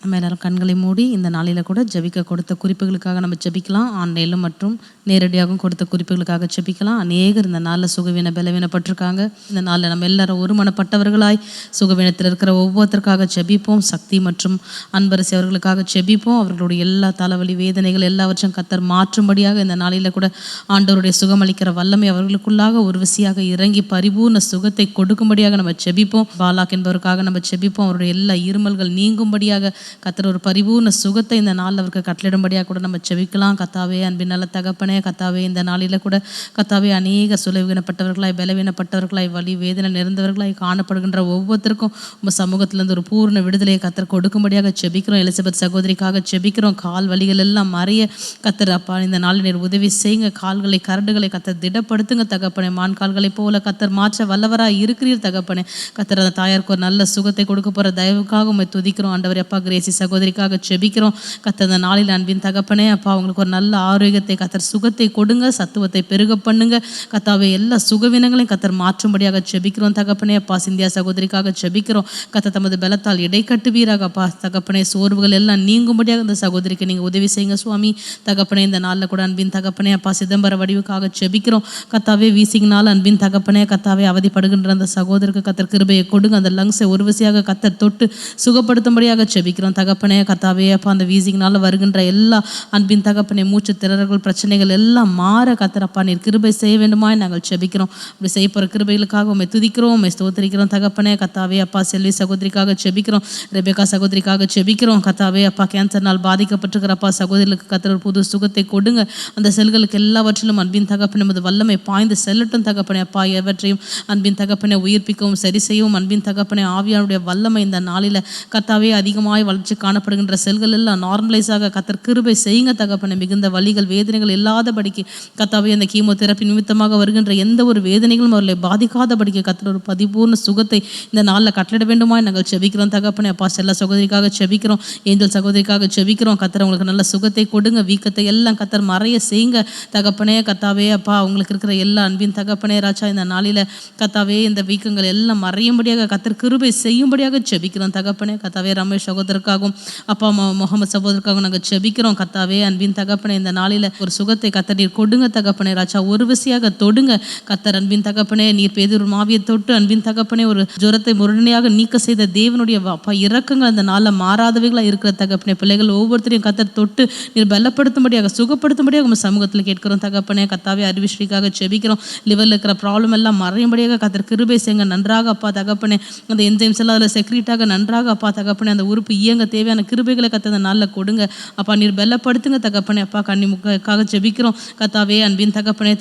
நம்ம எல்லாரும் கண்களை மூடி இந்த நாளில் கூட ஜெபிக்க கொடுத்த குறிப்புகளுக்காக நம்ம ஜெபிக்கலாம். ஆன்லைனிலும் மற்றும் நேரடியாகவும் கொடுத்த குறிப்புகளுக்காக ஜெபிக்கலாம். அநேகர் இந்த நாளில் சுகவீன பலவீனப்பட்டிருக்காங்க. இந்த நாளில் நம்ம எல்லாரும் ஒருமனப்பட்டவர்களாய் சுகவீனத்தில் இருக்கிற ஒவ்வொருத்தருக்காக ஜெபிப்போம். சக்தி மற்றும் அன்பரசி அவர்களுக்காக ஜெபிப்போம். அவர்களுடைய எல்லா தலைவலி வேதனைகள் எல்லாவற்றையும் கர்த்தர் மாற்றும்படியாக இந்த நாளில் கூட ஆண்டவருடைய சுகமளிக்கிற வல்லமை அவர்களுக்குள்ளாக ஒரு விசியாக இறங்கி பரிபூர்ண சுகத்தை கொடுக்கும்படியாக நம்ம ஜெபிப்போம். பாலாக் என்பவருக்காக நம்ம ஜெபிப்போம். அவருடைய எல்லா இருமல்கள் நீங்கும்படியாக கர்த்தர் ஒரு பரிபூர்ண சுகத்தை இந்த நாளில் அவருக்கு கட்டளிடும்படியாக கூட நம்ம ஜெபிக்கலாம். கர்த்தாவே அன்பின் நல்ல தகப்பனே, கர்த்தாவே இந்த நாளில் கூட கர்த்தாவே அநேக சுலவீனப்பட்டவர்களாய் பலவீனப்பட்டவர்களாய் வலி வேதனை நிறைந்தவர்களாய் காணப்படுகின்ற ஒவ்வொருத்தருக்கும் உங்கள் சமூகத்திலேருந்து ஒரு பூர்ண விடுதலையை கர்த்தர் கொடுக்கும்படியாக ஜெபிக்கிறோம். எலிசபெத் சகோதரிக்காக ஜெபிக்கிறோம். கால் வலிகள் எல்லாம் மறைய கர்த்தர் அப்பா இந்த நாளில் நீர் உதவி செய்யுங்க. கால்களை கரடுகளை கர்த்தர் திடப்படுத்துங்க தகப்பனே. மான் கால்களை போல கர்த்தர் மாற்ற வல்லவராய் இருக்கிறீர் தகப்பனே. கர்த்தர் அந்த தாயாருக்கு ஒரு நல்ல சுகத்தை கொடுக்க போகிற தயவுக்காக உண்மை துதிக்கிறோம் ஆண்டவரே. அப்பா கிரேசி சகோதரிக்காக ஜெபிக்கிறோம். கர்த்தர் இந்த நாளில் அன்பின் தகப்பனே அப்பா அவங்களுக்கு ஒரு நல்ல ஆரோக்கியத்தை கர்த்தர் சுகத்தை கொடுங்க, சத்துவத்தை பெருக பண்ணுங்க கர்த்தாவே. எல்லா சுகவீனங்களையும் கர்த்தர் மாற்றும்படியாக ஜெபிக்கிறோம் தகப்பனே. அப்பா சிந்தியா சகோதரிக்காக ஜெபிக்கிறோம். கர்த்தர் தமது பலத்தால் இடை கட்டுவீராக அப்பா தகப்பனே. சோர்வுகள் எல்லாம் நீங்கும்படியாக இந்த சகோதரிக்கு நீங்கள் உதவி செய்யுங்க சுவாமி தகப்பனே. இந்த நாளில் கூட அன்பின் தகப்பனே அப்பா சிதம்பர வடிவுக்காக ஜெபிக்கிறோம். கர்த்தாவே வீசிங்கனால அன்பின் தகப்பனே கர்த்தாவே அவதிப்படுகின்ற அந்த சகோதரருக்கு கர்த்தர் கிருபையை கொடுங்க. அந்த லங்ஸை ஒரு விசையாக கர்த்தர் தொட்டு சுகப்படுத்தும்படியாக ஜெபிக்கிறோம் தகப்பனே. கர்த்தாவே அப்பா அந்த வீசிங்கனால வருகின்ற எல்லா அன்பின் தகப்பனே மூச்சு திணறல்கள் பிரச்சனைகள் எல்லாம் மாற கர்த்தர் அப்பா நீர் கிருபை செய்ய வேண்டுமாய் நாங்கள் ஜெபிக்கிறோம். அப்படி செய்ய போகிற கிருபைகளுக்காக உண்மை துதிக்கிறோம், உண்மை ஸ்தோத்திரிக்கிறோம் தகப்பனே. கர்த்தாவே அப்பா செல்வி சகோதரிக்காக ஜெபிக்கிறோம். ரெபேக்கா சகோதரிக்காக ஜெபிக்கிறோம். கர்த்தாவே அப்பா கேன்சர்னால் பாதிக்கப்பட்டிருக்கிற அப்பா சகோதரிகளுக்கு கர்த்தர் ஒரு புது சுகத்தை கொடுங்க. அந்த செல்களுக்கு எல்லாவற்றிலும் அன்பின் தகப்பனே நமது வல்லமை பாய்ந்து செல்லட்டும் தகப்பனே. அப்பா எவற்றையும் அன்பின் தகப்பனை உயிர்ப்பிக்கவும் சரி செய்யவும் அன்பின் தகப்பனே ஆவியாருடைய வல்லமை இந்த நாளில் கர்த்தாவே அதிகமாய் வளர்ச்சி காணப்படுகின்ற செல்கள் எல்லாம் நார்மலைஸாக கர்த்தர் கிருபை செய்யுங்க தகப்பனே. மிகுந்த வலிகள் வேதனைகள் இல்லாதபடிக்கு கர்த்தாவே அந்த கீமோதெரப்பி நிமித்தமாக வருகின்ற எந்த ஒரு வேதனைகளும் அவர்களை பாதிக்காதபடிக்கு கர்த்தர் ஒரு பரிபூர்ண சுகத்தை இந்த நாளில் கட்டளிட வேண்டுமாய் நாங்கள் ஜெபிக்கிறோம் தகப்பனே. அப்பா செல்ல சகோதரிக்காக ஜெபிக்கிறோம். ஏஞ்சல் சகோதரிக்காக ஜெபிக்கிறோம். கர்த்தர் உங்களுக்கு நல்ல சுகத்தை கொடுங்க. வீக்கத்தை எல்லாம் கர்த்தர் மறைய செய்யுங்க தகப்பனே. கர்த்தாவே அப்பா உங்களுக்கு இருக்கிற எல்லா அன்பின் தகப்பனே ராஜா இந்த நாளில் கர்த்தாவே இந்த வீக்கங்கள் எல்லாம் மறையும்படியாக கர்த்தர் கிருபை செய்யும்படியாக ஜெபிக்கிறோம் தகப்பனே. கர்த்தாவே ரமேஷ் சகோதரருக்காகவும் அப்பா முகமது சகோதரருக்காகவும் நாங்கள் ஜெபிக்கிறோம். கர்த்தாவே அன்பின் தகப்பனே இந்த நாளில் ஒரு சுகத்தை கர்த்தர் நீர் கொடுங்க தகப்பனே ராஜா. ஒரு விசையாக தொடுங்க கர்த்தர் அன்பின் தகப்பனே. நீர் பேதுரு மாவியை தொட்டு அன்பின் தகப்பனே ஒரு ஜுரத்தை முரணியாக நீக்க செய்த தேவனுடைய அப்பா இரக்கங்கள் அந்த நாளில் மாறாதவைகளாக இருக்கிற தகப்பனே. பிள்ளைகள் ஒவ்வொருத்தரையும் கர்த்தர் தொட்டு நீர் பலப்படுத்தும்படியாக சுகப்படுத்தும்படியாக உங்கள் சமூகத்தில் கேட்கிறோம் தகப்பனே. கர்த்தாவே அறிவிஸ்ரீக்காக ஜெபிக்கிறோம். லிவரில் இருக்கிற ப்ராப்ளம் எல்லாம் மறையும்படியாக கர்த்தர் கிருபை செய்யுங்க நன்றாக அப்பா தகப்பனே. அந்த என்சைம்ஸ் எல்லாம் அதில் செக்ரீட்டாக நன்றாக அப்பா தகப்பனே அந்த உறுப்பு இயங்க தேவையான கிருபைகளை கர்த்தர் அந்த நாளில் கொடுங்க அப்பா. நீர் பலப்படுத்துங்க தகப்பனே. அப்பா கன்னிமுக்காக ஜெபிக்கிறோம் கர்த்தாவே. அன்பின் தகப்பனே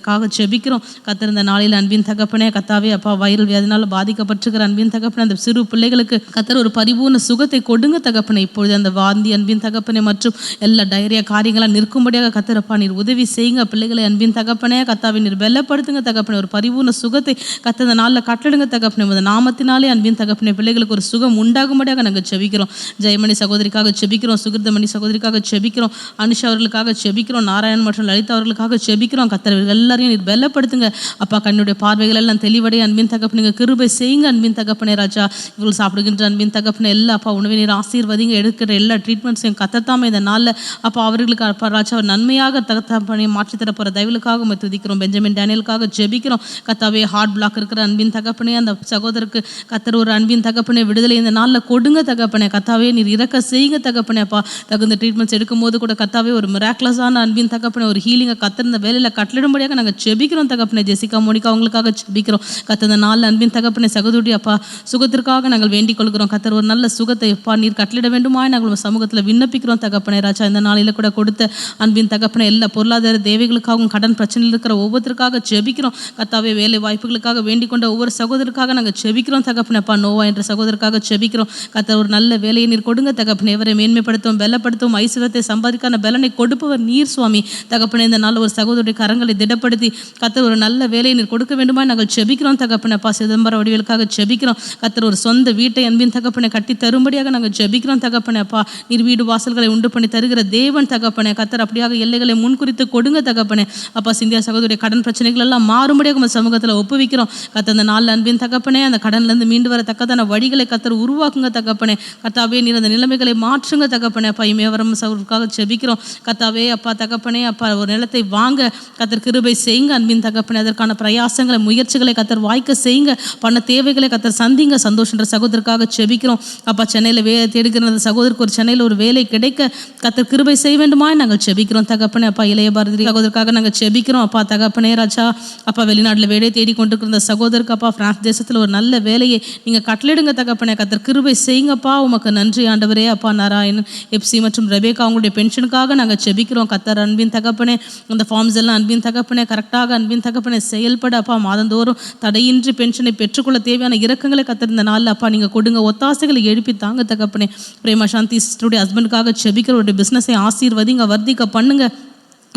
காக ஜெபிக்கிறோம் கர்த்தர் இந்த நாளில் அன்பின் தகப்பனே. கர்த்தாவே அப்பா வைரல் வியாதினால் பாதிக்கப்பட்டிருக்கிற அன்பின் தகப்பனே அந்த சிறு பிள்ளைகளுக்கு கர்த்தர் ஒரு பரிபூர்ண சுகத்தை கொடுங்க தகப்பனே. இப்பொழுது அந்த வாந்தி அன்பின் தகப்பனே மற்றும் எல்லா டைரியா காரியங்களாக நிற்கும்படியாக கர்த்தர் அப்பா நீர் உதவி செய்யுங்க பிள்ளைகளை அன்பின் தகப்பனே. கர்த்தாவே நீர் பலப்படுத்துங்க தகப்பனே. ஒரு பரிபூர்ண சுகத்தை கர்த்தர் இந்த நாளில் கட்டளிடுங்க தகப்பனே. நாமத்தினாலே அன்பின் தகப்பனே பிள்ளைகளுக்கு ஒரு சுகம் உண்டாகும்படியாக நாங்கள் ஜெபிக்கிறோம். ஜெயமணி சகோதரிக்காக ஜெபிக்கிறோம், சுகிர்தமணி சகோதரிக்காக ஜெபிக்கிறோம், அனுஷா அவர்களுக்காக ஜெபிக்கிறோம், நாராயணன் மற்றும் லலிதா அவர்களுக்காக ஜெபிக்கிறோம். கர்த்தர் எல்லாரையும் நீர் பலப்படுத்துங்க அப்பா. கண்ணுடைய பார்வைகள் எல்லாம் தெளிவடைய அன்பின் தகப்பனுங்க கிருபை செய்யுங்க அன்பின் தகப்பனே ராஜா. இவர்கள் சாப்பிடுகின்ற அன்பின் தகப்பனே எல்லா அப்பா உணவை நீர் ஆசீர்வதிங்க. எடுக்கிற எல்லா ட்ரீட்மெண்ட்ஸையும் கத்தத்தாமே இந்த நாளில் அப்பா அவர்களுக்கு அப்பா ராஜா நன்மையாக தகப்பனை மாற்றி தரப்போகிற தயவுகளுக்காக உம்மை துதிக்கிறோம். பெஞ்சமின் டேனியலுக்காக ஜெபிக்கிறோம் கத்தாவே. ஹார்ட் பிளாக் இருக்கிற அன்பின் தகப்பனே அந்த சகோதரருக்கு கத்தர் ஒரு அன்பின் தகப்பனே விடுதலை இந்த நாளில் கொடுங்க தகப்பனே. கத்தாவே நீர் இறக்க செய்யுங்க தகப்பனே அப்பா. தகுந்த ட்ரீட்மெண்ட்ஸ் எடுக்கும் போது கூட கத்தாவே ஒரு மிராக்லஸான அன்பின் தகப்பனே ஒரு ஹீலிங்கை கத்தர் இந்த வேலையில் கட்டளிடும்படியாக நாங்கள் ஜெபிக்கிறோம் தகப்பனே. ஜெசிகா மோனிகா அவங்களுக்காக ஜெபிக்கிறோம் கத்தர். இந்த நாளில் அன்பின் தகப்பனே சகோதரி அப்பா சுகத்திற்காக நாங்கள் வேண்டிக் கொள்கிறோம் கத்தர். ஒரு நல்ல சுகத்தை அப்பா நீர் கட்டளிட வேண்டுமா நாங்கள் சமூகத்தில் விண்ணப்பிக்கிறோம் தகப்பனே ராஜா. இந்த நாளில் கூட கொடுத்த அன்பின் தகப்பனே எல்லா பொருளாதார தேவைகளுக்காகவும் கடன் பிரச்சனையில் இருக்கிற ஒவ்வொருத்தருக்காக ஜெபிக்கிறோம் கத்தாவே. வேலை வாய்ப்புகளுக்காக வேண்டிக் கொண்ட ஒவ்வொரு சகோதரருக்காக நாங்கள் ஜெபிக்கிறோம் தகப்பனேப்பா. நோவா என்ற சகோதரருக்காக ஜெபிக்கிறோம் கத்தர். ஒரு நல்ல வேலையை நீர் கொடுங்க தகப்பனே. இவரை மேன்மைப்படுத்தும் பலப்படுத்தும் ஐஸ்வரத்தை சம்பாதிக்கான பலனை கொடுப்பவர் நீர் சுவாமி தகப்பனே. இந்த நாள் ஒரு சகோதரிய கரங்களை திடப்படுத்தி கத்தர் ஒரு நல்ல வேலையை நீர் கொடுக்க வேண்டுமா நாங்கள் ஜெபிக்கிறோம் தகப்பனேப்பா. சிதம்பர வடிவேலுக்காக ஜெபிக்கிறோம் கத்தர். ஒரு சொந்த வீட்டை அன்பின் தகப்பனை கட்டி தரும்படியாக நாங்கள் ஜெபிக்கிறோம் தகப்பனேப்பா. நீர் வீடு வாசல்களை உண்டு பண்ணி தருகிற தேவன் தகப்பனே கத்தர். அப்படியாக எல்லைகளை முன்குறித்து கொடுங்க தகப்பனே அப்பா. சிந்தியா சகோதரிய கடன் பிரச்சனைகள் எல்லாம் மாறும்படியாக உங்கள் சமூகத்தில் ஒப்புவிக்கிறோம் கத்தர். அந்த நாளில் அன்பின் தகப்பனே அந்த கடன்லேருந்து மீண்டு வரத்தக்கதான வழிகளை கத்தர் உருவாக்குங்க தகப்பனே. கத்தாவே நீர் அந்த நிலைமைகளை மாற்றுங்க தகப்பனே அப்பா. இமயவரம் சகோதரருக்காக ஜெபிக்கிறோம் கத்தாவே அப்பா தகப்பனே அப்பா. ஒரு நிலத்தை வாங்க கத்தர் கிருபை செய்யுங்க அன்பின் தகப்பனே. அதற்கான பிரயாசங்களை முயற்சிகளை கத்தர் வாய்க்க செய்யுங்க. பண்ண தேவைகளை கத்தர் சந்திங்க. சந்தோஷன்ற சகோதரருக்காக ஜெபிக்கிறோம் அப்பா. சென்னையில் வேலை தேடுகிற அந்த சகோதரருக்கு ஒரு சென்னையில் ஒரு வேலை கிடைக்க கத்தர் கிருபை செய்ய வேண்டுமா நாங்கள் ஜெபிக்கிறோம் தகப்பனே அப்பா. இளைய பாரதி சகோதரருக்காக நாங்கள் ஜெபிக்கிறோம் அப்பா தகப்பனே ராஜா. அப்பா வெளிநாட்டில் வேலையை தேடி கொண்டிருக்கிற சகோதரருக்கு அப்பா பிரான்ஸ் தேசத்தில் ஒரு நல்ல வேலையை நீங்கள் கட்டளிடுங்க தகப்பனே கத்தர். கிருபை செய்யுங்கப்பா. உமக்கு நன்றி ஆண்டவரே அப்பா. நாராயணன் எப்சி மற்றும் ரெபேக்கா அவங்களுடைய பென்ஷனுக்காக நாங்கள் ஜெபிக்கிறோம் கத்தர். அன்பின் தகப்பனே அந்த ஃபார்ம்ஸ் எல்லாம் அன்பின் தகப்பனே கரெக்டாக அன்பின் தகப்பனே செயல்பட அப்பா. மாதந்தோறும் தடையின்றி பென்ஷனை பெற்றுக்கொள்ள தேவையான இரக்கங்களை கத்தர் இந்த நாளில் அப்பா நீங்கள் கொடுங்க. ஒத்தாசைகளை எழுப்பி தாங்க தகப்பனே. பிரேமா சாந்தி சிஸ்டருடைய ஹஸ்பண்டுக்காக ஜெபிக்கிறவருடைய பிஸ்னஸை ஆசீர்வதிங்க வர்த்திக்க பண்ணுங்க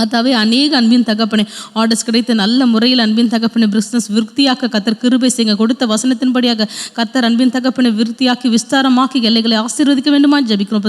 அதாவே. அநேக அன்பின் தகப்பனே ஆர்டர்ஸ் கிடைத்து நல்ல முறையில் அன்பின் தகப்பனை பிஸ்னஸ் விருத்தியாக்க கத்தர் கிருபை செய்யுங்க. கொடுத்த வசனத்தின்படியாக கத்தர் அன்பின் தகப்பனை விருத்தியாக்கி விஸ்தாரமாக்கி எல்லைகளை ஆசீர்வதிக்க வேண்டுமா ஜெபிக்கிறோம்.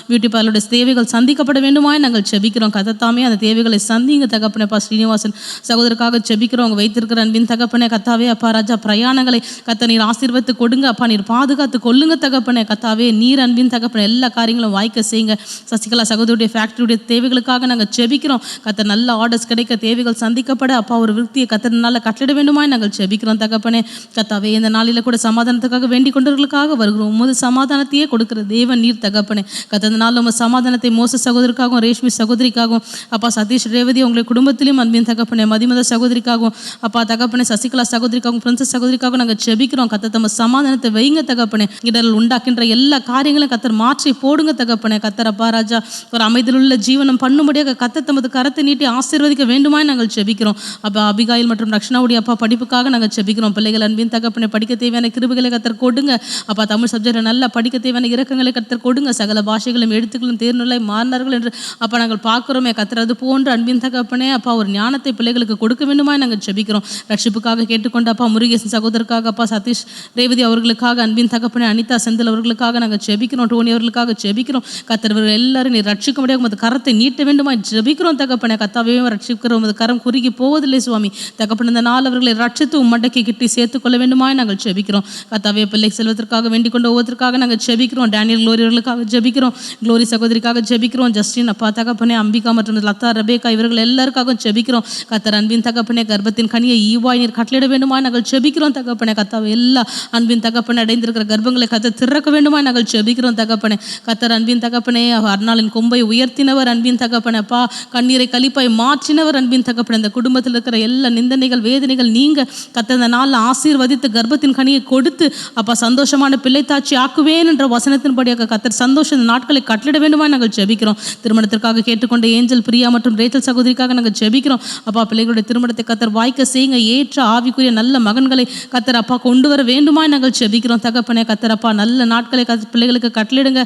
பியூட்டி பார்லருடைய தேவைகள் சந்திக்கப்பட வேண்டுமா நாங்கள் ஜெபிக்கிறோம் கத்தாமே. அந்த தேவைகளை சந்திங்க தகப்பனேப்பா. ஸ்ரீனிவாசன் சகோதரருக்காக ஜெபிக்கிறோம். அவங்க வைத்திருக்கிற அன்பின் தகப்பனே கத்தாவே அப்பா ராஜா. பிரயாணங்களை கத்த நீர் ஆசீர்வத்து கொடுங்க அப்பா. நீர் பாதுகாத்து கொள்ளுங்க தகப்பனே கத்தாவே. நீர் அன்பின் தகப்பனை எல்லா காரியங்களும் வாய்க்க செய்யுங்க. சசிகலா சகோதரியுடைய ஃபேக்டரியுடைய தேவைகளுக்காக நாங்கள் ஜெபிக்கிறோம் கத்தர். நல்ல ஆர்டர்ஸ் கிடைக்க தேவைகள் சந்திக்கப்பட அப்பா ஒரு விருத்தியை கத்தர்னால கட்டளிட வேண்டுமா நாங்கள் ஜெபிக்கிறோம் தகப்பனே கத்தாவே. இந்த நாளில் கூட சமாதானத்துக்காக வேண்டிக் கொண்டவர்களுக்காக வருகிறோம். உமது சமாதானத்தையே கொடுக்கிற தேவன் நீர் தகப்பனே கத்தர். இந்த நாளில் உங்கள் சமாதானத்தை மோச சகோதரிக்காகவும் ரேஷ்மி சகோதரிக்காகவும் அப்பா சதீஷ் ரேவதி உங்களுடைய குடும்பத்திலையும் அன்பின் தகப்பனே மதிமத சகோதரிக்காகவும் அப்பா தகப்பனே சசிகலா சகோதரிக்காகவும் பிரின்சஸ் சகோதரிக்காகவும் நாங்கள் ஜெபிக்கிறோம் கத்தர். தம்ம சமாதானத்தை வைங்க தகப்பனே. இடர்கள் உண்டாக்கின்ற எல்லா காரியங்களும் கத்தர் மாற்றி போடுங்க தகப்பனே கத்தர் அப்பா ராஜா. ஒரு அமைதியுள்ள ஜீவனம் பண்ணும்படியாக கத்தர் தமது கரத்தை நீட்டி ஆசீர்வதிக்க வேண்டுமா நாங்கள் ஜெபிக்கிறோம் அப்பா. அபிகாயில் மற்றும் ரக்ஷனாவுடைய அப்பா படிப்புக்காக நாங்கள் ஜெபிக்கிறோம். பிள்ளைகள் அன்பின் தகப்பனை படிக்க தேவையான கிருபைகளை கத்தர் கொடுங்க அப்பா. தமிழ் சப்ஜெக்டை நல்லா படிக்க தேவையான இரக்கங்களை கத்தர் கொடுங்க. சகல பாஷைகளும் எழுத்துக்களும் தேர்நிலை மாறினார்கள் என்று அப்பா நாங்கள் பார்க்குறோமே கத்தர். அது போன்ற அன்பின் தகப்பனே அப்பா ஒரு ஞானத்தை பிள்ளைகளுக்கு கொடுக்க வேண்டுமா நாங்கள் ஜெபிக்கிறோம். ரட்சிப்புக்காக கேட்டுக்கொண்ட அப்பா முருகேசன் சகோதரருக்காக அப்பா சதீஷ் ரேவதி அவர்களுக்காக அன்பின் தகப்பனே அனிதா செந்தில் அவர்களுக்காக நாங்கள் ஜெபிக்கிறோம். டோனி அவர்களுக்காக ஜெபிக்கிறோம் கத்தர். இவர்கள் எல்லாரும் நீ ரட்சிக்க முடியாது உமது கரத்தை நீட்ட வேண்டுமா ஜெபிக்கிறோம் தகப்பனே கத்தாவே. ரட்சிக்கிற உமது கரம் குறுகி போவதில்லை சுவாமி தகப்பனே. இந்த நாள் அவர்களை ரட்சித்து உம்மடக்கி கிட்டி சேர்த்து கொள்ள வேண்டுமா நாங்கள் ஜெபிக்கிறோம் கத்தாவே. பிள்ளை செல்வதற்காக வேண்டிக் கொண்ட ஒவ்வொருத்தருக்காக நாங்கள் ஜெபிக்கிறோம். டேனியல் குளோரி அவர்களுக்காக ஜெபிக்கிறோம். குளோரி சகோதரிக்காக ஜெபிக்கிறோம். ஜஸ்டின் அப்பா தகப்பனே அம்பிகா மற்றும் லதா ரபேக்கா இவர்கள் எல்லாருக்காக ஜெபிக்கிறோம் கத்தர். அன்பின் தகப்பனே கர்ப்பத்தின் கனியை ஈவாய் நீர் கட்டளிட வேண்டுமா நாங்கள் ஜெபிக்கிறோம் தகப்பனே கத்தாவே. எல்லா அன்பின் தகப்பனை அடைந்திருக்கிற கர்ப்பங்களை கத்தர் திறக்க வேண்டுமா நாங்கள் ஜெபிக்கிறோம் தகப்பனே கத்தர். அன்பின் தகப்பனே அர்னாளின் கொம்பை உயர்த்தினவர் அன்பின் தகப்பனே அப்பா. கண்ணீரை கலிப்பாய் மாற்றினவர் அன்பின் தகப்பனே. இந்த குடும்பத்தில் இருக்கிற எல்லா நிந்தனைகள் வேதனைகள் நீங்க கத்தர் இந்த நாளில் ஆசீர்வதித்து கர்ப்பத்தின் கனியை கொடுத்து அப்பா சந்தோஷமான பிள்ளைத்தாட்சி ஆக்குவேன் என்ற வசனத்தின்படியாக கத்தர் சந்தோஷ நாட்களை கட்டளிட வேண்டுமா நாங்கள் ஜெபிக்கிறோம். திருமணத்திற்காக கேட்டுக்கொண்ட ஏஞ்சல் பிரியா மற்றும் ரேச்சல் சகோதரிக்காக நாங்கள் ஜெபிக்கிறோம் அப்பா. பிள்ளைகளுடைய திருமணத்தை கத்தர் வாய்க்க செய்யுங்க. ஏற்ற ஆவிக்குரிய நல்ல மகன்களை கத்தர் அப்பா கொண்டு வர வேண்டுமா நாங்கள் ஜெபிக்கிறோம் தகப்பனே கத்தர் அப்பா. நல்ல நாட்களை பிள்ளைகளுக்கு கட்டளிடுங்க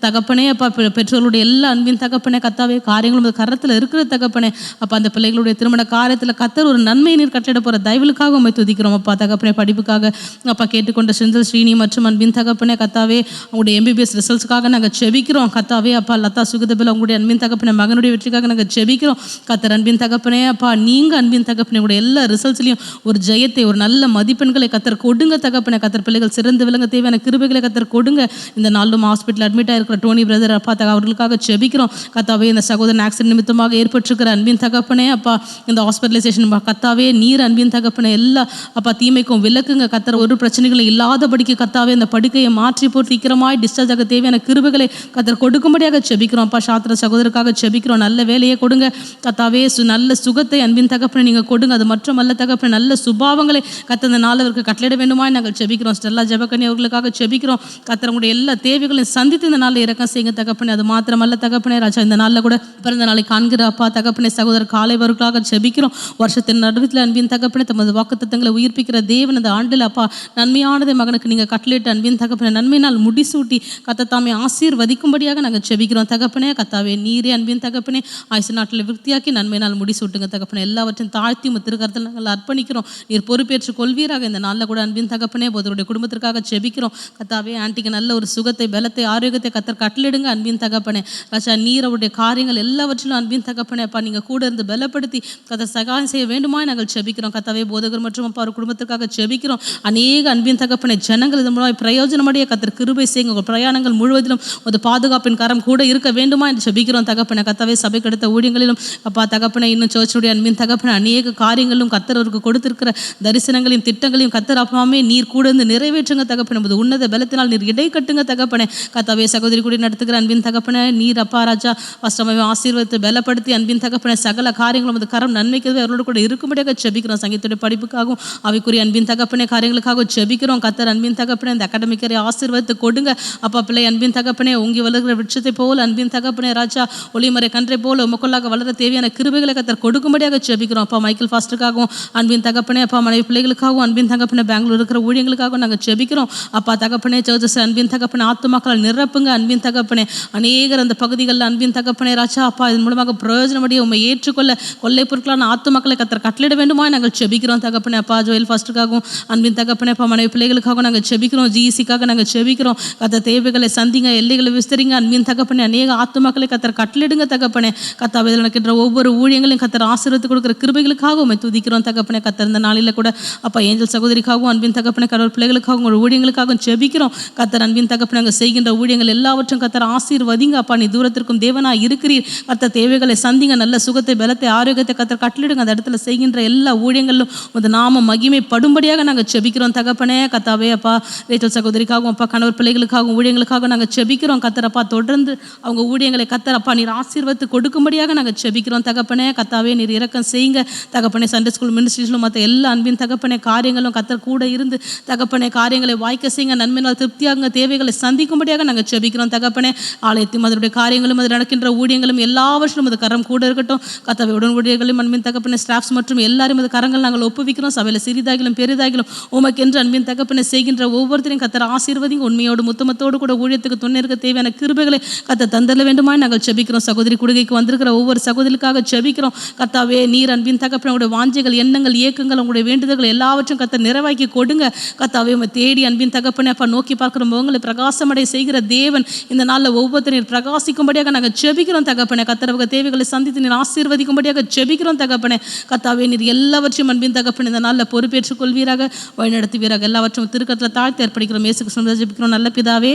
தகப்பனே அப்பா. பெற்றோர்களுடைய எல்லா அன்பின் தகப்பனே கத்தாவே காரியங்களும் கரத்தில் இருக்கிற தகப்பனே அப்பா அந்த பிள்ளைகளுடைய திருமண காரியத்தில் கத்தர் ஒரு நன்மை நீர் கட்டளிட போகிற தயவுகளுக்காக உண்மை துதிக்கிறோம் அப்பா தகப்பனே. படிப்புக்காக அப்பா கேட்டுக்கொண்ட செந்தில் ஸ்ரீனி மற்றும் அன்பின் தகப்பனே கத்தாவே அவங்களுடைய MBBS ரிசல்ட்ஸ்க்காக நாங்கள் செபிக்கிறோம் கத்தாவே. அப்பா லதா சுகதபில் அவங்களுடைய அன்பின் தகப்பனே மகனுடைய வெற்றிக்காக நாங்கள் செபிக்கிறோம் கத்தர். அன்பின் தகப்பனே அப்பா நீங்கள் அன்பின் தகப்பனே உங்களுடைய எல்லா ரிசல்ட்ஸ்லையும் ஒரு ஜெயத்தை ஒரு நல்ல மதிப்பெண்களை கத்தர் கொடுங்க தகப்பனே. கத்தர் பிள்ளைகள் சிறந்து விளங்க தேவையான கிருபைகளை கத்தர் கொடுங்க. இந்த நாளும் ஹாஸ்பிட்டல் அட்மிட் ஆகிருக்கிற டோனி பிரதர் அப்பா அவர்களுக்காக செபிக்கிறோம் கத்தாவே. இந்த சகோதரன் ஆக்சிடென்ட் நிமித்தமாக ஏற்பட்டிருக்கிற அன்பின் தகப்பனே அப்பா இந்த ஹாஸ்பிட்டலைசேஷன் கத்தாவே நீர் அன்பின் தகப்பனே எல்லா அப்பா தீமைக்கும் விலக்குங்க கத்தர். ஒரு பிரச்சனைகளும் இல்லாதபடிக்கு கத்தாவே அந்த படுக்கையை மாற்றி போட்டு சீக்கிரமாய் டிஸ்சார்ஜ் ஆக தேவையான கிருபைகளை கத்தர் கொடுக்கும்படியாக செபிக்கிறோம் அப்பா. சாத்திர சகோதரருக்காக செபிக்கிறோம் நல்ல வேலையை கொடுங்க கத்தாவே. நல்ல சுகத்தை அன்பின் தகப்பனை நீங்கள் கொடுங்க. அது மற்றும் அல்ல தகப்பனை நல்ல சுபாவங்களை கத்தர் இந்த நாள் அவருக்கு கட்டளிட வேண்டுமாய் நாங்கள் செபிக்கிறோம். ஸ்டெல்லா ஜெபக்கனி அவர்களுக்காக செபிக்கிறோம் கத்தர். உங்களுடைய எல்லா தேவைகளையும் சந்தித்து இந்த நாளில் இறக்கம் செய்யுங்க தகப்பனே. அது மாத்திரமல்ல தகப்பனே ராஜா இந்த நாளில் கூட பிறந்த நாளை காண்கிற அப்பா தகப்பனே சகோதரர் காலைவர்களுக்காக செபிக்கிறோம். வருஷத்தின் நடுவில் அன்பின் தகப்பனே தமது வாக்குத்தத்தங்களை உயிர்ப்பிக்கிற தேவன் இந்த ஆண்டில் அப்பா நன்மையானதை மகனுக்கு நீங்கள் கட்டளிட்டு அன்பின் தகப்பனே நன்மையினால் முடிசூட்டி கத்தத்தாமே ஆசீர்வதிக்கும்படியாக நாங்கள் செபிக்கிறோம் தகப்பனே. கத்தாவே நீரே அன்பின் தகப்பனே ஆயுசு நாட்டில் விருத்தியாக்கி நன்மையினால் முடிசூட்டுங்க தகப்பனே. எல்லாவற்றையும் தாழ்த்தி திருக்கரத்தில் நாங்கள் அர்ப்பணிக்கிறோம். நீர் பொறுப்பேற்று கொள்வீராக இந்த நாளில் கூட அன்பின் தகப்பனே. போதருடைய குடும்பத்திற்காக செபிக்கிறோம் கத்தாவே. ஆண்டிக்கு நல்ல ஒரு சுகத்தை பலத்தை ஆரோக்கியத்தை கத்தர் கட்டளிடுங்க அன்பின் தகப்பனே. ராஜா நீர் அவருடைய காரியங்கள் எல்லாவற்றிலும் அன்பின் தகப்பனே அப்பா நீங்கள் கூட இருந்து பலப்படுத்தி கத்தர் சகாயம் செய்ய வேண்டுமா நாங்கள் செபிக்கிறோம் கத்தாவே. போதகர் மற்றும் அப்பா அவர் குடும்பத்திற்காக செபிக்கிறோம். அநேக அன்பின் தகப்பனே ஜனங்கள் இதன் மூலமாக பிரயோஜனமடைய கத்தர் கிருபை செய்யுங்க. உங்கள் பிரயாணங்கள் முழுவதிலும் ஒரு பாதுகாப்பின் கரம் கூட இருக்க வேண்டுமா என்று செபிக்கிறோம் தகப்பனே. கத்தாவே சபைக்கு அடுத்த ஊழியங்களிலும் அப்பா தகப்பனே இன்னும் சர்ச்சுடைய அன்பின் தகப்பனே அநேக காரியங்களும் கத்தர் அவருக்கு கொடுத்திருக்கிற தரிசனங்களையும் திட்டங்களையும் கத்தர் அப்பாமே நீர் கூட இருந்து நிறைவேற்றுங்க தகப்பனே. உமது உன்னத பலத்தினால் நீர் இடை கட்டுங்க தகப்பனே. கத்தாவே சகோதரி கூட நடத்துகிற அன்பின் தகப்பனே நீர் அப்பா ராஜா ஃபஸ்ட்டமாவே ஆசீர்வதித்து பலப்படுத்தி அன்பின் தகப்பனே சகல காரியங்களும் உமது கரம் நன்மைக்கவே அவர்களோடு கூட இருக்கும்படியாக செபிக்கிறோம். சங்கீதத்துடைய படிப்புக்காகவும் அவைக்குரிய அன்பின் தகப்பனே காரியங்களுக்காக செபிக்கிறோம் கத்தர். அன்பின் தகப்பனே இந்த அகாடமிக்கரை ஆசீர்வதித்து கொடுங்க அப்பா. பிள்ளை அன்பின் தகப்பனே உங்கி வளர்கிற விருட்சத்தை போல் அன்பின் தகப்பனே ராஜா ஒளிமறை கன்றை போல் உமக்குள்ளாக வளர தேவையான கிருபைகளை கத்தர் கொடுக்கும்படியாக செபிக்கிறோம் அப்பா. மைக்கேல் ஃபாஸ்டருக்காகவும் அன்பின் தகப்பனே அப்பா மனைவி பிள்ளைகளுக்காகவும் அன்பின் தகப்பனே பெங்களூர் இருக்கிற ஊழியங்களுக்காகவும் நாங்கள் செபிக்கிறோம் அப்பா தகப்பனே. சர்ச்சஸ் அன்பின் தகப்பனே ஆத்துமாக்கள் நிரப்புங்க அன்பின் தகப்பனே. அநேகர் அந்த பகுதிகளில் அன்பின் தகப்பனே ராஜா அப்பா இதன் மூலமாக பிரயோஜனமடைய உண்மை ஏற்றுக்கொள்ள கொள்ளை பொருட்களான ஆத்துமாக்களை கத்தர் கட்டளிட வேண்டுமா நாங்கள் செபிக்கிறோம் தகப்பனே அப்பா. ஜோயல் ஃபாஸ்டருக்காகவும் அன்பின் தகப்பனே அப்பா மனைவி பிள்ளைகளுக்காகவும் நாங்கள் செபிக்கிறோம். GECக்காக நாங்கள் செபிக்கிறோம் கத்தர். தேவைகளை சந்திங்க எல்லைகளை விஸ்தரிங்க அன்பின் தகப்பனே. அநேக ஆத்துமாக்களை கத்தர் கட்டளிடுங்க தகப்பனே. கத்தாவில் நடக்கின்ற ஒவ்வொரு ஊழியங்களையும் கத்தர் ஆசீர்வதித்து கொடுக்குற கிருபைகளுக்காக உண்மை துதிக்கிறோம் தகப்பனே. கத்தர் இந்த நாளில் கூட அப்பா ஏஞ்சல் சகோதரிக்காகவும் அன்பின் தகப்பனே கடவுள் பிள்ளைகளுக்காகவும் ஒரு ஊழியங்களுக்காகவும் செபிக்கிறோம் கத்தர். அன்பின் தகப்பனே அங்கே செய்கின்ற ஊழியங்கள் எல்லாவற்றும் கத்தர் ஆசீர்வதிங்க அப்பா. நீ தூரத்திற்கும் தேவனாக இருக்கிறீர் கத்தர். தேவைகளை சந்திங்க நல்ல சுகத்தை பலத்தை ஆரோக்கியத்தை கத்தர் கட்டளிடுங்க. அந்த இடத்துல செய்கின்ற எல்லா ஊழியங்களிலும் உமது நாம மகிமை படும்படியாக நாங்கள் செபிக்கிறோம் தகப்பனே. கத்தாவே அப்பா ரேச்சல் சகோதரிக்காகவும் அப்பா கணவர் பிள்ளைகளுக்காகவும் ஊழியங்களுக்காக நாங்கள் செபிக்கிறோம் கத்தர் அப்பா. தொடர்ந்து அவங்க ஊழியங்களை கத்தர் அப்பா நீர் ஆசீர்வதித்து கொடுக்கும்படியாக நாங்கள் செபிக்கிறோம் தகப்பனே. கத்தாவே நீர் இரக்கம் செய்யுங்க தகப்பனே. சண்டே ஸ்கூல் மினிஸ்ட்ரிஸ்லும் மற்ற எல்லா அன்பின் தகப்பனே காரியங்களும் கத்தர் கூட இருந்து தகப்பனே காரியங்களை வாய்க்க செய்யுங்க. நன்மையினால் திருப்தியாக தேவைகளை சந்திக்கும்படியாக நாங்கள் செபிக்கிறோம் தகப்பனே. ஆலயத்தையும் அதனுடைய காரியங்களும் அது நடக்கின்ற ஊழியங்களும் எல்லாவற்றிலும் அது கரம் கூட இருக்கட்டும் கத்தாவை. உடன் ஊழியர்களும் அன்பின் தகப்பனே ஸ்டாஃப்ஸ் மற்றும் எல்லாரும் அது கரங்கள் நாங்கள் ஒப்புவிக்கிறோம். சபையில் சிறிதாகிலும் பெரிதாகிலும் உமக்கென்று அன்பின் தகப்பனே செய்கின்ற ஒவ்வொருத்தரையும் கத்தர் ஆசீர்வதிங்க. உண்மையோடு முத்தமத்தோடு கூட ஊழியத்துக்கு துணை இருக்க தேவையான கிருபைகளை கத்தர் தந்தர வேண்டுமா நாங்கள் செபிக்கிறோம். சகோதரி குடுகைக்கு வந்திருக்கிற ஒவ்வொரு சகோதரிக்காக செபிக்கிறோம் கத்தாவே. நீர் அன்பின் தகப்பனே உங்களுடைய வாஞ்சைகள் எண்ணங்கள் இயக்கங்கள் உங்களுடைய வேண்டுதல்கள் எல்லாவற்றும் கத்தர் நிறைவாக்கி கொடுங்க கத்தாவே. உம்மை தேடி அன்பின் தகப்பனே அப்பா நோக்கி பார்க்கிற முகங்களை பிரகாசமடை செய்கிற தேவன் இந்த நாளில் ஒவ்வொருத்தரையும் பிரகாசிக்கும்படியாக நாங்கள் செபிக்கிறோம் தகப்பனே. கத்தரவக தேவைகளை சந்தித்து நீர் ஆசீர்வதிக்கும்படியாக செபிக்கிறோம் தகப்பனே. கத்தாவே நீர் எல்லாவற்றையும் அன்பின் தகப்பனே இந்த நாளில் பொறுப்பேற்றுக் கொள்வீராக வழிநடத்துவீராக. எல்லாவற்றும் திருக்கத்தில் தாழ்த்தி ஏற்படுகிறோம். இயேசுக்கு சொந்தமாக ஜெபிக்கிறோம் நல்ல பிதாவே.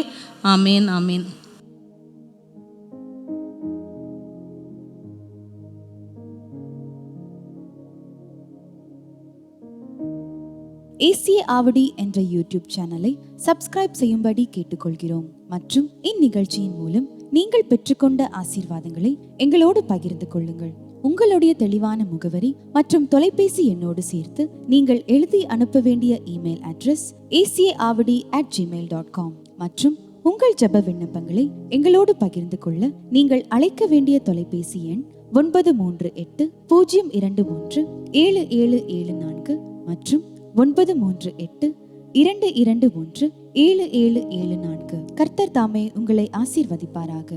ஆமேன் ஆமேன். ஏசிய ஆவடி என்ற யூடியூப் சேனலை சப்ஸ்கிரைப் செய்யும்படி கேட்டுக்கொள்கிறோம். மற்றும் இந்நிகழ்ச்சியின் மூலம் நீங்கள் பெற்றுக்கொண்ட ஆசீர்வாதங்களை எங்களோடு பகிர்ந்து கொள்ளுங்கள். உங்களுடைய தெளிவான முகவரி மற்றும் தொலைபேசி எண்ணோடு சேர்த்து நீங்கள் எழுதி அனுப்ப வேண்டிய இமெயில் அட்ரஸ் acaavadi@gmail.com. மற்றும் உங்கள் ஜெப விண்ணப்பங்களை எங்களோடு பகிர்ந்து கொள்ள நீங்கள் அழைக்க வேண்டிய தொலைபேசி எண் 938-023-7774 மற்றும் 938-221-7774. கர்த்தர் தாமே உங்களை ஆசீர்வதிப்பாராக.